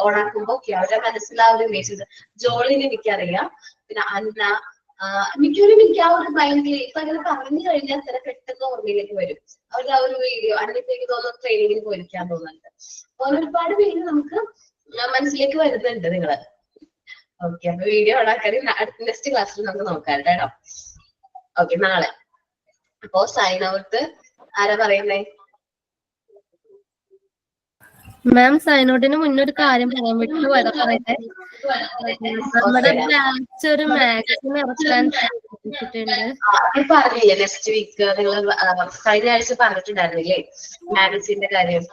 S1: ഓൺ ആക്കുമ്പോ ഒക്കെ അവരുടെ മനസ്സിൽ ആ ഒരു ഇമേജ് ഉണ്ട്. ജോളിനെ എനിക്കറിയാം, പിന്നെ അന്ന മിക്കവരും എനിക്ക് ആ ഒരു ഭയങ്കര ഇപ്പൊ അങ്ങനെ പറഞ്ഞു കഴിഞ്ഞാൽ ചില പെട്ടെന്ന് ഓർമ്മയിലേക്ക് വരും. അവരുടെ ആ ഒരു വീഡിയോ അന്നത്തേക്ക് തോന്നുന്ന ട്രെയിനിങ്ങിന് പോയിരിക്കാൻ തോന്നുന്നുണ്ട്. അപ്പൊ ഒരുപാട് പേര് നമുക്ക് മനസ്സിലേക്ക് വരുന്നുണ്ട് നിങ്ങള്. ഓക്കെ, അപ്പൊ വീഡിയോ ഓണാക്കാൻ അടുത്ത നെക്സ്റ്റ് ക്ലാസ്സിൽ നമുക്ക് നോക്കാം കേട്ടോ. ഓക്കെ, നാളെ. അപ്പോ സൈൻ ഔട്ട് ആരാ പറയുന്നേ?
S5: മാം, സൈനോട്ടിന് മുന്നൊരു കാര്യം പറയാൻ പറ്റുമോ? പറയുന്നത് നമ്മുടെ ബാച്ച് ഒരു മാക്സിമം ഇറക്കാൻ
S1: പറഞ്ഞില്ലേ നെക്സ്റ്റ് വീക്ക് നിങ്ങൾ കഴിഞ്ഞ ആഴ്ച പറഞ്ഞിട്ടുണ്ടായിരുന്നില്ലേ മാഗസിന്റെ കാര്യം?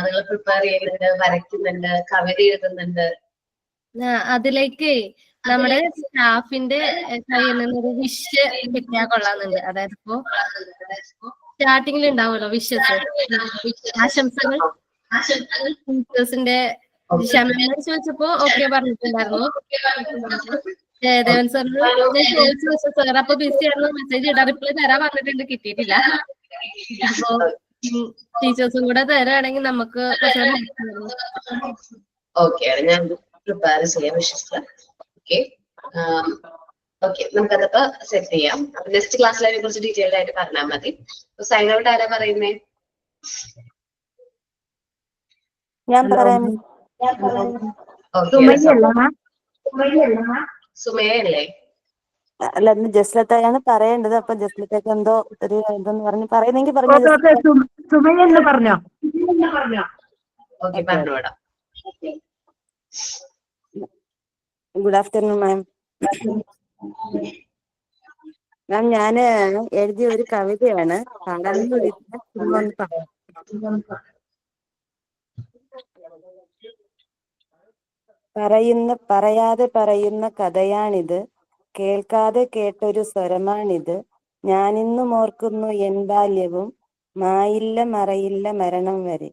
S1: നിങ്ങൾ പ്രിപ്പയർ ചെയ്യുന്നുണ്ട്, വരയ്ക്കുന്നുണ്ട്, കവിത എഴുതുന്നുണ്ട്.
S5: അതിലേക്ക് നമ്മുടെ സ്റ്റാഫിന്റെ കയ്യിൽ നിന്നൊരു വിഷ് കിട്ടിയാൽ കൊള്ളാന്നുണ്ട്. അതായത് ഇപ്പോ സ്റ്റാർട്ടിങ്ങിൽ ഉണ്ടാവുമല്ലോ വിഷസ്, ആശംസകൾ. ടീച്ചേഴ്സിന്റെ ക്ഷമയോട് ചോദിച്ചപ്പോ ഓക്കെ പറഞ്ഞിട്ടുണ്ടായിരുന്നു. ജയദേവൻ സാറിന് ചോദിച്ചു, സാർ അപ്പൊ ബിസി ആയിരുന്നു, മെസ്സേജ് ഇടാൻ റിപ്ലൈ തരാൻ പറഞ്ഞിട്ടുണ്ട്, കിട്ടിയിട്ടില്ല. അപ്പൊ ടീച്ചേഴ്സും കൂടെ തരാണെങ്കിൽ നമുക്ക്
S1: ഓക്കെ, ഞാൻ പ്രിപ്പയർ ചെയ്യാൻ വിശ്വസിക്കാം. ഓക്കെ ഓക്കെ, നമുക്കതപ്പോ സെറ്റ് ചെയ്യാം. നെക്സ്റ്റ് ക്ലാസ്സിൽ അതിനെ കുറിച്ച് ഡീറ്റെയിൽഡ് ആയിട്ട് പറഞ്ഞാൽ മതി. സൈൻ ഔട്ട് ആരാ പറയുന്നേ?
S4: ഞാൻ പറയാം.
S1: സുമയല്ലേ?
S4: അല്ല, ജസ്ലത്തയാണ് പറയേണ്ടത്. അപ്പൊ ജസ്ലത്തേക്ക് എന്തോ ഒരു ഇതെന്ന് പറഞ്ഞ് പറയുന്നെങ്കിൽ പറഞ്ഞു.
S8: സുമയെന്ന് പറഞ്ഞോ?
S1: ഓക്കെ, പറഞ്ഞോടാ.
S4: Good afternoon ma'am. മാം, ഞാന് എഴുതിയ ഒരു കവിതയാണ്. പറയാതെ പറയുന്ന കഥയാണിത്, കേൾക്കാതെ കേട്ടൊരു സ്വരമാണിത്. ഞാനിന്നും ഓർക്കുന്നു എൻ ബാല്യവും, മായില്ല മറയില്ല മരണം വരെ.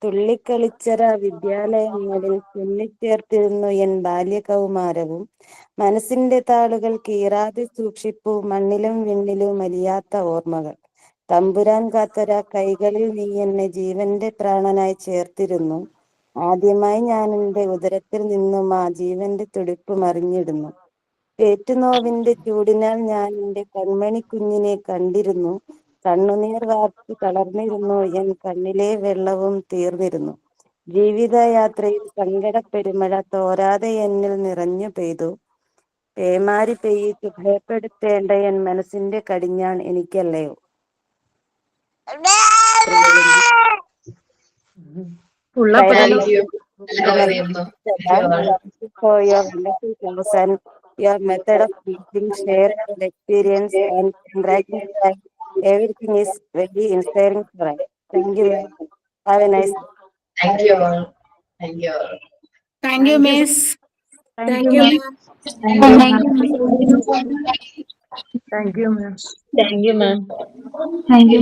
S4: തുള്ളിക്കളിച്ചറ വിദ്യാലയങ്ങളിൽ തുന്നിച്ചേർത്തിരുന്നു എൻ ബാല്യകൗമാരവും. മനസ്സിന്റെ താളുകൾ കീറാതെ സൂക്ഷിപ്പു മണ്ണിലും വിണ്ണിലും അലിയാത്ത ഓർമ്മകൾ. തമ്പുരാൻ കാത്തൊരാ കൈകളിൽ നീ എന്നെ ജീവന്റെ പ്രാണനായി ചേർത്തിരുന്നു. ആദ്യമായി ഞാൻ എൻ്റെ ഉദരത്തിൽ നിന്നും ആ ജീവന്റെ തുടിപ്പ് മറിഞ്ഞിടുന്നു. പേറ്റുനോവിന്റെ ചൂടിനാൽ ഞാൻ എൻ്റെ കൺമണി കുഞ്ഞിനെ കണ്ടിരുന്നു. കണ്ണുനീർ വാർത്ത് തളർന്നിരുന്നു, എൻ കണ്ണിലെ വെള്ളവും തീർന്നിരുന്നു. ജീവിതയാത്രയിൽ സങ്കടപ്പെരുമഴ തോരാതെ എന്നിൽ നിറഞ്ഞു പെയ്തു. പേമാരി പെയ്യിച്ചു ഭയപ്പെടുത്തേണ്ട എൻ മനസ്സിന്റെ കടിഞ്ഞാൺ എനിക്കല്ലയോ.
S1: Thank you. എല്ലാവരെയും
S4: For your wonderful class and your method of teaching, share your experience and writing style. Everything is very inspiring for us. Thank you. Have a nice day.
S1: Thank you all. Thank you all.
S7: Thank you miss.
S8: Thank you, ma'am.
S9: Thank you, ma'am.
S8: Thank you, ma'am.
S9: Thank you, ma'am. Thank you.